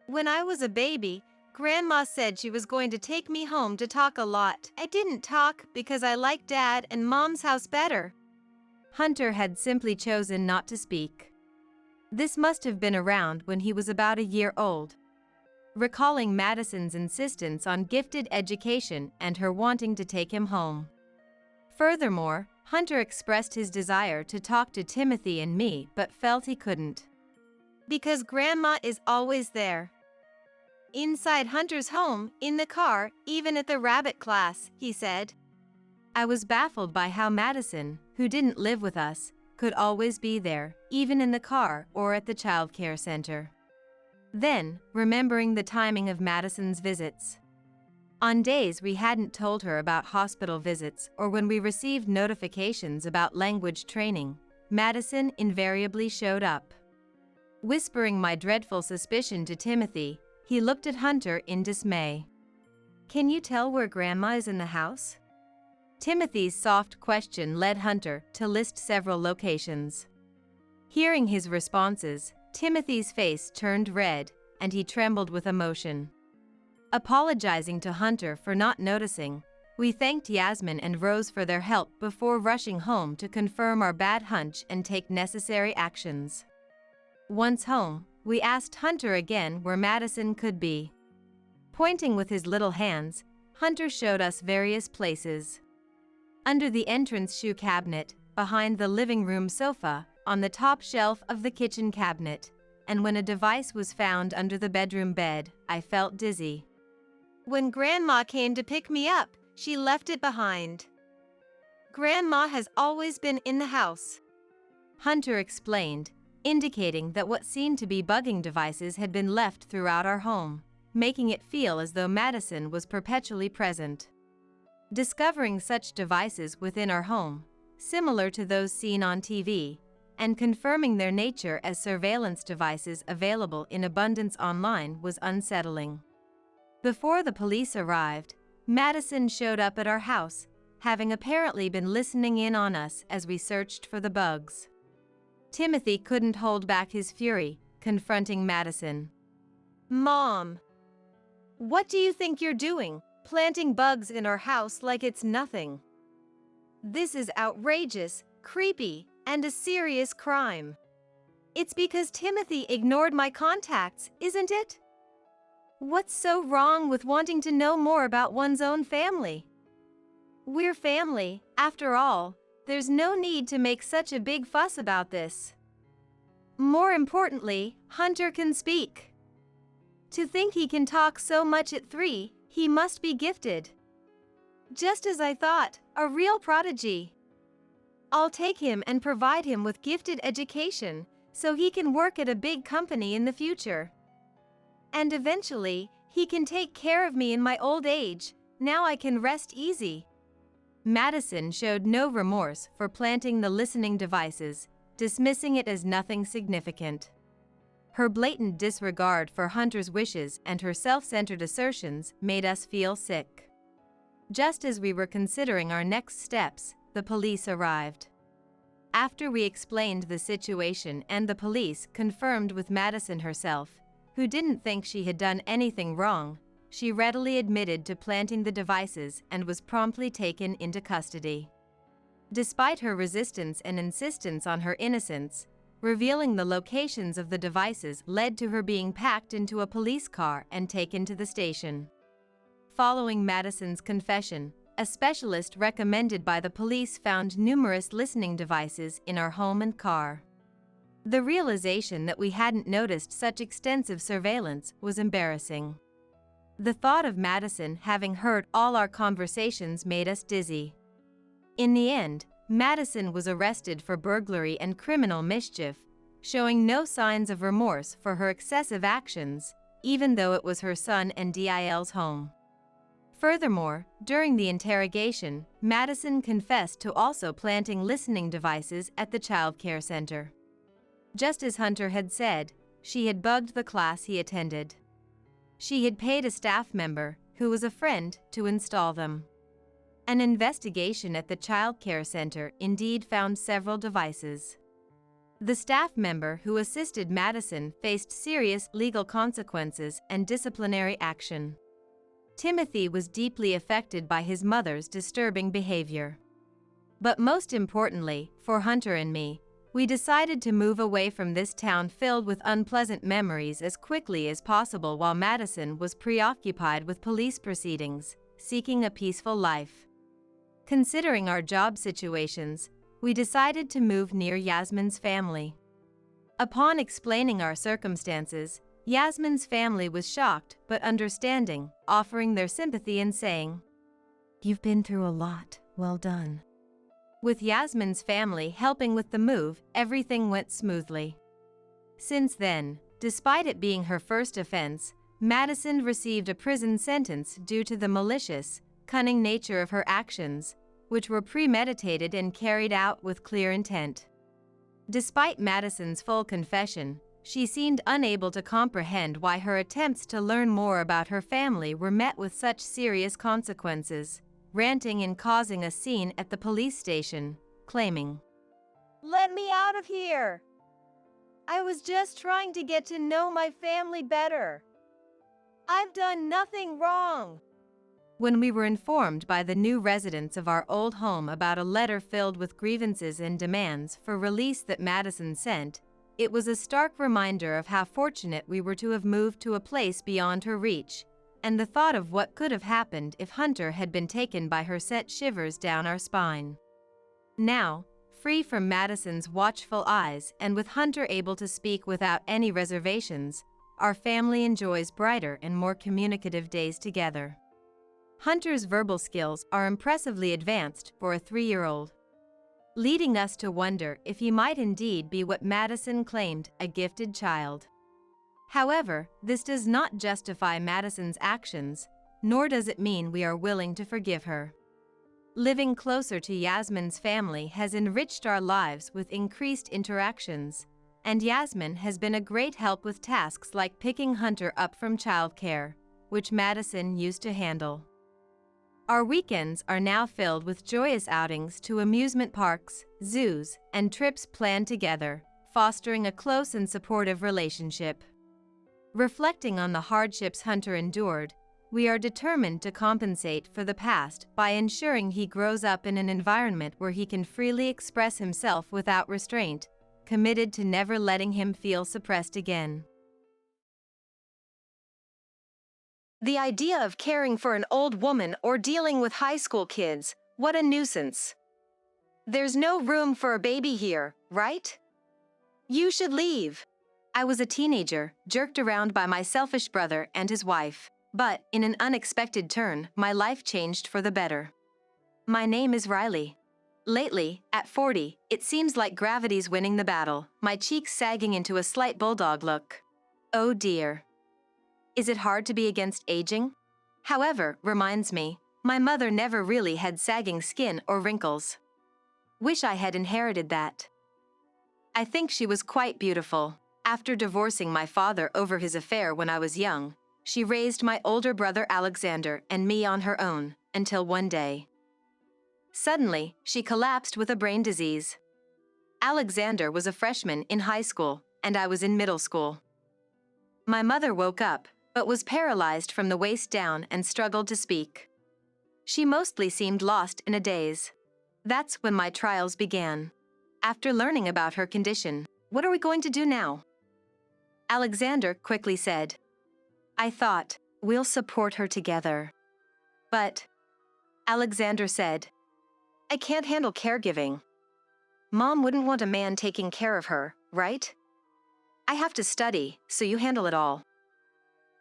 When I was a baby, Grandma said she was going to take me home to talk a lot. I didn't talk because I liked Dad and Mom's house better. Hunter had simply chosen not to speak. This must have been around when he was about a year old. Recalling Madison's insistence on gifted education and her wanting to take him home. Furthermore, Hunter expressed his desire to talk to Timothy and me but felt he couldn't. Because Grandma is always there. Inside Hunter's home, in the car, even at the rabbit class, he said. I was baffled by how Madison, who didn't live with us, could always be there, even in the car or at the childcare center. Then, remembering the timing of Madison's visits. On days we hadn't told her about hospital visits or when we received notifications about language training, Madison invariably showed up. Whispering my dreadful suspicion to Timothy, he looked at Hunter in dismay. Can you tell where Grandma is in the house? Timothy's soft question led Hunter to list several locations. Hearing his responses, Timothy's face turned red, and he trembled with emotion. Apologizing to Hunter for not noticing, we thanked Yasmin and Rose for their help before rushing home to confirm our bad hunch and take necessary actions. Once home, we asked Hunter again where Madison could be. Pointing with his little hands, Hunter showed us various places. Under the entrance shoe cabinet, behind the living room sofa, on the top shelf of the kitchen cabinet, and when a device was found under the bedroom bed, I felt dizzy. When Grandma came to pick me up, she left it behind. Grandma has always been in the house. Hunter explained, indicating that what seemed to be bugging devices had been left throughout our home, making it feel as though Madison was perpetually present. Discovering such devices within our home, similar to those seen on TV, and confirming their nature as surveillance devices available in abundance online was unsettling. Before the police arrived, Madison showed up at our house, having apparently been listening in on us as we searched for the bugs. Timothy couldn't hold back his fury, confronting Madison. Mom, What do you think you're doing, planting bugs in our house like it's nothing? This is outrageous, creepy, and a serious crime. It's because Timothy ignored my contacts, isn't it? What's so wrong with wanting to know more about one's own family? We're family, after all. There's no need to make such a big fuss about this. More importantly, Hunter can speak. To think he can talk so much at 3, he must be gifted. Just as I thought, a real prodigy. I'll take him and provide him with gifted education, so he can work at a big company in the future. And eventually, he can take care of me in my old age. Now I can rest easy. Madison showed no remorse for planting the listening devices, dismissing it as nothing significant. Her blatant disregard for Hunter's wishes and her self-centered assertions made us feel sick. Just as we were considering our next steps, the police arrived. After we explained the situation and the police confirmed with Madison herself, who didn't think she had done anything wrong, she readily admitted to planting the devices and was promptly taken into custody. Despite her resistance and insistence on her innocence, revealing the locations of the devices led to her being packed into a police car and taken to the station. Following Madison's confession, a specialist recommended by the police found numerous listening devices in our home and car. The realization that we hadn't noticed such extensive surveillance was embarrassing. The thought of Madison having heard all our conversations made us dizzy. In the end, Madison was arrested for burglary and criminal mischief, showing no signs of remorse for her excessive actions, even though it was her son and DIL's home. Furthermore, during the interrogation, Madison confessed to also planting listening devices at the child care center. Just as Hunter had said, she had bugged the class he attended. She had paid a staff member, who was a friend, to install them. An investigation at the child care center indeed found several devices. The staff member who assisted Madison faced serious legal consequences and disciplinary action. Timothy was deeply affected by his mother's disturbing behavior. But most importantly, for Hunter and me, we decided to move away from this town filled with unpleasant memories as quickly as possible while Madison was preoccupied with police proceedings, seeking a peaceful life. Considering our job situations, we decided to move near Yasmin's family. Upon explaining our circumstances, Yasmin's family was shocked but understanding, offering their sympathy and saying, "You've been through a lot, well done." With Yasmin's family helping with the move, everything went smoothly. Since then, despite it being her first offense, Madison received a prison sentence due to the malicious, cunning nature of her actions, which were premeditated and carried out with clear intent. Despite Madison's full confession, she seemed unable to comprehend why her attempts to learn more about her family were met with such serious consequences, ranting and causing a scene at the police station, claiming, "Let me out of here! I was just trying to get to know my family better. I've done nothing wrong." When we were informed by the new residents of our old home about a letter filled with grievances and demands for release that Madison sent, it was a stark reminder of how fortunate we were to have moved to a place beyond her reach, and the thought of what could have happened if Hunter had been taken by her sent shivers down our spine. Now, free from Madison's watchful eyes and with Hunter able to speak without any reservations, our family enjoys brighter and more communicative days together. Hunter's verbal skills are impressively advanced for a 3-year-old, leading us to wonder if he might indeed be what Madison claimed, a gifted child. However, this does not justify Madison's actions, nor does it mean we are willing to forgive her. Living closer to Yasmin's family has enriched our lives with increased interactions, and Yasmin has been a great help with tasks like picking Hunter up from childcare, which Madison used to handle. Our weekends are now filled with joyous outings to amusement parks, zoos, and trips planned together, fostering a close and supportive relationship. Reflecting on the hardships Hunter endured, We are determined to compensate for the past by ensuring he grows up in an environment where he can freely express himself without restraint, committed to never letting him feel suppressed again. The idea of caring for an old woman or dealing with high school kids, what a nuisance. There's no room for a baby here, right? You should leave. I was a teenager, jerked around by my selfish brother and his wife. But, in an unexpected turn, my life changed for the better. My name is Riley. Lately, at 40, it seems like gravity's winning the battle, my cheeks sagging into a slight bulldog look. Oh dear. Is it hard to be against aging? However, reminds me, my mother never really had sagging skin or wrinkles. Wish I had inherited that. I think she was quite beautiful. After divorcing my father over his affair when I was young, she raised my older brother Alexander and me on her own, until one day. Suddenly, she collapsed with a brain disease. Alexander was a freshman in high school, and I was in middle school. My mother woke up, but was paralyzed from the waist down and struggled to speak. She mostly seemed lost in a daze. That's when my trials began. After learning about her condition, what are we going to do now? Alexander quickly said. I thought, we'll support her together. But, Alexander said, I can't handle caregiving. Mom wouldn't want a man taking care of her, right? I have to study, so you handle it all.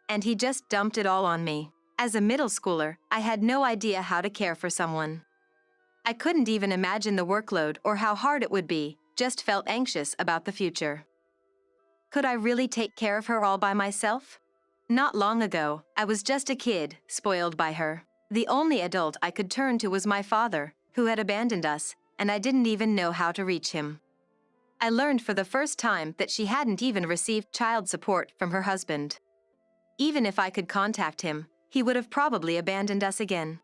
And he just dumped it all on me. As a middle schooler, I had no idea how to care for someone. I couldn't even imagine the workload or how hard it would be, just felt anxious about the future. Could I really take care of her all by myself? Not long ago, I was just a kid, spoiled by her. The only adult I could turn to was my father, who had abandoned us, and I didn't even know how to reach him. I learned for the first time that she hadn't even received child support from her husband. Even if I could contact him, he would have probably abandoned us again.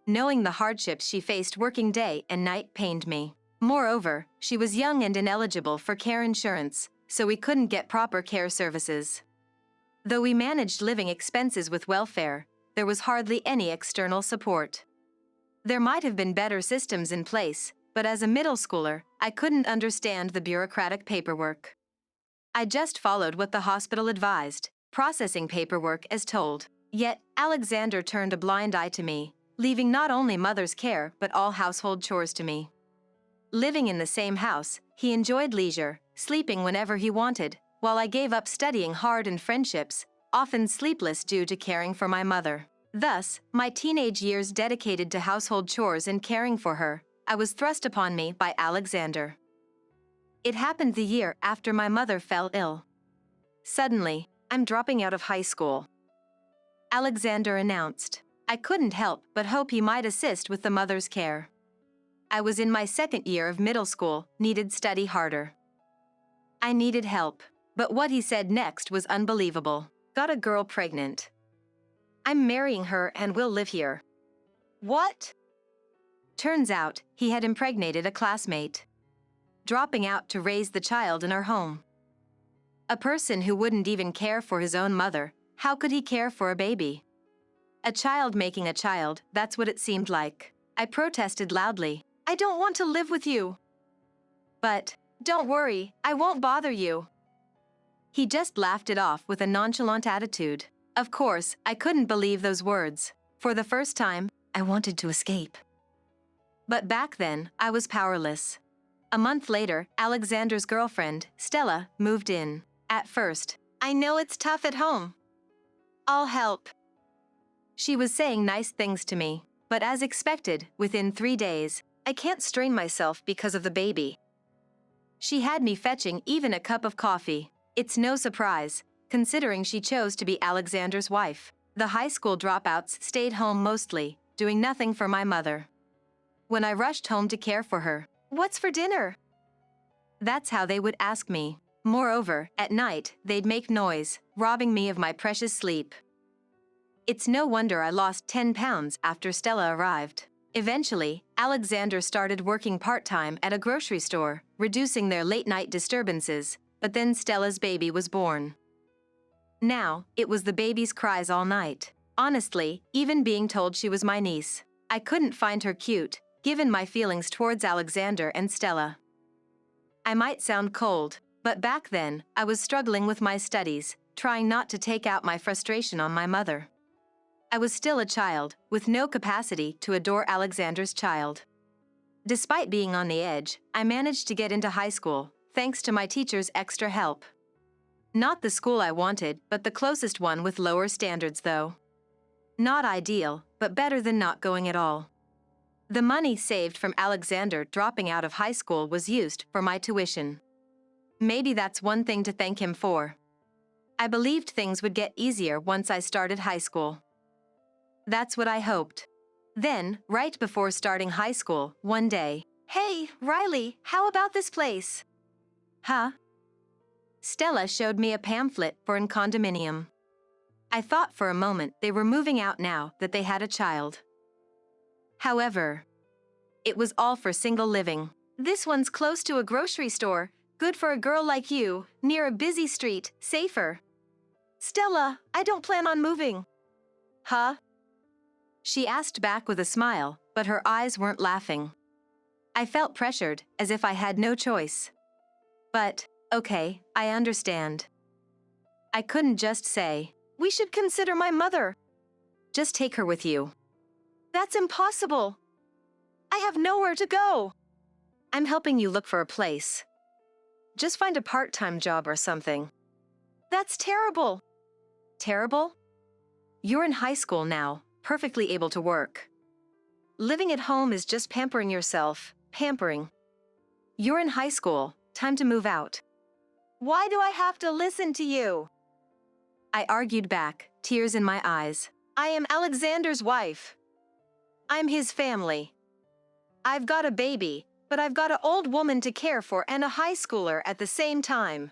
Knowing the hardships she faced working day and night pained me. Moreover, she was young and ineligible for care insurance, so we couldn't get proper care services. Though we managed living expenses with welfare, there was hardly any external support. There might have been better systems in place, but as a middle schooler, I couldn't understand the bureaucratic paperwork. I just followed what the hospital advised, processing paperwork as told. Yet, Alexander turned a blind eye to me, leaving not only mother's care but all household chores to me. Living in the same house, he enjoyed leisure, sleeping whenever he wanted, while I gave up studying hard and friendships, often sleepless due to caring for my mother. Thus, my teenage years dedicated to household chores and caring for her, I was thrust upon me by Alexander. It happened the year after my mother fell ill. Suddenly, I'm dropping out of high school. Alexander announced. I couldn't help but hope he might assist with the mother's care. I was in my second year of middle school, needed study harder. I needed help, but what he said next was unbelievable. Got a girl pregnant. I'm marrying her and we'll live here. What? Turns out, he had impregnated a classmate. Dropping out to raise the child in our home. A person who wouldn't even care for his own mother, how could he care for a baby? A child making a child, that's what it seemed like. I protested loudly. I don't want to live with you. But, don't worry, I won't bother you. He just laughed it off with a nonchalant attitude. Of course, I couldn't believe those words. For the first time, I wanted to escape. But back then, I was powerless. A month later, Alexander's girlfriend, Stella, moved in. At first, I know it's tough at home. I'll help. She was saying nice things to me, but as expected, within 3 days, I can't strain myself because of the baby. She had me fetching even a cup of coffee. It's no surprise, considering she chose to be Alexander's wife. The high school dropouts stayed home mostly, doing nothing for my mother. When I rushed home to care for her, what's for dinner? That's how they would ask me. Moreover, at night, they'd make noise, robbing me of my precious sleep. It's no wonder I lost 10 pounds after Stella arrived. Eventually, Alexander started working part-time at a grocery store, reducing their late-night disturbances, but then Stella's baby was born. Now, it was the baby's cries all night. Honestly, even being told she was my niece, I couldn't find her cute, given my feelings towards Alexander and Stella. I might sound cold, but back then, I was struggling with my studies, trying not to take out my frustration on my mother. I was still a child, with no capacity to adore Alexander's child. Despite being on the edge, I managed to get into high school, thanks to my teacher's extra help. Not the school I wanted, but the closest one with lower standards though. Not ideal, but better than not going at all. The money saved from Alexander dropping out of high school was used for my tuition. Maybe that's one thing to thank him for. I believed things would get easier once I started high school. That's what I hoped. Then, right before starting high school, one day, "Hey, Riley, how about this place?" "Huh?" Stella showed me a pamphlet for a condominium. I thought for a moment they were moving out now that they had a child. However, it was all for single living. "This one's close to a grocery store, good for a girl like you, near a busy street, safer." "Stella, I don't plan on moving." "Huh?" She asked back with a smile, but her eyes weren't laughing. I felt pressured, as if I had no choice. But, okay, I understand. I couldn't just say, "We should consider my mother." "Just take her with you." "That's impossible. I have nowhere to go." "I'm helping you look for a place. Just find a part-time job or something." "That's terrible." "Terrible? You're in high school now, perfectly able to work. Living at home is just pampering yourself, pampering. You're in high school, time to move out." "Why do I have to listen to you?" I argued back, tears in my eyes. "I am Alexander's wife. I'm his family. I've got a baby, but I've got an old woman to care for and a high schooler at the same time.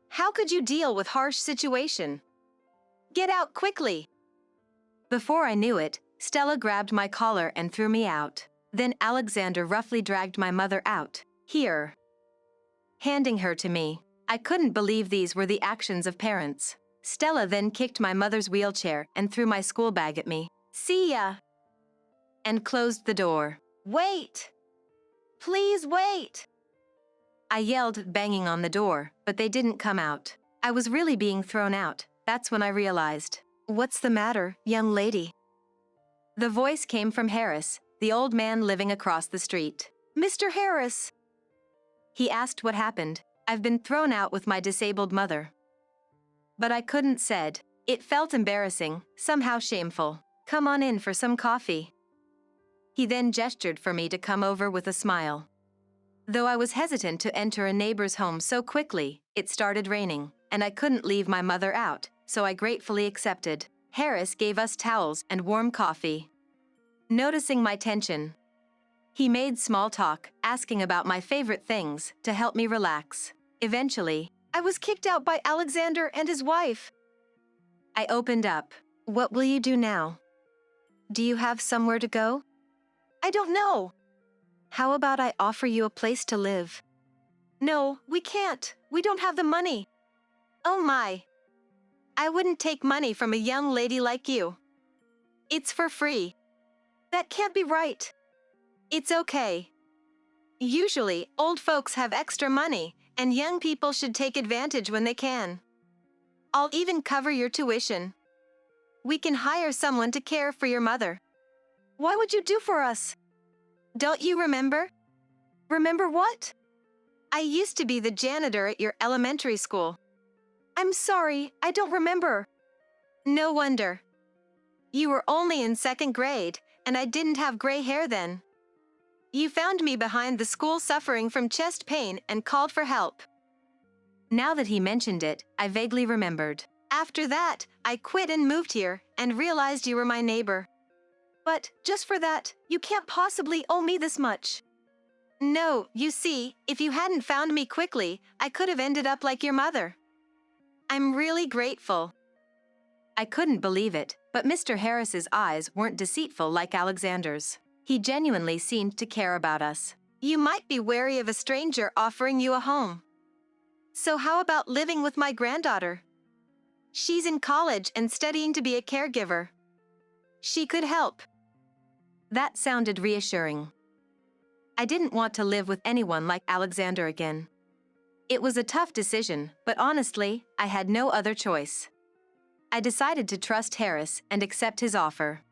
How could you deal with harsh situation? Get out quickly." Before I knew it, Stella grabbed my collar and threw me out. Then Alexander roughly dragged my mother out, here, handing her to me. I couldn't believe these were the actions of parents. Stella then kicked my mother's wheelchair and threw my school bag at me. "See ya," and closed the door. "Wait! Please wait!" I yelled, banging on the door, but they didn't come out. I was really being thrown out. That's when I realized. "What's the matter, young lady?" The voice came from Harris, the old man living across the street. "Mr. Harris." He asked what happened. "I've been thrown out with my disabled mother." But I couldn't said. It felt embarrassing, somehow shameful. "Come on in for some coffee." He then gestured for me to come over with a smile. Though I was hesitant to enter a neighbor's home so quickly, it started raining, and I couldn't leave my mother out, so I gratefully accepted. Harris gave us towels and warm coffee. Noticing my tension, he made small talk, asking about my favorite things to help me relax. Eventually, "I was kicked out by Alexander and his wife." I opened up. "What will you do now? Do you have somewhere to go?" "I don't know." "How about I offer you a place to live?" "No, we can't. We don't have the money." "Oh my. I wouldn't take money from a young lady like you. It's for free." "That can't be right." "It's okay. Usually, old folks have extra money, and young people should take advantage when they can. I'll even cover your tuition. We can hire someone to care for your mother." "Why would you do for us?" "Don't you remember?" "Remember what?" "I used to be the janitor at your elementary school." "I'm sorry, I don't remember." "No wonder. You were only in 2nd grade, and I didn't have gray hair then. You found me behind the school suffering from chest pain and called for help." Now that he mentioned it, I vaguely remembered. "After that, I quit and moved here and realized you were my neighbor." "But just for that, you can't possibly owe me this much." "No, you see, if you hadn't found me quickly, I could have ended up like your mother. I'm really grateful." I couldn't believe it, but Mr. Harris's eyes weren't deceitful like Alexander's. He genuinely seemed to care about us. "You might be wary of a stranger offering you a home. So how about living with my granddaughter? She's in college and studying to be a caregiver. She could help. That sounded reassuring. I didn't want to live with anyone like Alexander again. It was a tough decision, but honestly, I had no other choice. I decided to trust Harris and accept his offer.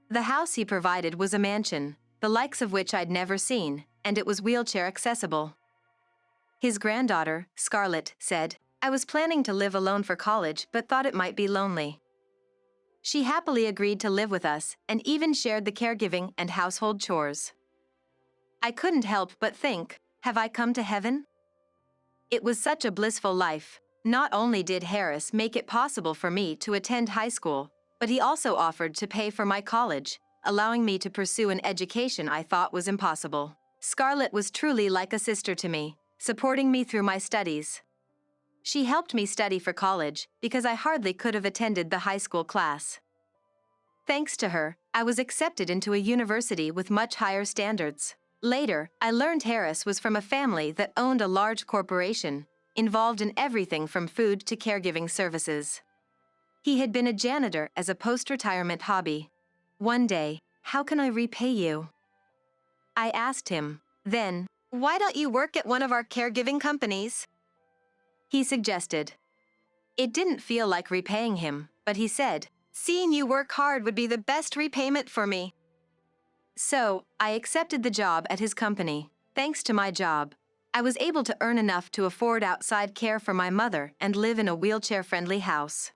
The house he provided was a mansion, the likes of which I'd never seen, and it was wheelchair accessible. His granddaughter, Scarlett, said, "I was planning to live alone for college but thought it might be lonely." She happily agreed to live with us and even shared the caregiving and household chores. I couldn't help but think, have I come to heaven? It was such a blissful life. Not only did Harris make it possible for me to attend high school, but he also offered to pay for my college, allowing me to pursue an education I thought was impossible. Scarlett was truly like a sister to me, supporting me through my studies. She helped me study for college because I hardly could have attended the high school class. Thanks to her, I was accepted into a university with much higher standards. Later, I learned Harris was from a family that owned a large corporation, involved in everything from food to caregiving services. He had been a janitor as a post-retirement hobby. One day, "How can I repay you?" I asked him. Then, "Why don't you work at one of our caregiving companies?" he suggested. It didn't feel like repaying him, but he said, "Seeing you work hard would be the best repayment for me." So, I accepted the job at his company. Thanks to my job, I was able to earn enough to afford outside care for my mother and live in a wheelchair-friendly house.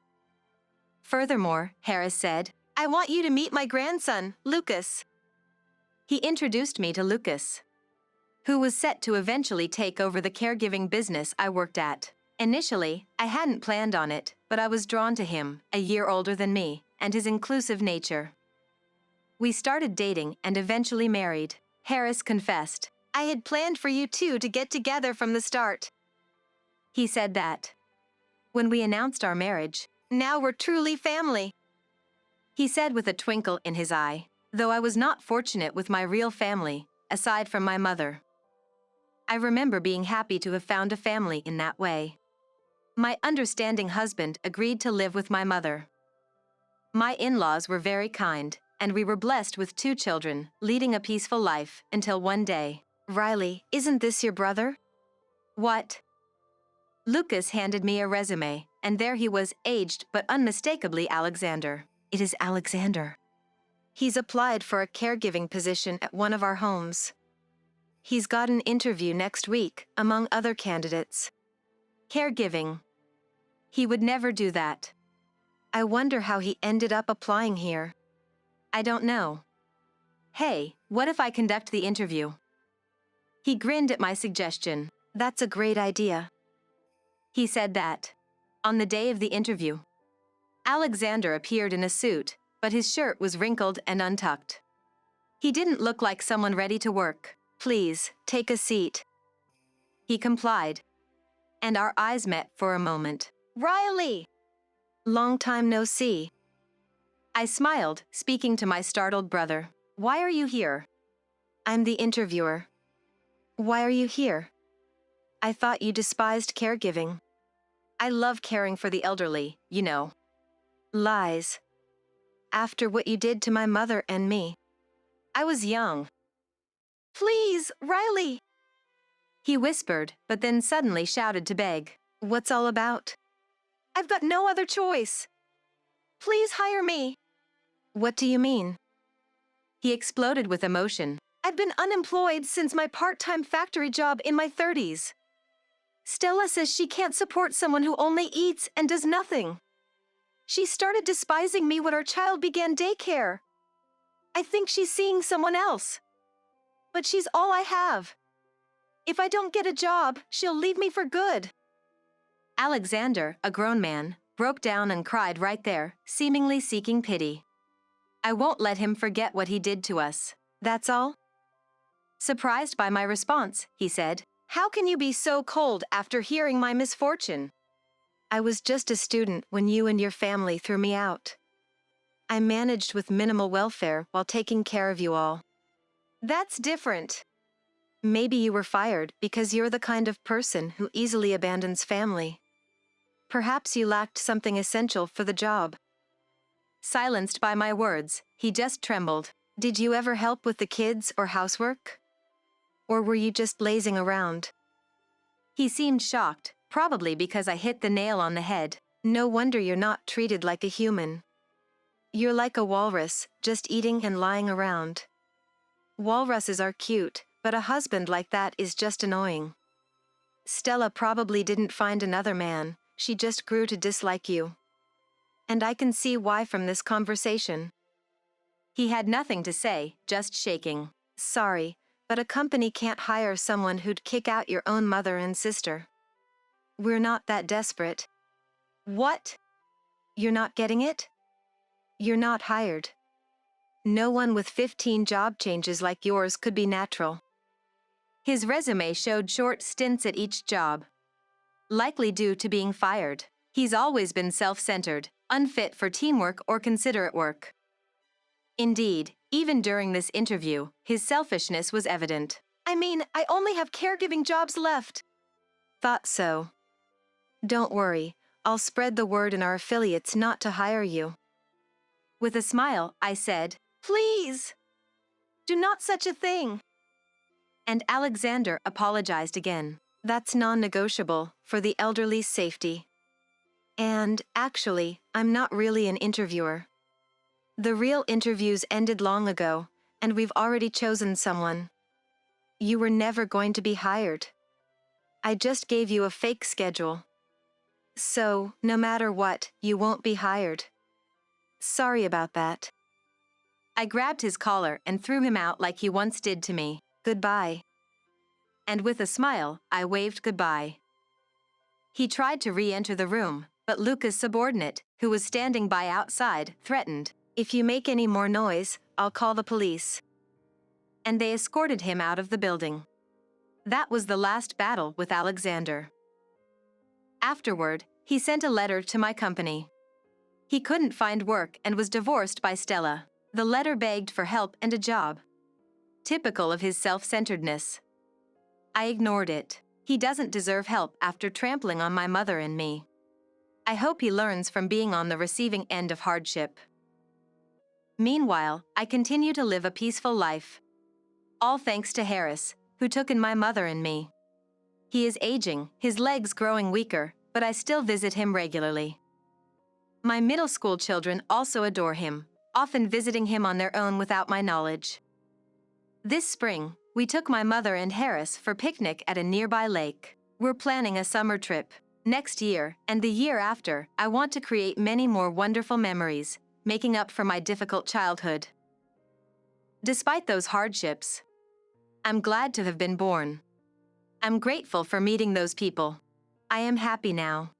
Furthermore, Harris said, "I want you to meet my grandson, Lucas." He introduced me to Lucas, who was set to eventually take over the caregiving business I worked at. Initially, I hadn't planned on it, but I was drawn to him, a year older than me, and his inclusive nature. We started dating and eventually married. Harris confessed, "I had planned for you two to get together from the start." He said that. When we announced our marriage, "Now we're truly family," he said with a twinkle in his eye, though I was not fortunate with my real family, aside from my mother. I remember being happy to have found a family in that way. My understanding husband agreed to live with my mother. My in-laws were very kind, and we were blessed with 2 children, leading a peaceful life until one day. "Riley, isn't this your brother?" "What?" Lucas handed me a resume, and there he was, aged but unmistakably Alexander. "It is Alexander. He's applied for a caregiving position at one of our homes. He's got an interview next week, among other candidates." Caregiving. He would never do that. "I wonder how he ended up applying here." "I don't know." "Hey, what if I conduct the interview?" He grinned at my suggestion. "That's a great idea." He said that. On the day of the interview, Alexander appeared in a suit, but his shirt was wrinkled and untucked. He didn't look like someone ready to work. "Please, take a seat." He complied, and our eyes met for a moment. "Riley! Long time no see." I smiled, speaking to my startled brother. "Why are you here?" "I'm the interviewer." "Why are you here?" "I thought you despised caregiving." "I love caring for the elderly, you know." "Lies. After what you did to my mother and me." "I was young." "Please, Riley!" He whispered, but then suddenly shouted to beg. "What's all about?" "I've got no other choice. Please hire me." "What do you mean?" He exploded with emotion. "I've been unemployed since my part-time factory job in my 30s. Stella says she can't support someone who only eats and does nothing. She started despising me when our child began daycare. I think she's seeing someone else. But she's all I have. If I don't get a job, she'll leave me for good." Alexander, a grown man, broke down and cried right there, seemingly seeking pity. I won't let him forget what he did to us. "That's all?" Surprised by my response, he said, "How can you be so cold after hearing my misfortune?" "I was just a student when you and your family threw me out. I managed with minimal welfare while taking care of you all." "That's different." "Maybe you were fired because you're the kind of person who easily abandons family." Perhaps you lacked something essential for the job. Silenced by my words, he just trembled. Did you ever help with the kids or housework? Or were you just lazing around? He seemed shocked, probably because I hit the nail on the head. No wonder you're not treated like a human. You're like a walrus, just eating and lying around. Walruses are cute, but a husband like that is just annoying. Stella probably didn't find another man, she just grew to dislike you. And I can see why from this conversation. He had nothing to say, just shaking. Sorry, but a company can't hire someone who'd kick out your own mother and sister. We're not that desperate. What? You're not getting it? You're not hired. No one with 15 job changes like yours could be natural. His resume showed short stints at each job. Likely due to being fired. He's always been self-centered, unfit for teamwork or considerate work. Indeed, even during this interview, his selfishness was evident. I mean, I only have caregiving jobs left. Thought so. Don't worry, I'll spread the word in our affiliates not to hire you. With a smile, I said, Please! Do not such a thing! And Alexander apologized again. That's non-negotiable, for the elderly's safety. And, actually, I'm not really an interviewer. The real interviews ended long ago, and we've already chosen someone. You were never going to be hired. I just gave you a fake schedule. So, no matter what, you won't be hired. Sorry about that. I grabbed his collar and threw him out like he once did to me. Goodbye. And with a smile, I waved goodbye. He tried to re-enter the room, but Luca's subordinate, who was standing by outside, threatened, If you make any more noise, I'll call the police. And they escorted him out of the building. That was the last battle with Alexander. Afterward, he sent a letter to my company. He couldn't find work and was divorced by Stella. The letter begged for help and a job. Typical of his self-centeredness. I ignored it. He doesn't deserve help after trampling on my mother and me. I hope he learns from being on the receiving end of hardship. Meanwhile, I continue to live a peaceful life. All thanks to Harris, who took in my mother and me. He is aging, his legs growing weaker, but I still visit him regularly. My middle school children also adore him, often visiting him on their own without my knowledge. This spring, we took my mother and Harris for a picnic at a nearby lake. We're planning a summer trip. Next year, and the year after, I want to create many more wonderful memories, making up for my difficult childhood. Despite those hardships, I'm glad to have been born. I'm grateful for meeting those people. I am happy now.